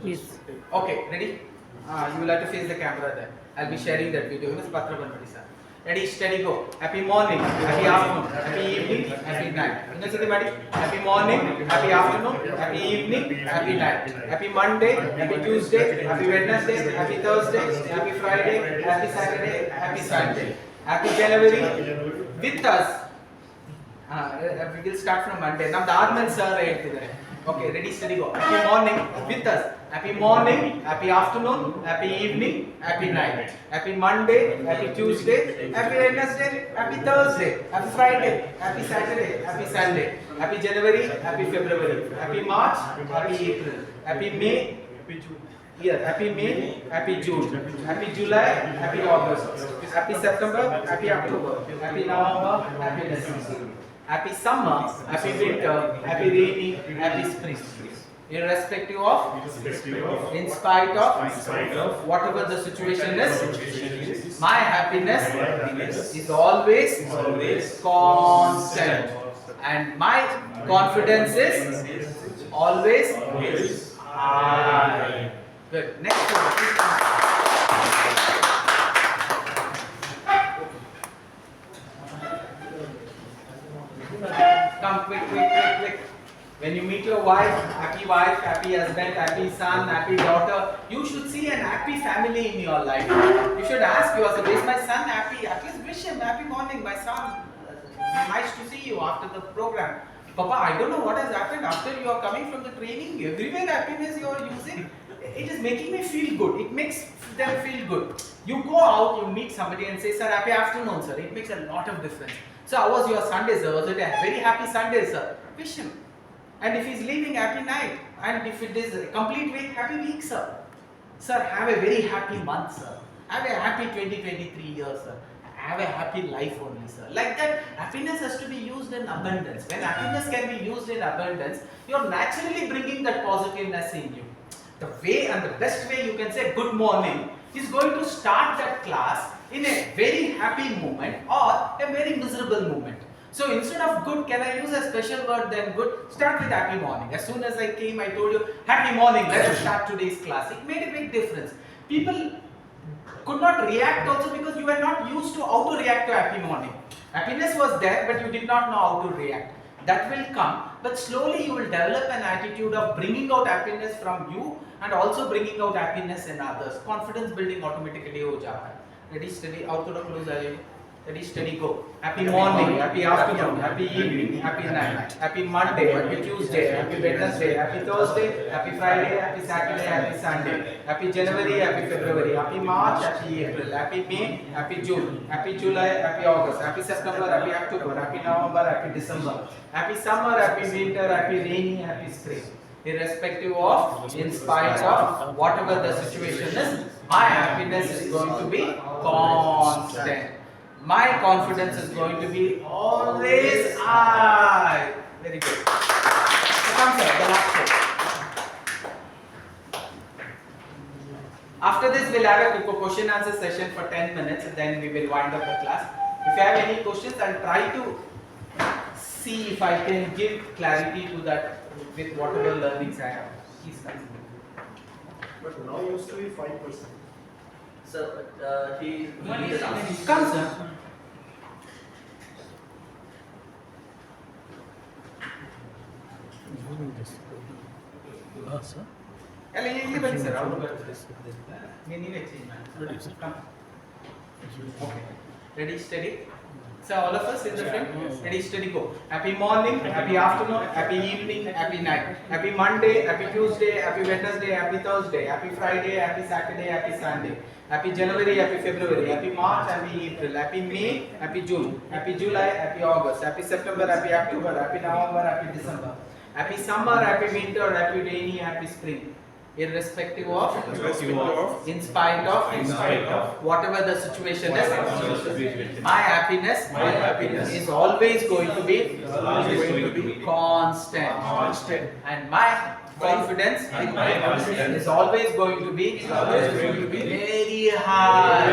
[SPEAKER 4] Yes.
[SPEAKER 1] Okay, ready? You will have to face the camera then. I'll be sharing that video. Patra banbadi, sir. Ready, steady, go. Happy morning, happy afternoon, happy evening, happy night. Happy morning, happy afternoon, happy evening, happy night. Happy Monday, happy Tuesday, happy Wednesday, happy Thursday, happy Friday, happy Saturday, happy Sunday. Happy January with us. We will start from Monday. Now the Arman sir ಹೇಳ್ತಿದ್ದಾರೆ. Okay, ready, steady, go. Happy morning with us. Happy morning, happy afternoon, happy evening, happy night. Happy Monday, happy Tuesday, happy Wednesday, happy Thursday, happy Friday, happy Saturday, happy Sunday. Happy January, happy February, happy March, happy April, happy May, happy June. Happy May, happy June, happy July, happy August, happy September, happy October, happy November, happy December. Happy summer, happy winter, happy rainy, happy spring. Irrespective of, in spite of, whatever the situation is, my happiness is always constant. And my confidence is always high. Good. Next one, please come. Come quick. When you meet your wife, happy husband, happy son, happy daughter, you should see an happy family in your life. You should ask yourself, is my son happy? At least wish him happy morning, my son. Nice to see you after the program. Papa, I don't know what has happened after you are coming from the training. Everywhere happiness you are using. It is making me feel good. It makes them feel good. You go out, you meet somebody and say, sir, happy afternoon, sir. It makes a lot of difference. So how was your Sunday, sir? Was it a very happy Sunday, sir? Wish him. And if he's leaving, happy night. And if it is a complete week, happy week, sir. Sir, have a very happy month, sir. Have a happy 2023 year, sir. Have a happy life only, sir. Like that, happiness has to be used in abundance. When happiness can be used in abundance, you're naturally bringing that positiveness in you. The way and the best way you can say good morning is going to start that class in a very happy moment or a very miserable moment. So instead of good, can I use a special word than good? Start with happy morning. As soon as I came, I told you, happy morning, let's start today's class. It made a big difference. People could not react also because you were not used to how to react to happy morning. Happiness was there, but you did not know how to react. That will come, but slowly you will develop an attitude of bringing out happiness from you and also bringing out happiness in others. Confidence building automatically ho jata hai. Ready, steady, out to the close aaye. Ready, steady, go. Happy morning, happy afternoon, happy evening, happy night, happy Monday, happy Tuesday, happy Wednesday, happy Thursday, happy Friday, happy Saturday, happy Sunday, happy January, happy February, happy March, happy April, happy May, happy June, happy July, happy August, happy September, happy October, happy November, happy December, happy summer, happy winter, happy rainy, happy spring. irrespective of, in spite of, whatever the situation is, my happiness is going to be constant. My confidence is going to be always high. Very good. So come sir, the last one. After this, we'll have a question answer session for 10 minutes, and then we will wind up the class. If you have any questions, I'll try to see if I can give clarity to that with whatever learnings I have. Please continue.
[SPEAKER 3] But now used to be 5%.
[SPEAKER 5] Sir, he needs an answer.
[SPEAKER 1] Come, sir.
[SPEAKER 4] sir.
[SPEAKER 1] ಅಲ್ಲ ಇಲ್ಲಿ ಬನ್ನಿ sir ಅವರು ಬರ್ತಾರೆ ನೀವೇ change ಮಾಡಿ come okay ready study so all of us in the front ready steady go happy morning happy afternoon happy evening happy night happy Monday happy Tuesday happy Wednesday happy Thursday happy Friday happy Saturday happy Sunday happy January happy February happy March happy April happy May happy June happy July happy August happy September happy October happy November happy December happy summer happy winter happy rainy happy spring irrespective of, in spite of, whatever the situation is, my happiness is always going to be constant, and my confidence is always going to be very high.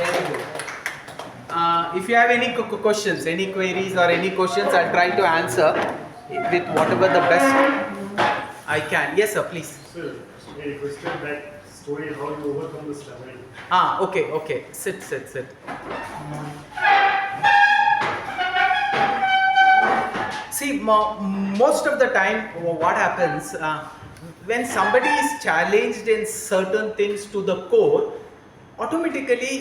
[SPEAKER 1] Very good. If you have any questions, any queries or any questions, I'll try to answer with whatever the best I can. Yes, sir, please.
[SPEAKER 3] Sir, I requested that story how you overcome the stammering.
[SPEAKER 1] Okay. Sit. See, most of the time, what happens when somebody is challenged in certain things to the core, automatically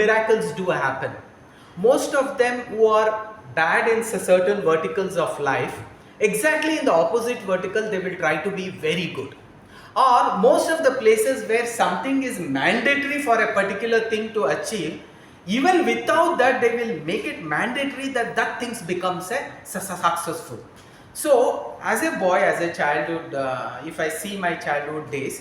[SPEAKER 1] miracles do happen. Most of them who are bad in certain verticals of life, exactly in the opposite vertical they will try to be very good. Or most of the places where something is mandatory for a particular thing to achieve, even without that they will make it mandatory that things becomes a successful. So as a boy, as a childhood, if I see my childhood days,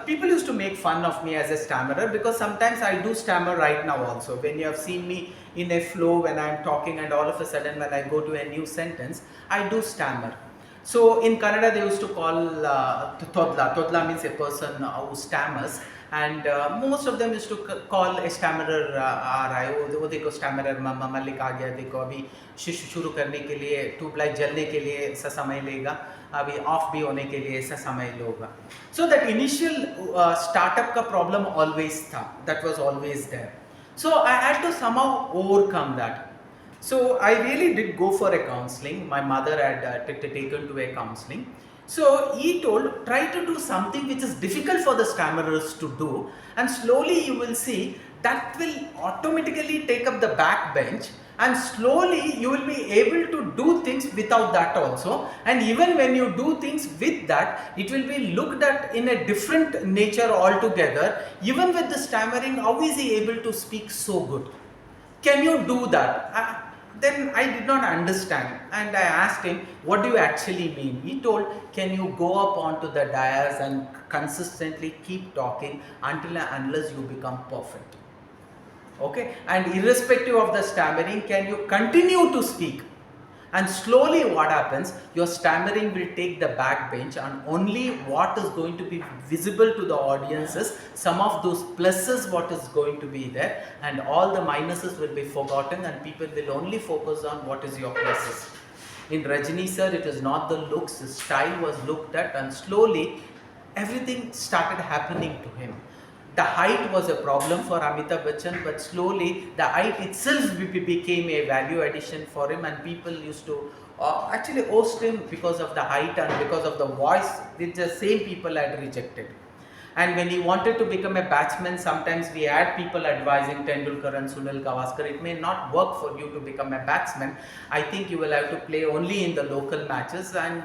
[SPEAKER 1] people used to make fun of me as a stammerer, because sometimes I do stammer right now also. When you have seen me in a flow when I am talking, and all of a sudden when I go to a new sentence, I do stammer. So in Kannada they used to call Todla means a person who stammers, and most of them used to call a stammerer वो देखो stammerer Malik आ गया, देखो अभी शुरू करने के लिए tubelight जलने के लिए ऐसा समय लेगा, अभी ऑफ भी होने के लिए ऐसा समय लेगा. So that initial startup का problem always था, that was always there. So I had to somehow overcome that. So I really did go for a counseling. My mother had taken to a counseling. So he told, try to do something which is difficult for the stammerers to do, and slowly you will see that will automatically take up the back bench, and slowly you will be able to do things without that also. And even when you do things with that, it will be looked at in a different nature altogether. Even with the stammering, how is he able to speak so good? Can you do that? Then I did not understand, and I asked him, what do you actually mean? He told, can you go up onto the dais and consistently keep talking until and unless you become perfect? Okay, and irrespective of the stammering, can you continue to speak? And slowly what happens, your stammering will take the back bench, and only what is going to be visible to the audience is some of those pluses what is going to be there, and all the minuses will be forgotten, and people will only focus on what is your pluses. In Rajini sir, it is not the looks, his style was looked at, and slowly everything started happening to him. The height was a problem for Amitabh Bachchan, but slowly the height itself became a value addition for him, and people used to actually host him because of the height and because of the voice which the same people had rejected. And when he wanted to become a batsman, sometimes we had people advising Tendulkar and Sunil Gavaskar, it may not work for you to become a batsman. I think you will have to play only in the local matches, and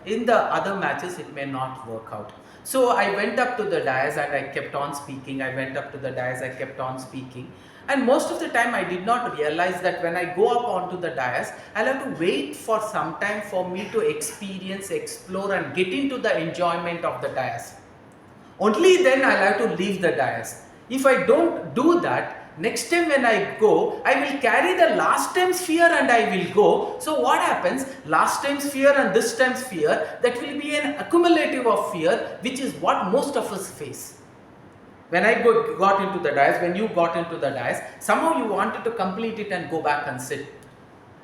[SPEAKER 1] in the other matches it may not work out. So I went up to the dais and I kept on speaking. I went up to the dais, I kept on speaking. And most of the time I did not realize that when I go up onto the dais, I'll have to wait for some time for me to experience, explore and get into the enjoyment of the dais. Only then I'll have to leave the dais. If I don't do that, next time when I go, I will carry the last time's fear and I will go. So what happens? Last time's fear and this time's fear, that will be an accumulative of fear, which is what most of us face. When I got into the dais, when you got into the dais, somehow you wanted to complete it and go back and sit.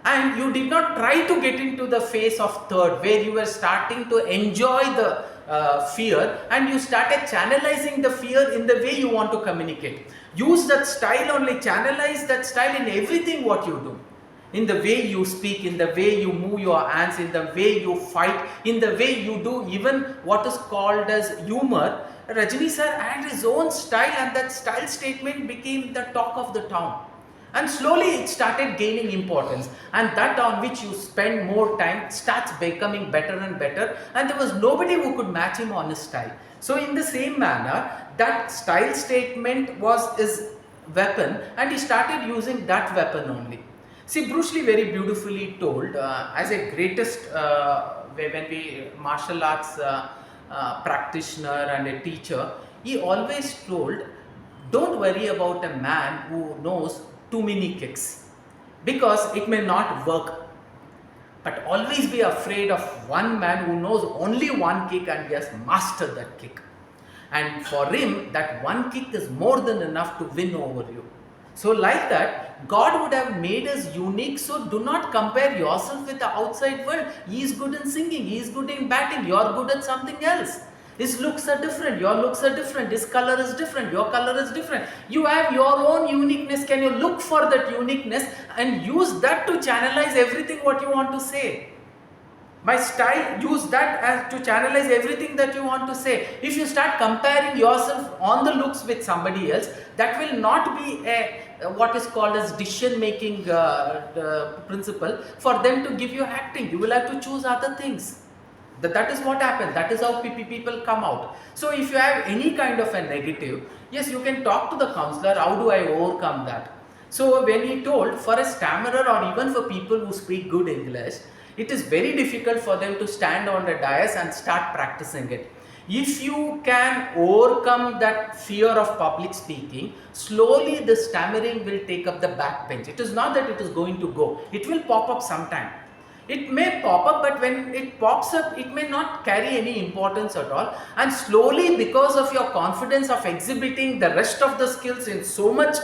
[SPEAKER 1] And you did not try to get into the phase of third, where you were starting to enjoy the fear and you started channelizing the fear in the way you want to communicate. Use that style only, channelize that style in everything what you do. In the way you speak, in the way you move your hands, in the way you fight, in the way you do even what is called as humor. Rajni sir had his own style and that style statement became the talk of the town. And slowly it started gaining importance, and that on which you spend more time starts becoming better and better, and there was nobody who could match him on his style. So in the same manner, that style statement was his weapon and he started using that weapon only. See, Bruce Lee very beautifully told, as a greatest when we martial arts practitioner and a teacher, he always told, don't worry about a man who knows too many kicks, because it may not work, but always be afraid of one man who knows only one kick and he has mastered that kick, and for him that one kick is more than enough to win over you. So like that, God would have made us unique, so do not compare yourself with the outside world. He is good in singing, he is good in batting, you are good at something else. His looks are different, your looks are different, his color is different, your color is different. You have your own uniqueness. Can you look for that uniqueness and use that to channelize everything what you want to say? My style, use that as to channelize everything that you want to say. If you start comparing yourself on the looks with somebody else, that will not be a what is called as decision making principle for them to give you acting. You will have to choose other things. That is what happens. That is how people come out. So if you have any kind of a negative, yes, you can talk to the counselor. How do I overcome that? So when he told, for a stammerer or even for people who speak good English, it is very difficult for them to stand on the dais and start practicing it. If you can overcome that fear of public speaking, slowly the stammering will take up the backbench. It is not that it is going to go. It will pop up sometime. It may pop up, but when it pops up, it may not carry any importance at all. And slowly, because of your confidence of exhibiting the rest of the skills in so much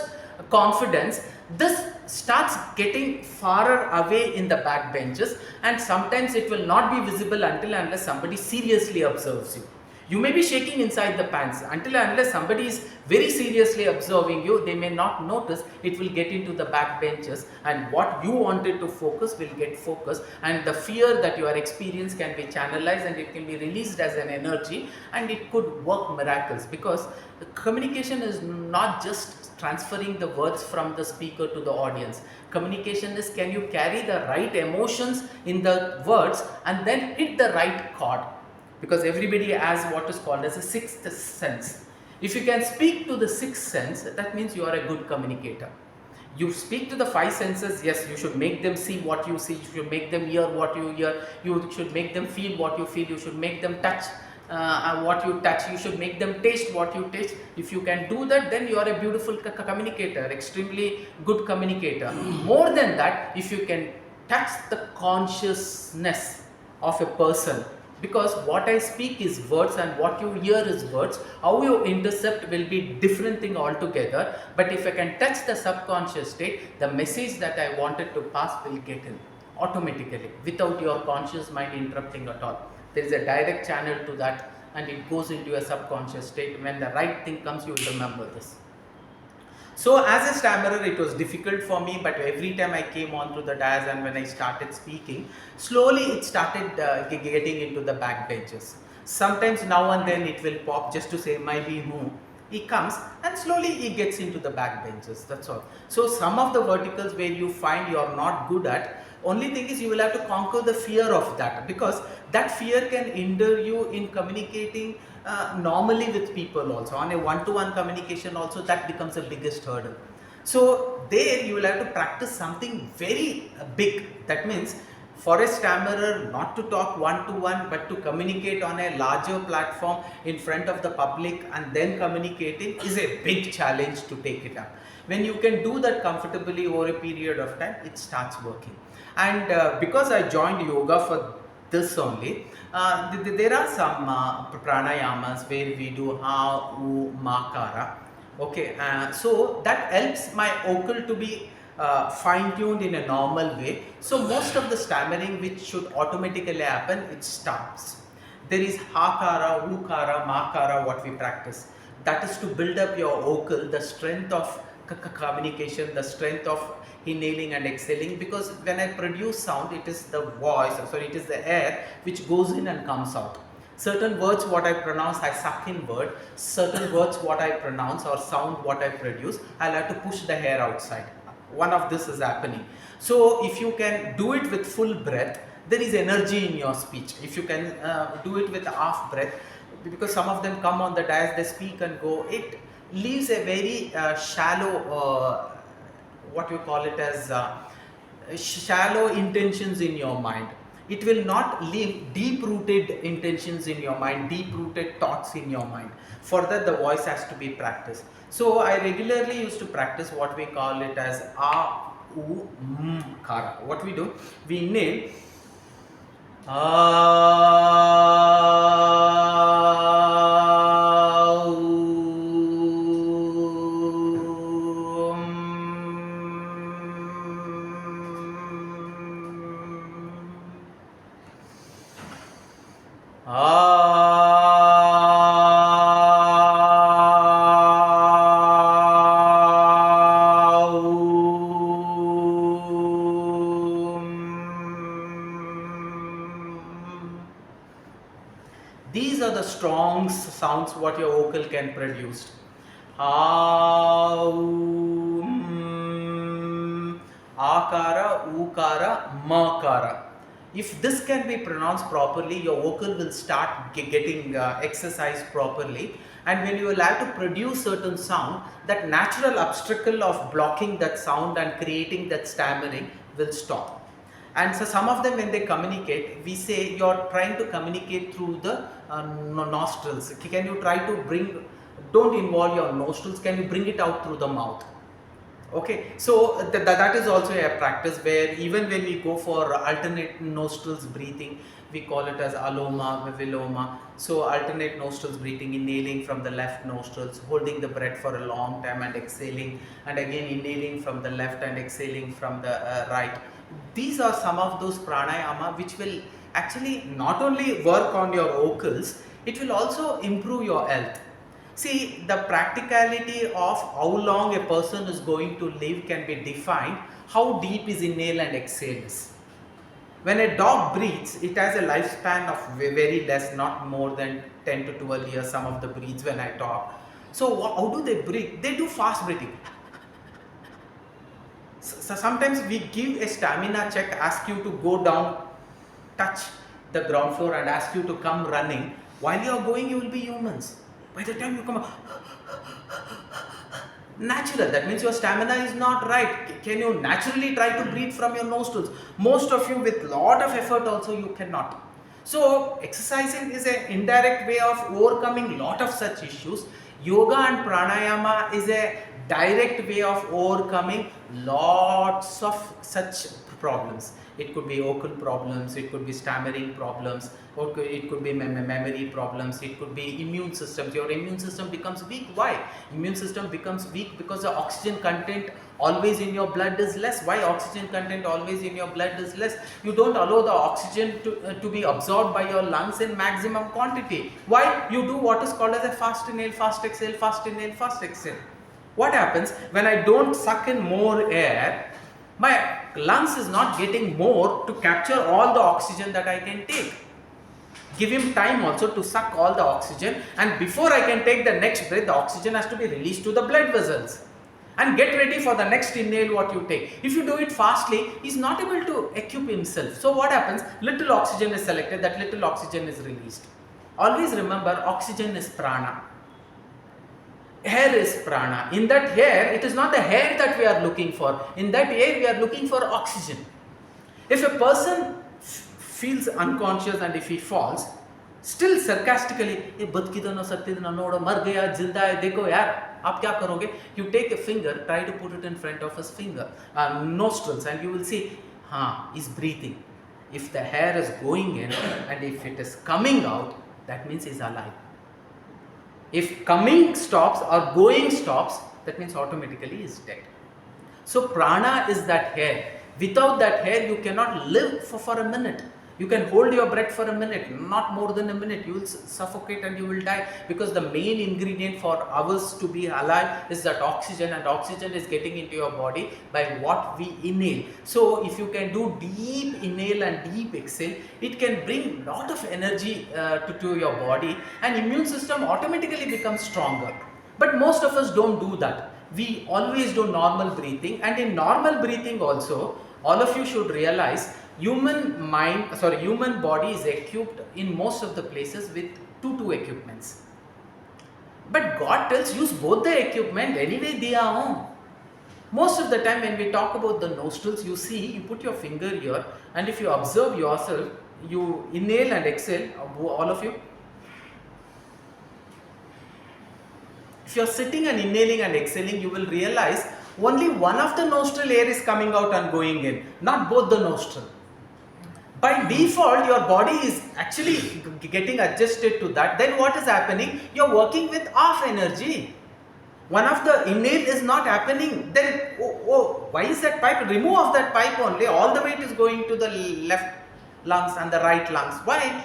[SPEAKER 1] confidence, this starts getting farther away in the back benches, and sometimes it will not be visible until unless somebody seriously observes you. You may be shaking inside the pants. Until unless somebody is very seriously observing you, they may not notice. It will get into the back benches, and what you wanted to focus will get focused, and the fear that you are experiencing can be channelized and it can be released as an energy, and it could work miracles, because the communication is not just transferring the words from the speaker to the audience. Communication is, can you carry the right emotions in the words and then hit the right chord? Because everybody has what is called as a sixth sense. If you can speak to the sixth sense, that means you are a good communicator. You speak to the five senses, yes, you should make them see what you see, you should make them hear what you hear, you should make them feel what you feel, you should make them touch what you touch, you should make them taste what you taste. If you can do that, then you are a beautiful communicator, extremely good communicator. More than that, if you can touch the consciousness of a person, because what I speak is words and what you hear is words, how you intercept will be different thing altogether. But if I can touch the subconscious state, the message that I wanted to pass will get in automatically without your conscious mind interrupting at all. There is a direct channel to that, and it goes into a subconscious state. When the right thing comes, you will remember this. So as a stammerer, it was difficult for me, but every time I came onto the dais and when I started speaking, slowly it started getting into the back benches. Sometimes now and then it will pop just to say, maybe who. He comes and slowly he gets into the back benches, that's all. So some of the verticals where you find you are not good at, only thing is you will have to conquer the fear of that, because that fear can hinder you in communicating normally with people also, on a one-to-one communication also, that becomes the biggest hurdle. So there you will have to practice something very big. That means for a stammerer not to talk one-to-one but to communicate on a larger platform in front of the public and then communicating is a big challenge to take it up. When you can do that comfortably over a period of time, it starts working. And because I joined yoga for this only, there are some pranayamas where we do ha, u, ma, kara. Okay, so that helps my vocal to be fine-tuned in a normal way. So most of the stammering which should automatically happen, it stops. There is ha kara, u kara, ma kara, what we practice. That is to build up your vocal, the strength of communication, the strength of inhaling and exhaling, because when I produce sound, it is the voice, it is the air which goes in and comes out. Certain words what I pronounce, I suck in word. Certain words what I pronounce or sound what I produce, I'll have to push the hair outside. One of this is happening. So if you can do it with full breath, there is energy in your speech. If you can do it with half breath, because some of them come on the dais, they speak and go, it leaves a very shallow, what you call it as shallow intentions in your mind. It will not leave deep-rooted intentions in your mind, deep-rooted thoughts in your mind. For that, the voice has to be practiced. So I regularly used to practice what we call it as a, u, kara. What we do, we inhale These are the strong sounds what your vocal can produce. Akara, ukara, makara. If this can be pronounced properly, your vocal will start getting exercised properly. And when you will have to produce certain sound, that natural obstacle of blocking that sound and creating that stammering will stop. And so some of them, when they communicate, we say you're trying to communicate through the nostrils. Can you try to don't involve your nostrils, can you bring it out through the mouth? Okay, so that is also a practice where even when we go for alternate nostrils breathing, we call it as aloma, viloma. So alternate nostrils breathing, inhaling from the left nostrils, holding the breath for a long time and exhaling, and again inhaling from the left and exhaling from the right. These are some of those pranayama which will actually not only work on your vocals, it will also improve your health. See, the practicality of how long a person is going to live can be defined how deep is inhale and exhale is. When a dog breathes, it has a lifespan of very less, not more than 10 to 12 years, some of the breeds when I talk. So how do they breathe? They do fast breathing. So sometimes we give a stamina check, ask you to go down, touch the ground floor and ask you to come running. While you are going, you will be humans. By the time you come up, natural, that means your stamina is not right. Can you naturally try to breathe from your nostrils? Most of you with lot of effort also you cannot. So exercising is an indirect way of overcoming lot of such issues. Yoga and pranayama is a direct way of overcoming lots of such problems. It could be vocal problems, it could be stammering problems, or it could be memory problems, it could be immune systems. Your immune system becomes weak. Why? Immune system becomes weak because the oxygen content always in your blood is less. Why oxygen content always in your blood is less? You don't allow the oxygen to be absorbed by your lungs in maximum quantity. Why? You do what is called as a fast inhale, fast exhale, fast inhale, fast exhale. What happens when I don't suck in more air? My lungs is not getting more to capture all the oxygen that I can take. Give him time also to suck all the oxygen, and before I can take the next breath, the oxygen has to be released to the blood vessels. And get ready for the next inhale what you take. If you do it fastly, he's not able to equip himself. So what happens? Little oxygen is selected, that little oxygen is released. always remember oxygen is prana. Air is prana. In that air, it is not the air that we are looking for. In that air, we are looking for oxygen. If a person feels unconscious and if he falls, still sarcastically, "ये बदकी तो ना सकती ना नोड़ा मर गया जिंदा है देखो यार आप क्या करोगे?" You take a finger, try to put it in front of his nostrils, and you will see, he's breathing. If the air is going in and if it is coming out, that means he's alive. If coming stops or going stops, that means automatically he is dead. So prana is that air. Without that air, you cannot live for a minute. You can hold your breath for a minute, not more than a minute. You will suffocate and you will die, because the main ingredient for ours to be alive is that oxygen, and oxygen is getting into your body by what we inhale. So if you can do deep inhale and deep exhale, it can bring lot of energy to your body, and immune system automatically becomes stronger. But most of us don't do that. We always do normal breathing, and in normal breathing also, all of you should realize human body is equipped in most of the places with two equipments. But God tells use both the equipment, anyway they are home. Most of the time when we talk about the nostrils, you see, you put your finger here, and if you observe yourself, you inhale and exhale, all of you. If you are sitting and inhaling and exhaling, you will realize only one of the nostril air is coming out and going in, not both the nostril. By default, your body is actually getting adjusted to that. Then what is happening? You are working with half energy. One of the inhale is not happening. Then, why is that pipe? Remove of that pipe only. All the weight is going to the left lungs and the right lungs. Why?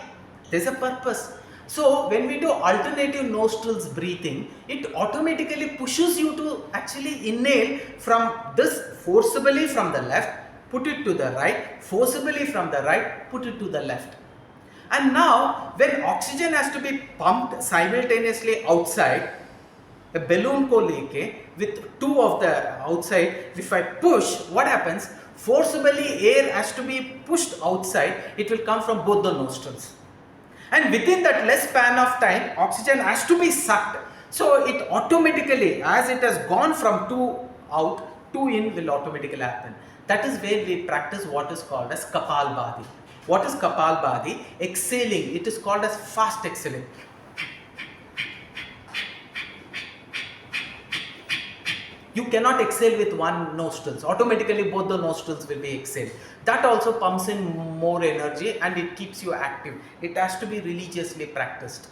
[SPEAKER 1] There's a purpose. So when we do alternative nostrils breathing, it automatically pushes you to actually inhale from this forcibly from the left, put it to the right, forcibly from the right, put it to the left. And now when oxygen has to be pumped simultaneously outside, a balloon ko leke with two of the outside, if I push, what happens? Forcibly air has to be pushed outside, it will come from both the nostrils. And within that less span of time, oxygen has to be sucked. So it automatically, as it has gone from two out, two in will automatically happen. That is where we practice what is called as Kapalbhati. What is Kapalbhati? Exhaling. It is called as fast exhaling. You cannot exhale with one nostrils. Automatically both the nostrils will be exhaled. That also pumps in more energy and it keeps you active. It has to be religiously practiced.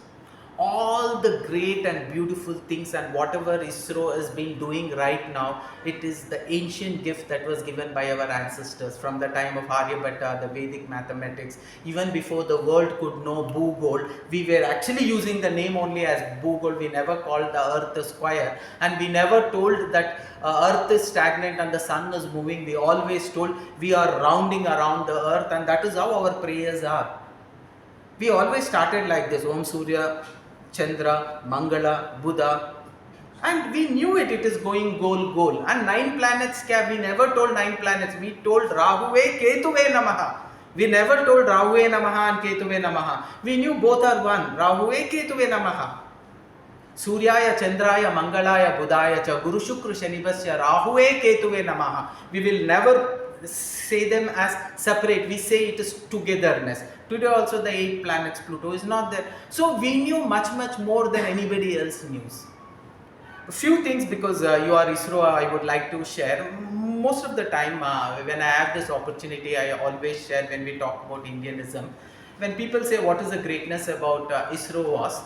[SPEAKER 1] All the great and beautiful things and whatever ISRO has been doing right now, it is the ancient gift that was given by our ancestors from the time of Aryabhatta, the Vedic mathematics. Even before the world could know Bhugol, we were actually using the name only as Bhugol. We never called the earth a square, and we never told that earth is stagnant and the sun is moving. We always told we are rounding around the earth, and that is how our prayers are. We always started like this: Om Surya, Chandra, Mangala, Buddha, and we knew it is going goal. And 9 planets, we never told 9 planets, we told Rahuve Ketuve Namaha. We never told Rahuve Namaha and Ketuve Namaha. We knew both are one. Rahuve Ketuve Namaha. Suryaya, Chandraya, Mangalaya, Budaya, Cha Guru Shukra Shanivasya, Rahuve Ketuve Namaha. We will never say them as separate. We say it is togetherness. Today also the 8 planets, Pluto is not there. So we knew much more than anybody else knew. A few things, because you are ISRO, I would like to share. Most of the time when I have this opportunity, I always share when we talk about Indianism. When people say what is the greatness about ISRO was,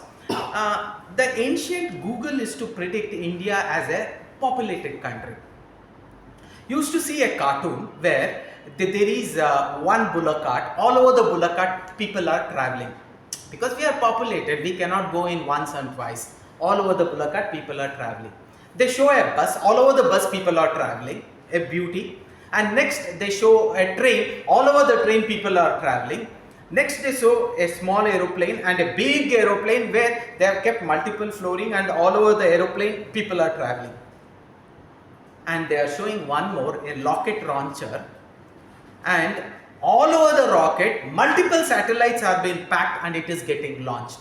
[SPEAKER 1] the ancient Google is to predict India as a populated country. You used to see a cartoon where there is one bullock cart. All over the bullock cart, people are traveling. Because we are populated, we cannot go in once and twice. All over the bullock cart, people are traveling. They show a bus. All over the bus, people are traveling. A beauty. And next, they show a train. All over the train, people are traveling. Next, they show a small aeroplane and a big aeroplane where they have kept multiple flooring, and all over the aeroplane, people are traveling. And they are showing one more, a rocket launcher. And all over the rocket, multiple satellites are being packed and it is getting launched.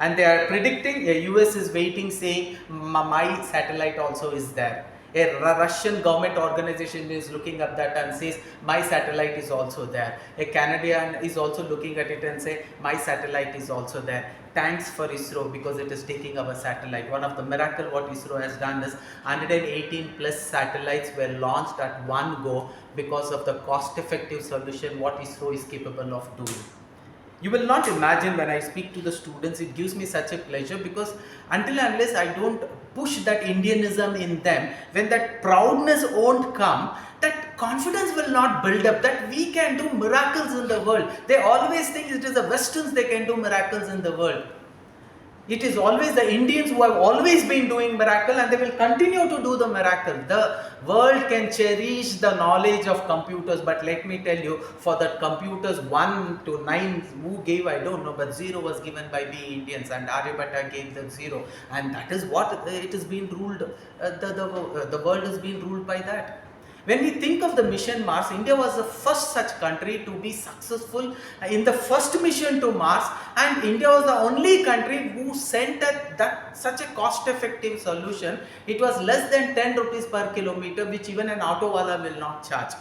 [SPEAKER 1] and they are predicting. The US is waiting, saying my satellite also is there. A Russian government organization is looking at that and says my satellite is also there. A Canadian is also looking at it and say my satellite is also there. Thanks for ISRO because it is taking our satellite. One of the miracle what ISRO has done is 118 plus satellites were launched at one go because of the cost effective solution what ISRO is capable of doing. You will not imagine when I speak to the students, it gives me such a pleasure because until and unless I don't push that Indianism in them, when that proudness won't come, that confidence will not build up that we can do miracles in the world. They always think it is the Westerns they can do miracles in the world. It is always the Indians who have always been doing miracle and they will continue to do the miracle. The world can cherish the knowledge of computers, but let me tell you, for the computers 1 to 9, who gave I don't know, but 0 was given by we Indians and Aryabhatta gave them 0, and that is what it has been ruled, the world has been ruled by that. When we think of the mission Mars, India was the first such country to be successful in the first mission to Mars, and India was the only country who sent such a cost-effective solution. It was less than 10 rupees per kilometer, which even an auto wala will not charge.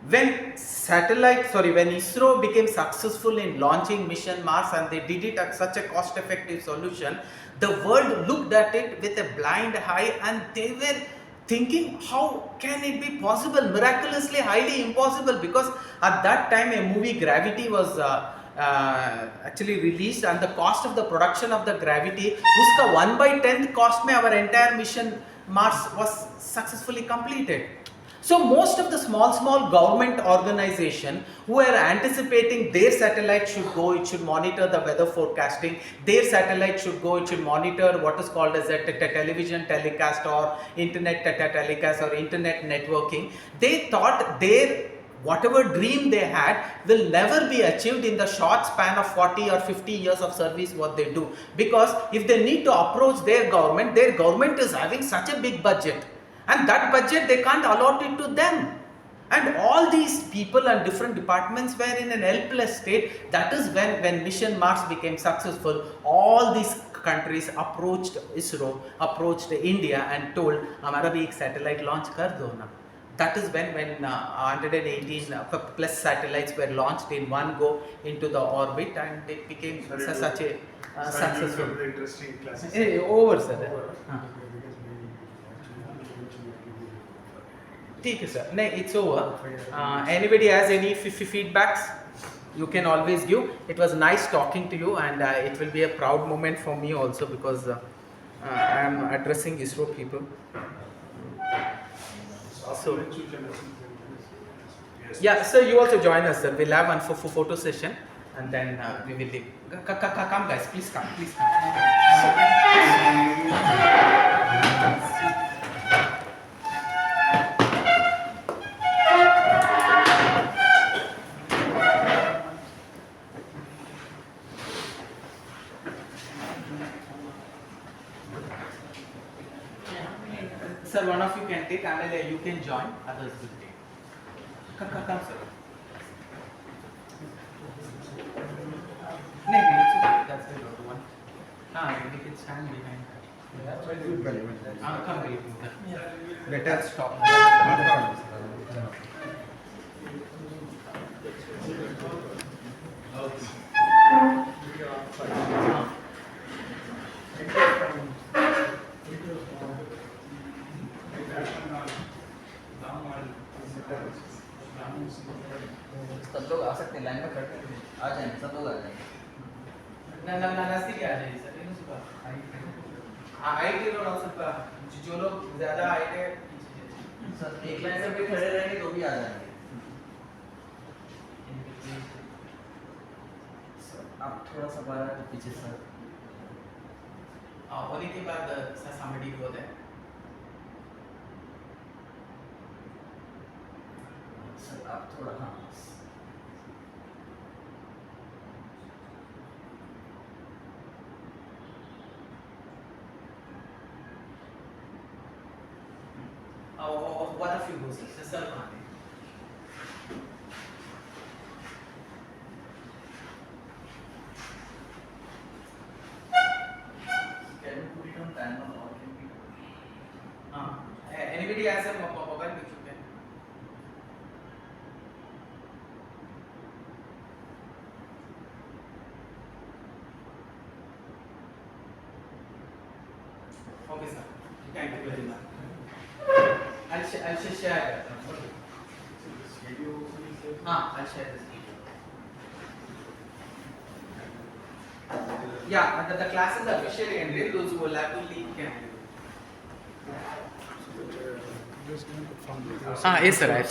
[SPEAKER 1] When ISRO became successful in launching mission Mars and they did it at such a cost-effective solution, the world looked at it with a blind eye and they were thinking, how can it be possible? Miraculously highly impossible, because at that time a movie Gravity was actually released, and the cost of the production of the Gravity, uska 1/10th cost mein our entire mission Mars was successfully completed. So most of the small government organization who are anticipating their satellite should go, it should monitor the weather forecasting, their satellite should go, it should monitor what is called as a television telecast or internet telecast or internet networking. They thought their whatever dream they had will never be achieved in the short span of 40 or 50 years of service what they do. Because if they need to approach their government is having such a big budget. And that budget they can't allot it to them. And all these people and different departments were in an helpless state. That is when Mission Mars became successful. All these countries approached ISRO, approached India and told, "Hamara bhi ek satellite launch kar do na." That is when 118 plus satellites were launched in one go into the orbit, and it became such a successful.
[SPEAKER 2] Interesting classes.
[SPEAKER 1] Over, sir. Okay, sir. No, it's over. Anybody has any feedbacks? You can always give. It was nice talking to you, and it will be a proud moment for me also because I am addressing ISRO people. So, yeah, sir, you also join us, sir. We'll have one for photo session, and then we will leave. Come, guys, please come, please come. Sir, one of you can take, and you can join, others will take. Come, sir. No, it's okay. That's the other one. We can stand behind that. Come, wait. Let us stop.
[SPEAKER 5] सब लोग आ सकते हैं, line में खड़े आ जाएंगे, सब लोग आ जाएंगे।
[SPEAKER 1] नजदीक आ जाइए सर, हाइट और सब जो लोग ज्यादा हाइट है
[SPEAKER 5] सर एक लाइन में भी खड़े रहेंगे तो भी आ जाएंगे। आप थोड़ा सा बाहर पीछे सर।
[SPEAKER 1] होने के बाद sir somebody go there.
[SPEAKER 5] Sir आप थोड़ा हाँ
[SPEAKER 1] What if you go, sir? Thank you very much. I'll share that. I'll share this video. Yeah, the class is officially ended. Those who will have to leave can leave.
[SPEAKER 4] just going to find it.
[SPEAKER 1] Yes, sir.